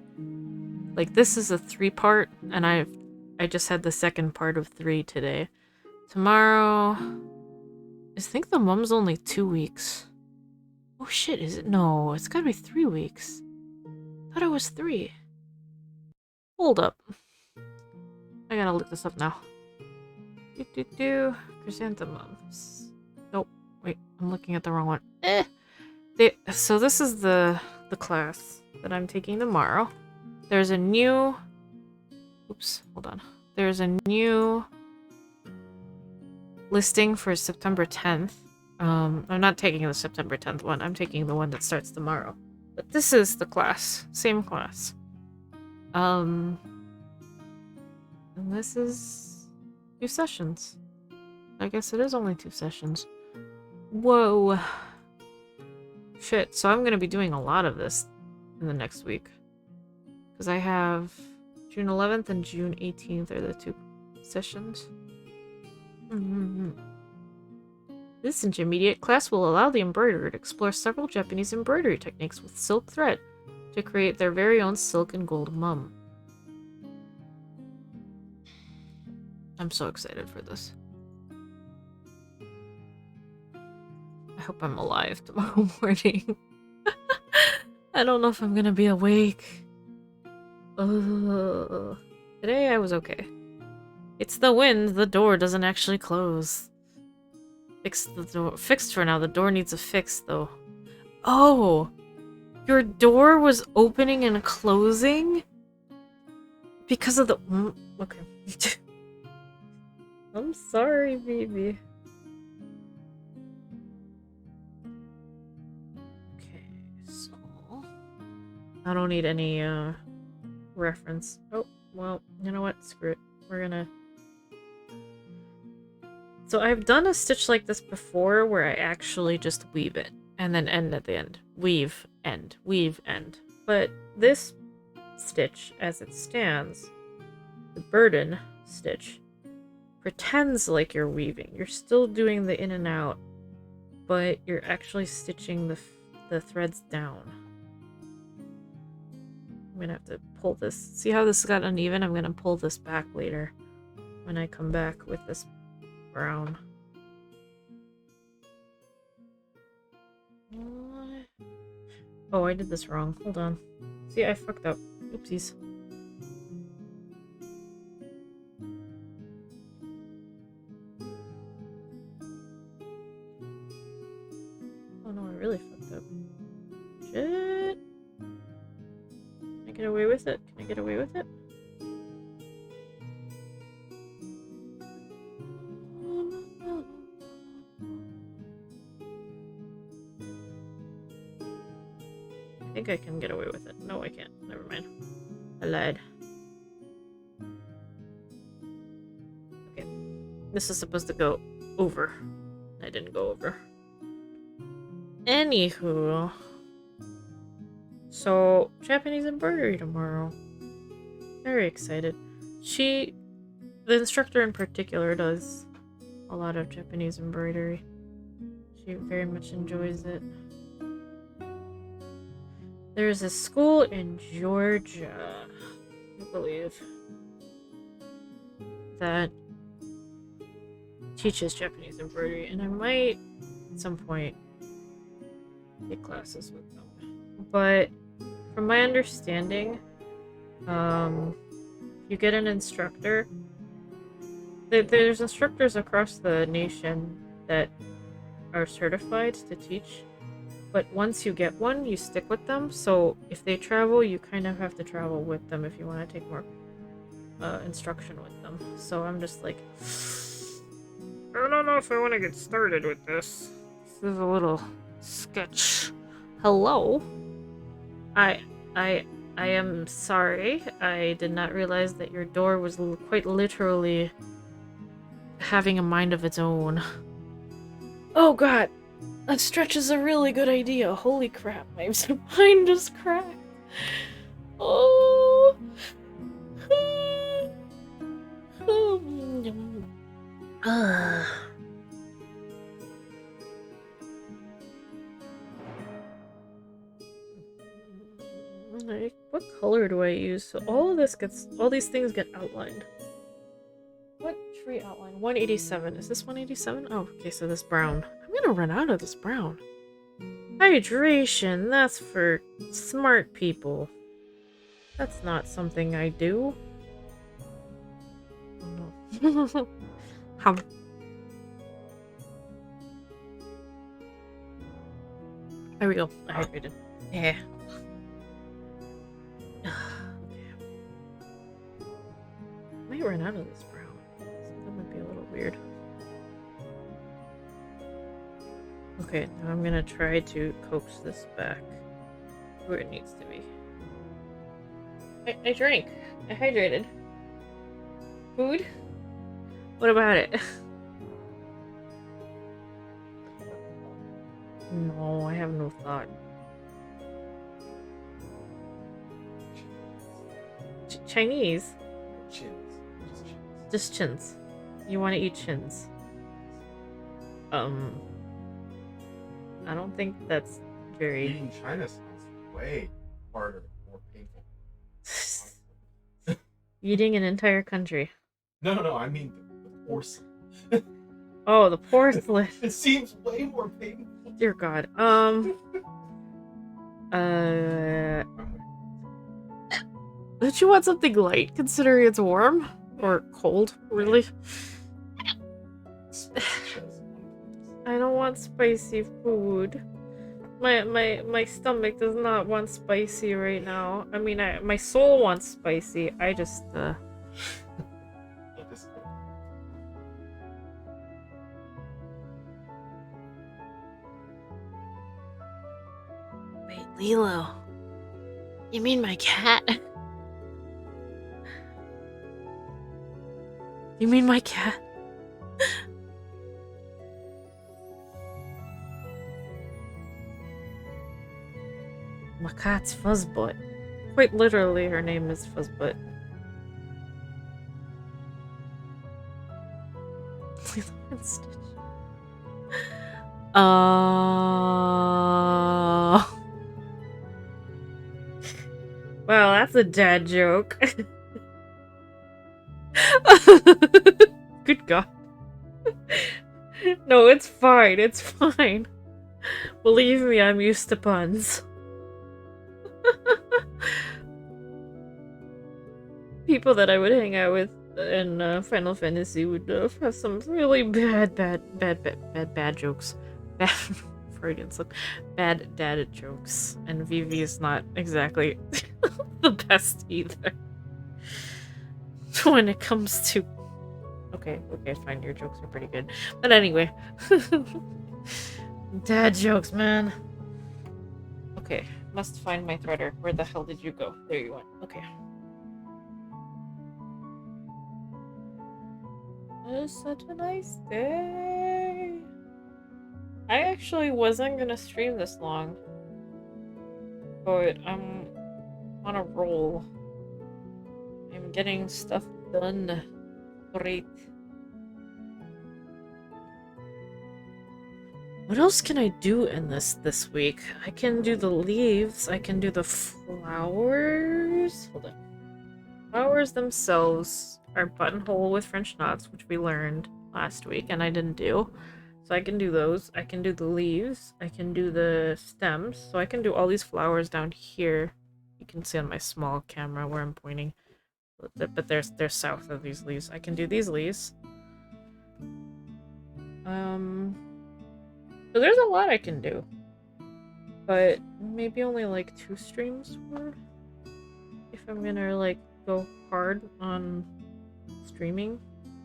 Speaker 1: Like, this is a 3-part, and I just had the second part of 3 today. Tomorrow... I think the mum's only 2 weeks. Oh shit, is it? No, it's gotta be 3 weeks. I thought it was 3. Hold up. I gotta look this up now. Chrysanthemums. Nope. Wait, I'm looking at the wrong one. So this is the class that I'm taking tomorrow. There's a new... oops, hold on. There's a new listing for September 10th. I'm not taking the September 10th one. I'm taking the one that starts tomorrow. But this is the class. Same class. And this is 2 sessions. I guess it is only 2 sessions. Whoa. Shit, so I'm gonna be doing a lot of this in the next week. Because I have June 11th and June 18th are the 2 sessions. This intermediate class will allow the embroiderer to explore several Japanese embroidery techniques with silk thread to create their very own silk and gold mum. I'm so excited for this. I hope I'm alive tomorrow morning. I don't know if I'm gonna be awake. Today I was okay. It's the wind. The door doesn't actually close. Fix the door. Fixed for now. The door needs a fix, though. Oh! Your door was opening and closing? Because of the... okay. I'm sorry, baby. Okay, so... I don't need any, reference. Oh, well, you know what? Screw it. We're gonna... So I've done a stitch like this before where I actually just weave it and then end at the end. Weave, end, weave, end. But this stitch, as it stands, the burden stitch, pretends like you're weaving. You're still doing the in and out, but you're actually stitching the threads down. I'm gonna have to pull this. See how this got uneven? I'm gonna pull this back later when I come back with this brown. Oh, I did this wrong. Hold on. See, I fucked up. Oopsies. Oh no, I really fucked up. Shit. Can I get away with it? Can I get away with it? I think I can get away with it. No, I can't. Never mind. I lied. Okay. This is supposed to go over. I didn't go over. Anywho. So, Japanese embroidery tomorrow. Very excited. The instructor in particular, does a lot of Japanese embroidery. She very much enjoys it. There's a school in Georgia, I believe, that teaches Japanese embroidery, and I might, at some point, take classes with them. But from my understanding, if you get an instructor, There's instructors across the nation that are certified to teach, but once you get one, you stick with them. So if they travel, you kind of have to travel with them if you want to take more instruction with them. So I'm just like, I don't know if I want to get started with this. This is a little sketch. Hello? I I I am sorry. I did not realize that your door was quite literally having a mind of its own. Oh god, a stretch is a really good idea. Holy crap, my mind just cracked. Oh. Like, what color do I use? So all these things get outlined. What tree outline? 187. Is this 187? Oh, okay, so this brown. I'm gonna run out of this brown. Hydration, that's for smart people. That's not something I do. Oh no. How? There we go. I hydrated. Yeah. I might run out of this brown. That might be a little weird. Okay, now I'm gonna try to coax this back where it needs to be. I drank. I hydrated. Food? What about it? No, I have no thought. Chinese?
Speaker 2: Chins.
Speaker 1: Just chins. You want to eat chins. I don't think that's very...
Speaker 2: Eating China sounds way harder, more painful.
Speaker 1: Eating an entire country.
Speaker 2: No, I mean the porcelain.
Speaker 1: Oh, the porcelain.
Speaker 2: It seems way more painful.
Speaker 1: Dear God. Don't you want something light, considering it's warm? Or cold, really? I don't want spicy food. My stomach does not want spicy right now. I mean, my soul wants spicy. I just, Wait, Lilo. You mean my cat? You mean my cat? My cat's Fuzzbutt. Quite literally, her name is Fuzzbutt. Lilo and Stitch. Well, that's a dad joke. Good God. No, it's fine. It's fine. Believe me, I'm used to puns. People that I would hang out with in Final Fantasy would have some really bad jokes. Bad Freudian slip. Bad dad jokes. And Vivi is not exactly the best either. When it comes to... Okay, fine, your jokes are pretty good. But anyway. Dad jokes, man. Okay, must find my threader. Where the hell did you go? There you went. Okay. It's such a nice day. I actually wasn't gonna stream this long. But I'm on a roll. I'm getting stuff done. Great. What else can I do in this week? I can do the leaves. I can do the flowers. Hold on. Flowers themselves are buttonhole with French knots, which we learned last week, and I didn't do. So I can do those. I can do the leaves. I can do the stems. So I can do all these flowers down here. You can see on my small camera where I'm pointing. But they're south of these leaves. I can do these leaves. So there's a lot I can do. But maybe only like 2 streams worth if I'm gonna like go hard on streaming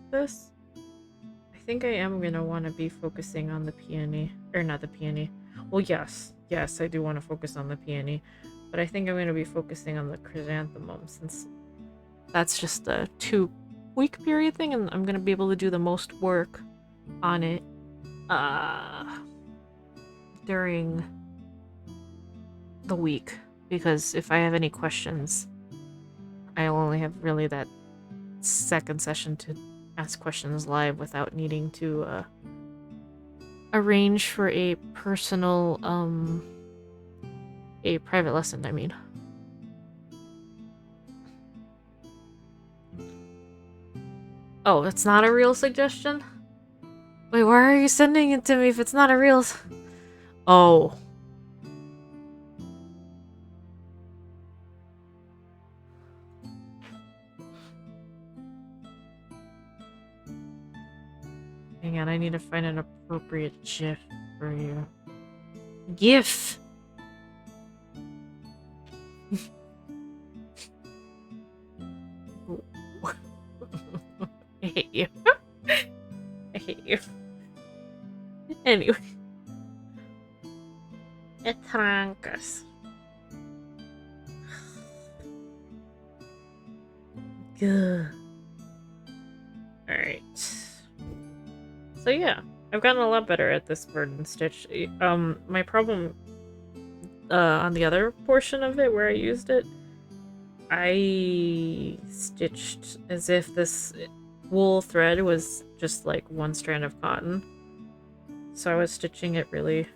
Speaker 1: this. I think I am gonna want to be focusing on the peony, or not the peony. Well, yes, I do want to focus on the peony, but I think I'm gonna be focusing on the chrysanthemum since that's just a 2-week period thing, and I'm gonna be able to do the most work on it during the week, because if I have any questions, I only have really that second session to ask questions live without needing to arrange for a personal a private lesson, I mean. Oh, it's not a real suggestion? Wait, why are you sending it to me if it's not a real Oh. Hang on, I need to find an appropriate GIF for you. GIF! I hate you. I hate you. Anyway. Etrancas. Good. Alright. So yeah, I've gotten a lot better at this burden stitch. My problem on the other portion of it where I used it, I stitched as if this wool thread was just like one strand of cotton. So I was stitching it really,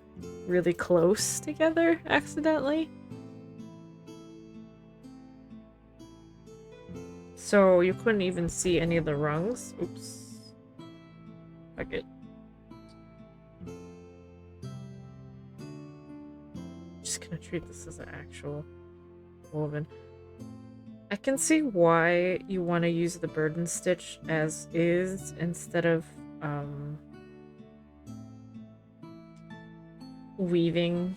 Speaker 1: really close together accidentally. So you couldn't even see any of the rungs. Oops. Fuck it. Just gonna treat this as an actual woven. I can see why you want to use the burden stitch as is instead of weaving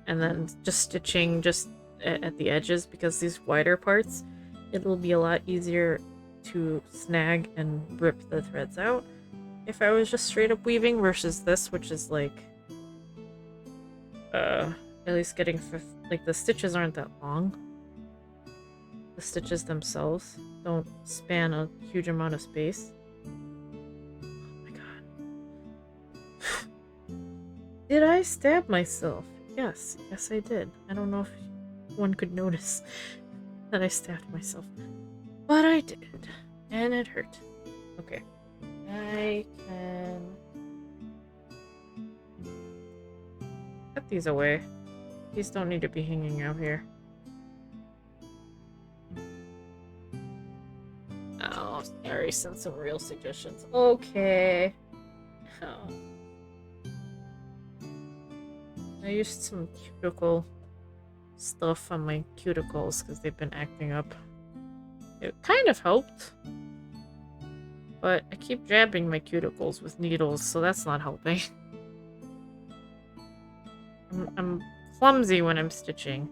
Speaker 1: and then just stitching just at the edges, because these wider parts, it will be a lot easier to snag and rip the threads out if I was just straight up weaving versus this, which is like at least getting like the stitches aren't that long. The stitches themselves don't span a huge amount of space. Oh my god. Did I stab myself? Yes, I did. I don't know if one could notice that I stabbed myself. But I did. And it hurt. Okay. I can put these away. These don't need to be hanging out here. Oh, I already sent some real suggestions. Okay. Oh. I used some cuticle stuff on my cuticles because they've been acting up. It kind of helped. But I keep jabbing my cuticles with needles, so that's not helping. I'm clumsy when I'm stitching.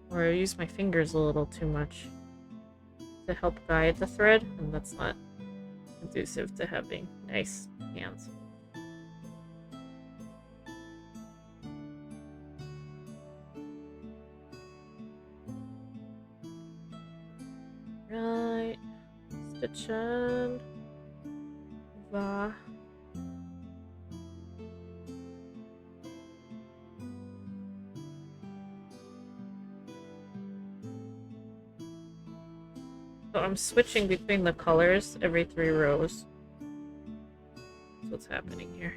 Speaker 1: Or I use my fingers a little too much to help guide the thread, and that's not conducive to having nice hands. Right. Stitching. Va. So I'm switching between the colors every 3 rows. That's what's happening here.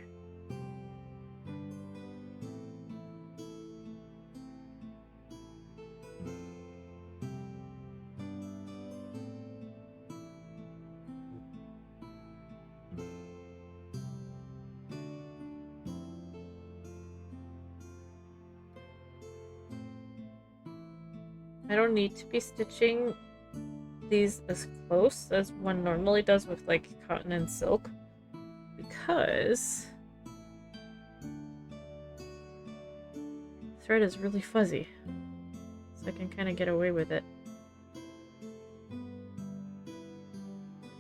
Speaker 1: I don't need to be stitching these as close as one normally does with like cotton and silk, because the thread is really fuzzy. So I can kind of get away with it.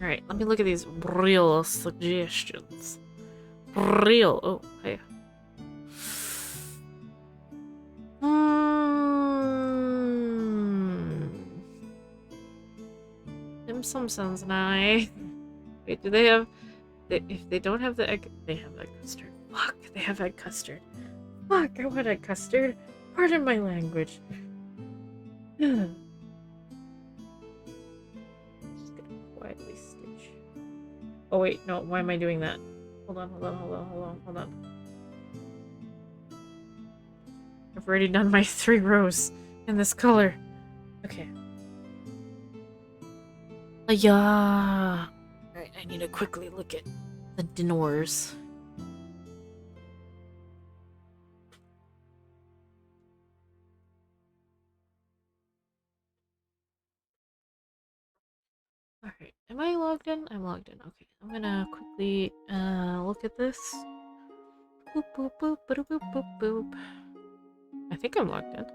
Speaker 1: Alright, let me look at these real suggestions. Real. Oh, hey. Dim sum sounds nice. Wait, do they have... if they don't have the egg... They have egg custard. Fuck, they have egg custard. Fuck, I want egg custard. Pardon my language. Just gonna quietly stitch. Oh wait, no, why am I doing that? Hold on. I've already done my 3 rows in this color. Okay. Yeah. Alright, I need to quickly look at the dinners. Alright, am I logged in? I'm logged in. Okay, I'm gonna quickly look at this. Boop boop boop boop boop boop boop. I think I'm logged in.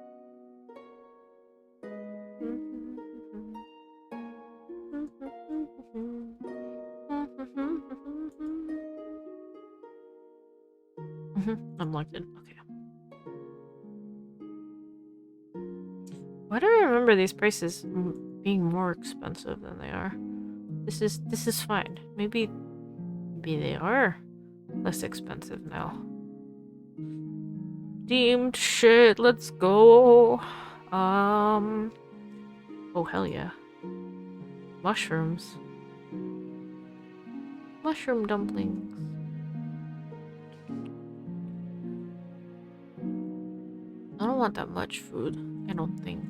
Speaker 1: I'm logged in. Okay. Why do I remember these prices being more expensive than they are? This is fine. Maybe they are less expensive now. Deemed shit. Let's go. Oh hell yeah. Mushrooms. Mushroom dumplings. I don't want that much food. I don't think.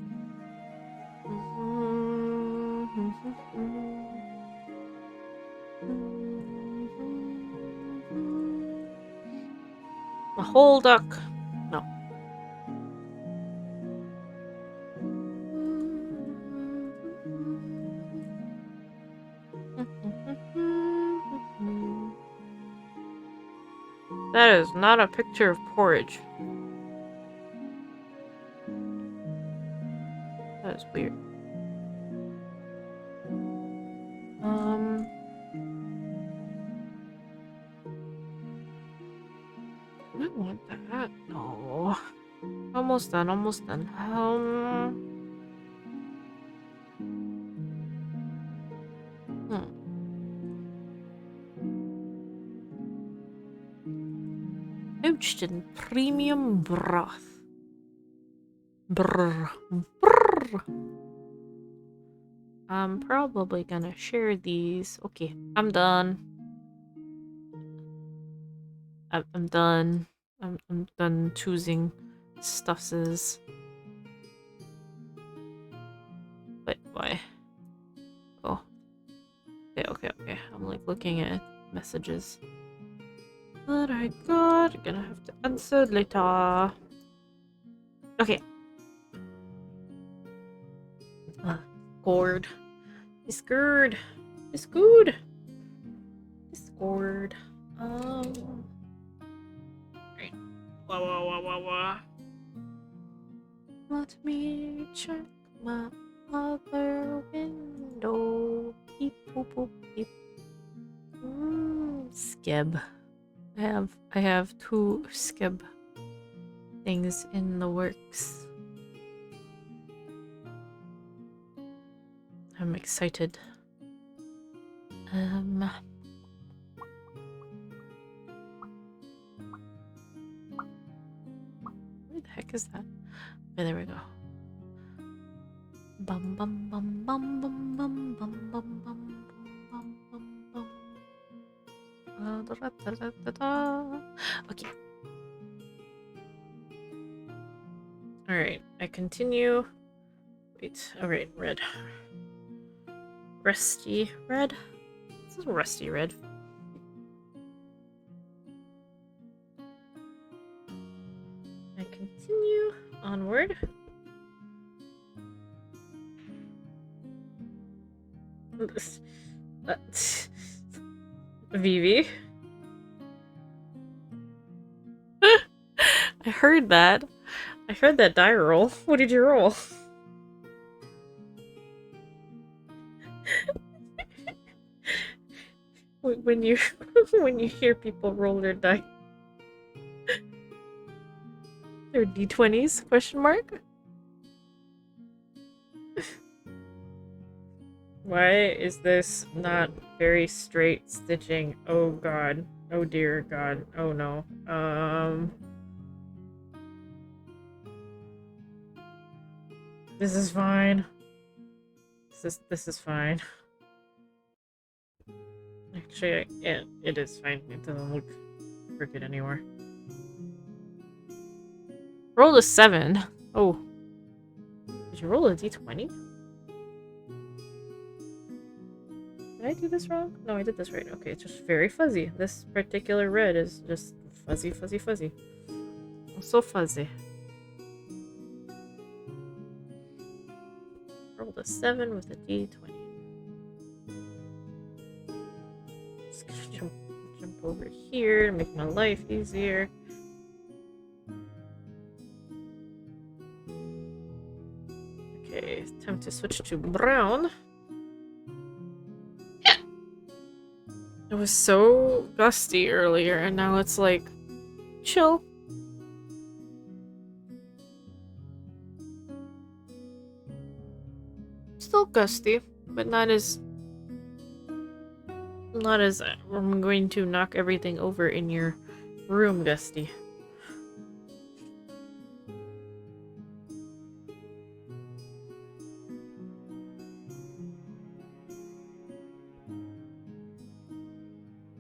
Speaker 1: A whole duck. No. That is not a picture of porridge. That is weird. I want that. No. Almost done, almost done. Poached in premium broth. Brr. Brr. I'm probably gonna share these. Okay, I'm done. I'm done. I'm done choosing stuffs. Wait, why? Oh. Okay. I'm like looking at messages that I got. Gonna have to answer later. Okay. Discord. Discord. Discord. Discord. Right. Wah. Let me check my other window. Beep boop boop beep. Skeb. I have 2 skeb things in the works. I'm excited. Where the heck is that? Okay, there we go. Bum bum bum bum bum bum bum bum bum bum bum bum. Okay. Alright, I continue. Wait, alright, red. Rusty red? This is rusty red. I continue onward. Vivi. heard that. I heard that die roll. What did you roll? When you when you hear people roll their die, their d20s? Question mark. Why is this not very straight stitching? Oh god. Oh dear god. Oh no. This is fine. This is fine. Actually, yeah, it is fine. It doesn't look crooked anymore. Roll a 7. Oh. Did you roll a d20? Did I do this wrong? No, I did this right. Okay, it's just very fuzzy. This particular red is just fuzzy, fuzzy, fuzzy. So fuzzy. Rolled a 7 with a d20. Just gonna jump over here to make my life easier. Okay, time to switch to brown. It was so gusty earlier, and now it's like chill. Still gusty, but not as I'm going to knock everything over in your room gusty.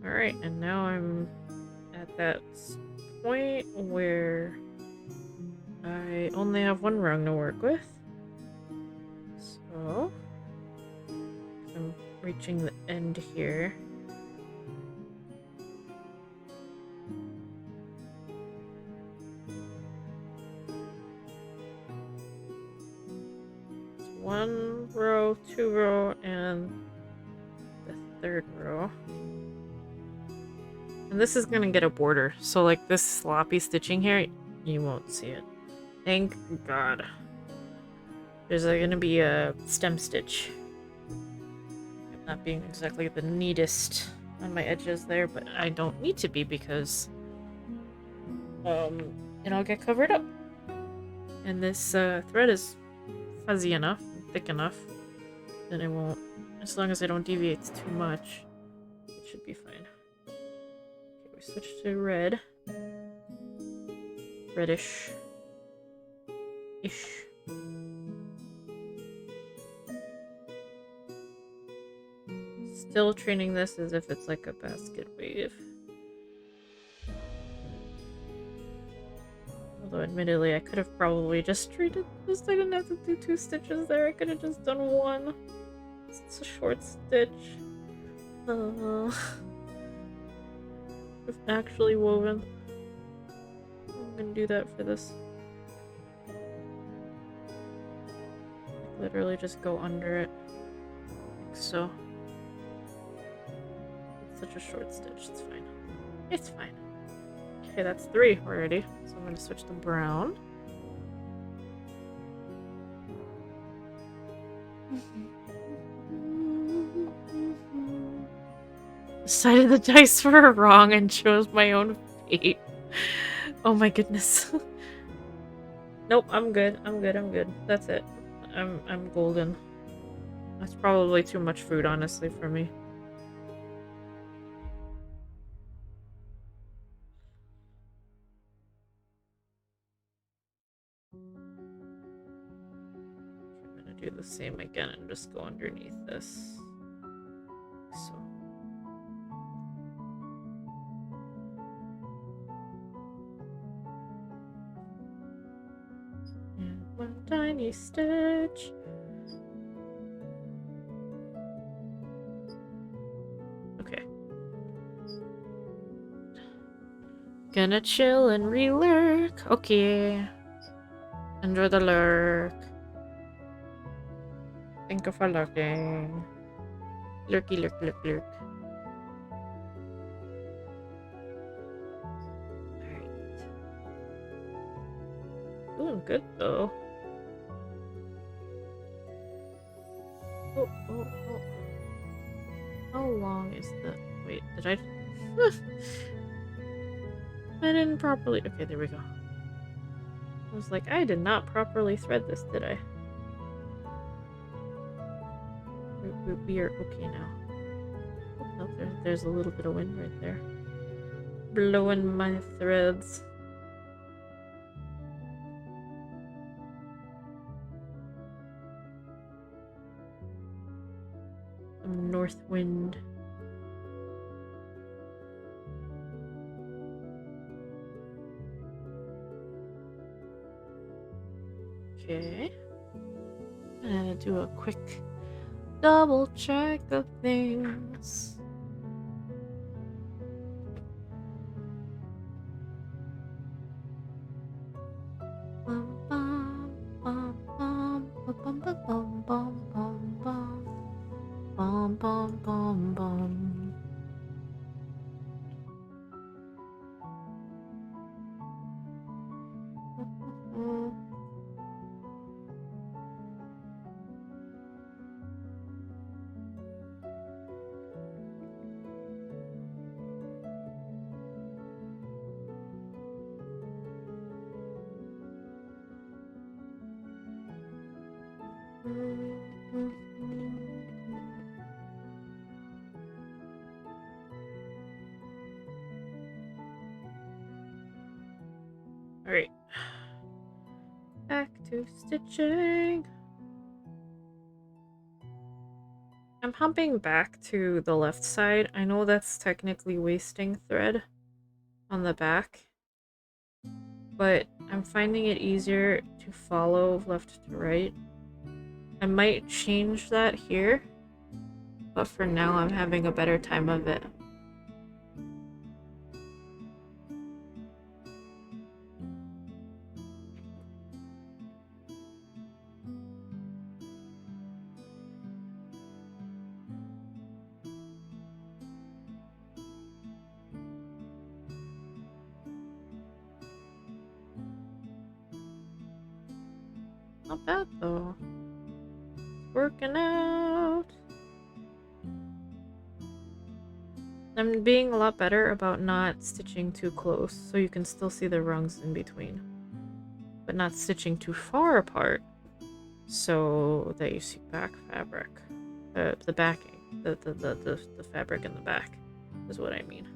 Speaker 1: Alright, and now I'm at that point where I only have one rung to work with. So I'm reaching the end here. It's 1 row, 2 row, and the 3rd row. And this is gonna get a border, so like this sloppy stitching here, you won't see it. Thank God. There's gonna be a stem stitch. I'm not being exactly the neatest on my edges there, but I don't need to be because it'll get covered up. And this thread is fuzzy enough, thick enough, that it won't, as long as I don't deviate too much, it should be fine. Okay, we switch to red. Reddish. Ish. Still treating this as if it's like a basket weave. Although admittedly I could have probably just treated this. I didn't have to do 2 stitches there. I could have just done 1. It's a short stitch. I've actually woven. I'm gonna do that for this. Literally just go under it. Like so. It's such a short stitch. It's fine. It's fine. Okay, that's 3 already. So I'm gonna switch to brown. Decided the dice were wrong and chose my own fate. Oh my goodness. Nope, I'm good. I'm good. I'm good. That's it. I'm golden. That's probably too much food, honestly, for me. I'm gonna do the same again and just go underneath this. So. And 1 tiny stitch. Okay. Gonna chill and re-lurk. Okay. Enjoy the lurk. Think of a lurking. Lurky, lurk, lurk, lurk. Alright. good though. Oh, oh, oh. How long is the... Wait, did I... I didn't properly... Okay, there we go. I was like, I did not properly thread this, did I? We are okay now. Oh, no, there's a little bit of wind right there. Blowing my threads. Some north wind. Okay. I'm gonna do a quick double check of things. Bum, bum, bum, bum, bum, bum, bum, bum, bum, bum. Bum, bum, bum, bum. Alright. Back to stitching. I'm humping back to the left side. I know that's technically wasting thread on the back, but I'm finding it easier to follow left to right. I might change that here, but for now I'm having a better time of it. Not bad though. It's working out. I'm being a lot better about not stitching too close, so you can still see the rungs in between. But not stitching too far apart, so that you see back fabric. The backing. The fabric in the back is what I mean.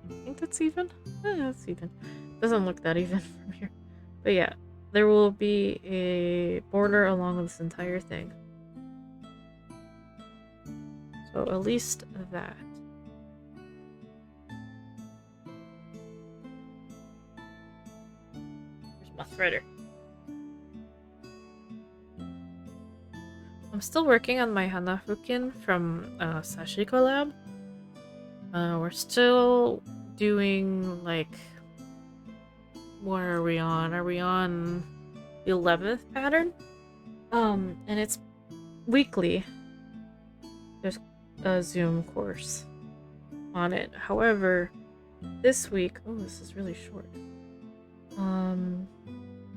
Speaker 1: I think that's even. That's even. Doesn't look that even from here. But yeah, there will be a border along this entire thing. So at least that. Here's my threader. I'm still working on my Hanafukin from Sashi Collab. We're still doing like... What are we on? Are we on the 11th pattern? And it's weekly. There's a Zoom course on it. However, this week... Oh, this is really short.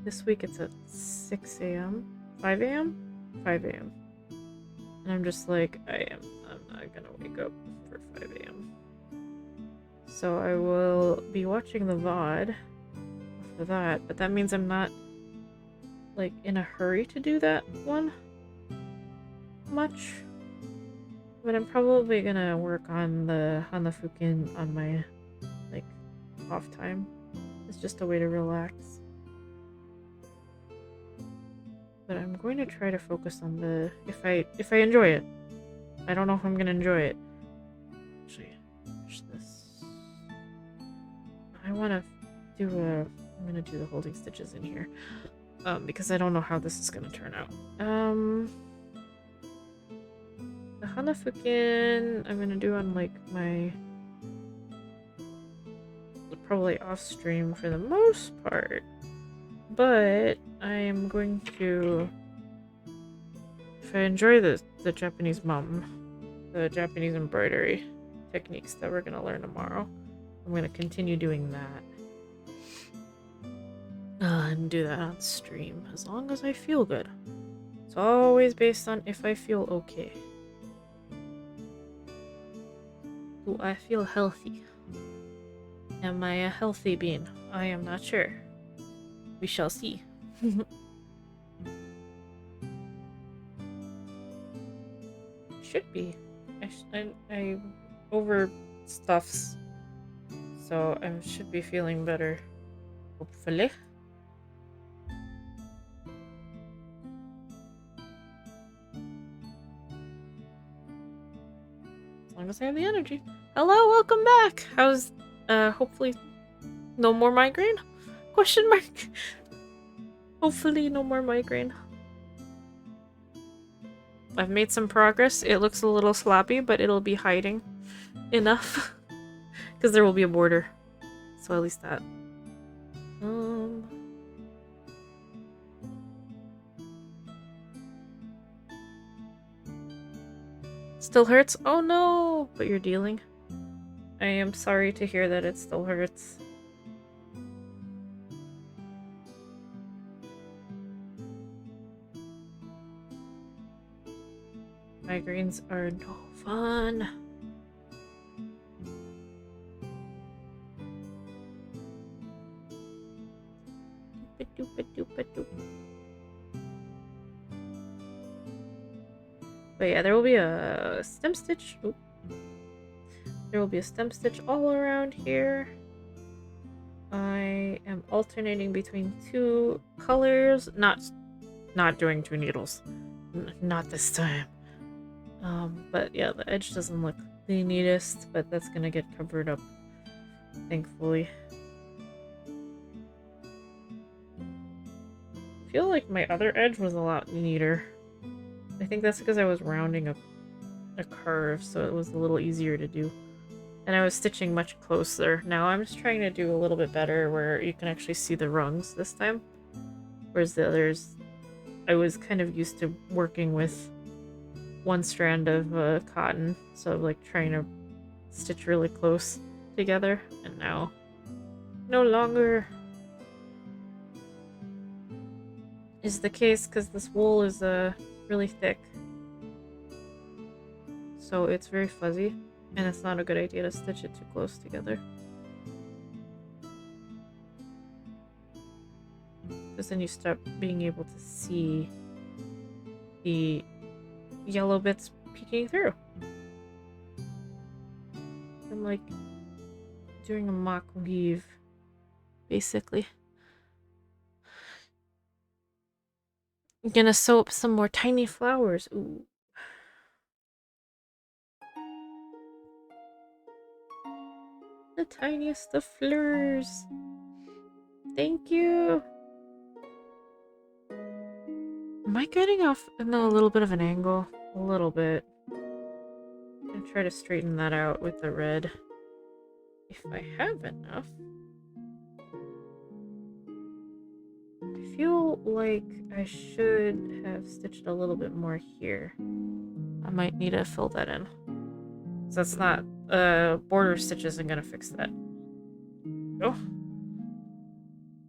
Speaker 1: This week it's at 6 a.m. 5 a.m.? 5 a.m. And I'm just like, I'm not gonna wake up for 5 a.m. So I will be watching the VOD for that, but that means I'm not like in a hurry to do that one much. But I'm probably gonna work on the Hanafukin on my like off time. It's just a way to relax. But I'm going to try to focus on the if I enjoy it. I don't know if I'm gonna enjoy it. Actually, finish this. I wanna do I'm gonna do the holding stitches in here. Because I don't know how this is gonna turn out. The Hanafukin I'm gonna do on like my probably off stream for the most part. But I am going to, if I enjoy the the Japanese mum, the Japanese embroidery techniques that we're gonna learn tomorrow. I'm gonna continue doing that. And do that on stream as long as I feel good. It's always based on if I feel okay. Do I feel healthy? Am I a healthy being? I am not sure. We shall see. Should be. I overstuffs, so I should be feeling better. Hopefully. As long as I have the energy. Hello, welcome back. How's hopefully no more migraine? Question mark. Hopefully no more migraine. I've made some progress. It looks a little sloppy, but it'll be hiding enough. Because there will be a border. So at least that. Still hurts? Oh no! But you're dealing. I am sorry to hear that it still hurts. Migraines are no fun. But yeah, there will be a stem stitch. Oop. There will be a stem stitch all around here. I am alternating between two colors, not doing two needles. Not this time. But yeah, the edge doesn't look the neatest, but that's gonna get covered up, thankfully. I feel like my other edge was a lot neater. I think that's because I was rounding a curve, so it was a little easier to do. And I was stitching much closer. Now I'm just trying to do a little bit better where you can actually see the rungs this time. Whereas the others, I was kind of used to working with one strand of cotton, so like trying to stitch really close together, and now no longer is the case because this wool is really thick, so it's very fuzzy, and it's not a good idea to stitch it too close together because then you start being able to see the yellow bits peeking through. I'm like doing a mock weave, basically. I'm gonna sew up some more tiny flowers. Ooh. The tiniest of flowers. Thank you. Am I getting off in a little bit of an angle? A little bit. I'm gonna try to straighten that out with the red. If I have enough. I feel like I should have stitched a little bit more here. I might need to fill that in. So that's not, border stitch isn't gonna fix that. Oh.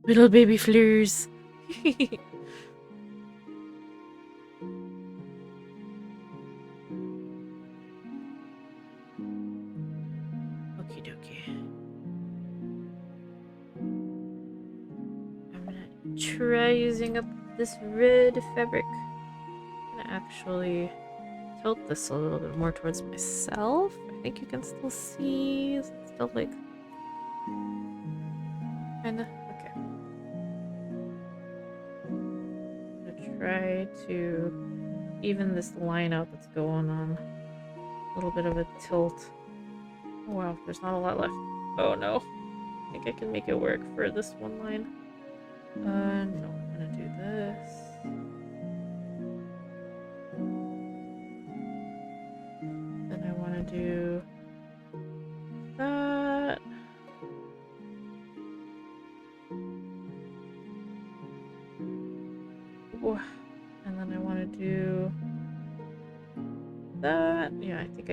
Speaker 1: Little baby flowers. Okie dokie. I'm gonna try using up this red fabric. I'm gonna actually tilt this a little bit more towards myself. I think you can still see. Is it still like kinda? Okay. I'm gonna try to even this line out that's going on. A little bit of a tilt. Oh wow, there's not a lot left. Oh no. I think I can make it work for this one line. No, I'm gonna do this. Then I want to do that. Ooh. And then I want to do that? Yeah, I think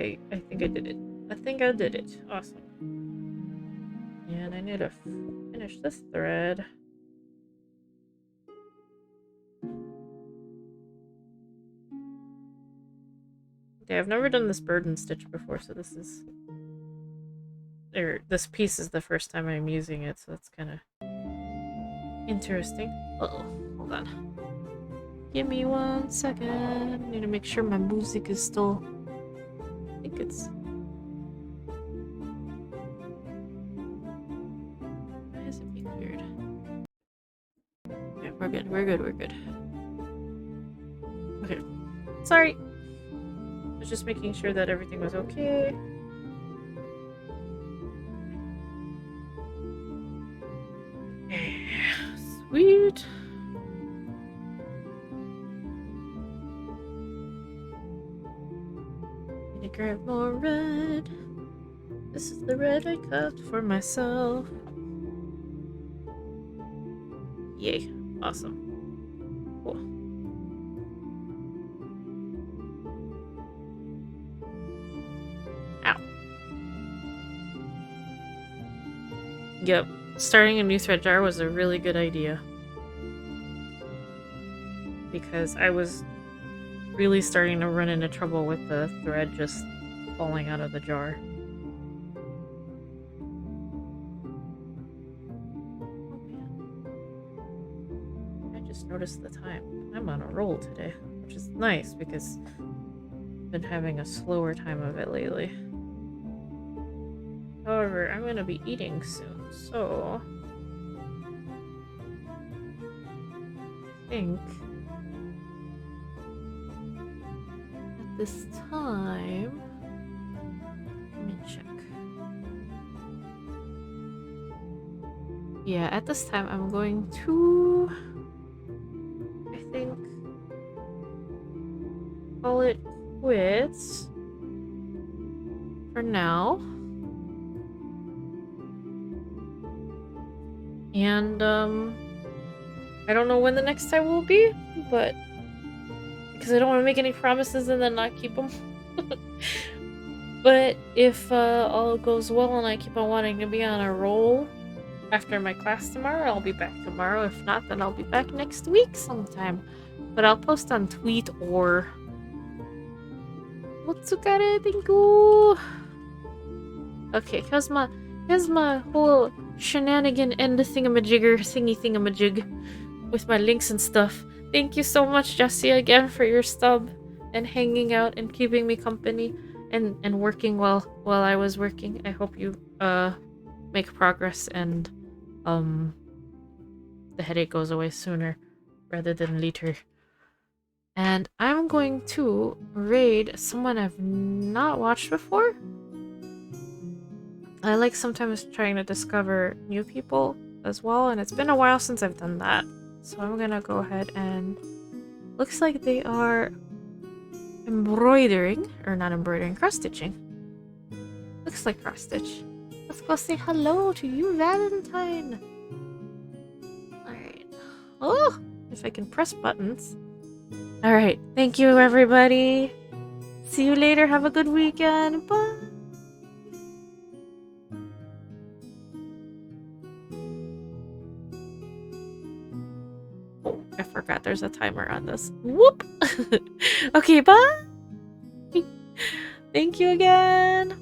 Speaker 1: I did it. I think I did it. Awesome. And I need to finish this thread. Okay, I've never done this burden stitch before, so this is... this piece is the first time I'm using it, so that's kind of interesting. Uh-oh, hold on. Give me 1 second. I need to make sure my music is still... I think it's... Why is it being weird? Okay, we're good, we're good, we're good. Okay. Sorry! I was just making sure that everything was okay. Sweet! Need to grab more red. This is the red I cut for myself. Yay. Awesome. Cool. Ow. Yep. Starting a new thread jar was a really good idea. Because I was really starting to run into trouble with the thread just falling out of the jar. I just noticed the time. I'm on a roll today, which is nice because I've been having a slower time of it lately. However, I'm gonna be eating soon, so I think at this time, let me check. Yeah, at this time I'm going to, I think, call it quits for now. And, I don't know when the next time will be, but because I don't want to make any promises and then not keep them. But if all goes well and I keep on wanting to be on a roll after my class tomorrow, I'll be back tomorrow. If not, then I'll be back next week sometime. But I'll post on Tweet or... Otsukare, thank you! Okay, here's my whole shenanigan end thingamajig with my links and stuff. Thank you so much, Jessie, again for your stub and hanging out and keeping me company and working while I was working. I hope you make progress and the headache goes away sooner rather than later. And I'm going to raid someone I've not watched before. I like sometimes trying to discover new people as well, and it's been a while since I've done that. So I'm gonna go ahead and... Looks like they are embroidering, or not embroidering, cross-stitching. Looks like cross-stitch. Let's go say hello to you, Valentine! Alright. Oh! If I can press buttons. Alright, thank you everybody! See you later, have a good weekend, bye! I forgot there's a timer on this. Whoop! Okay, bye! Thank you again!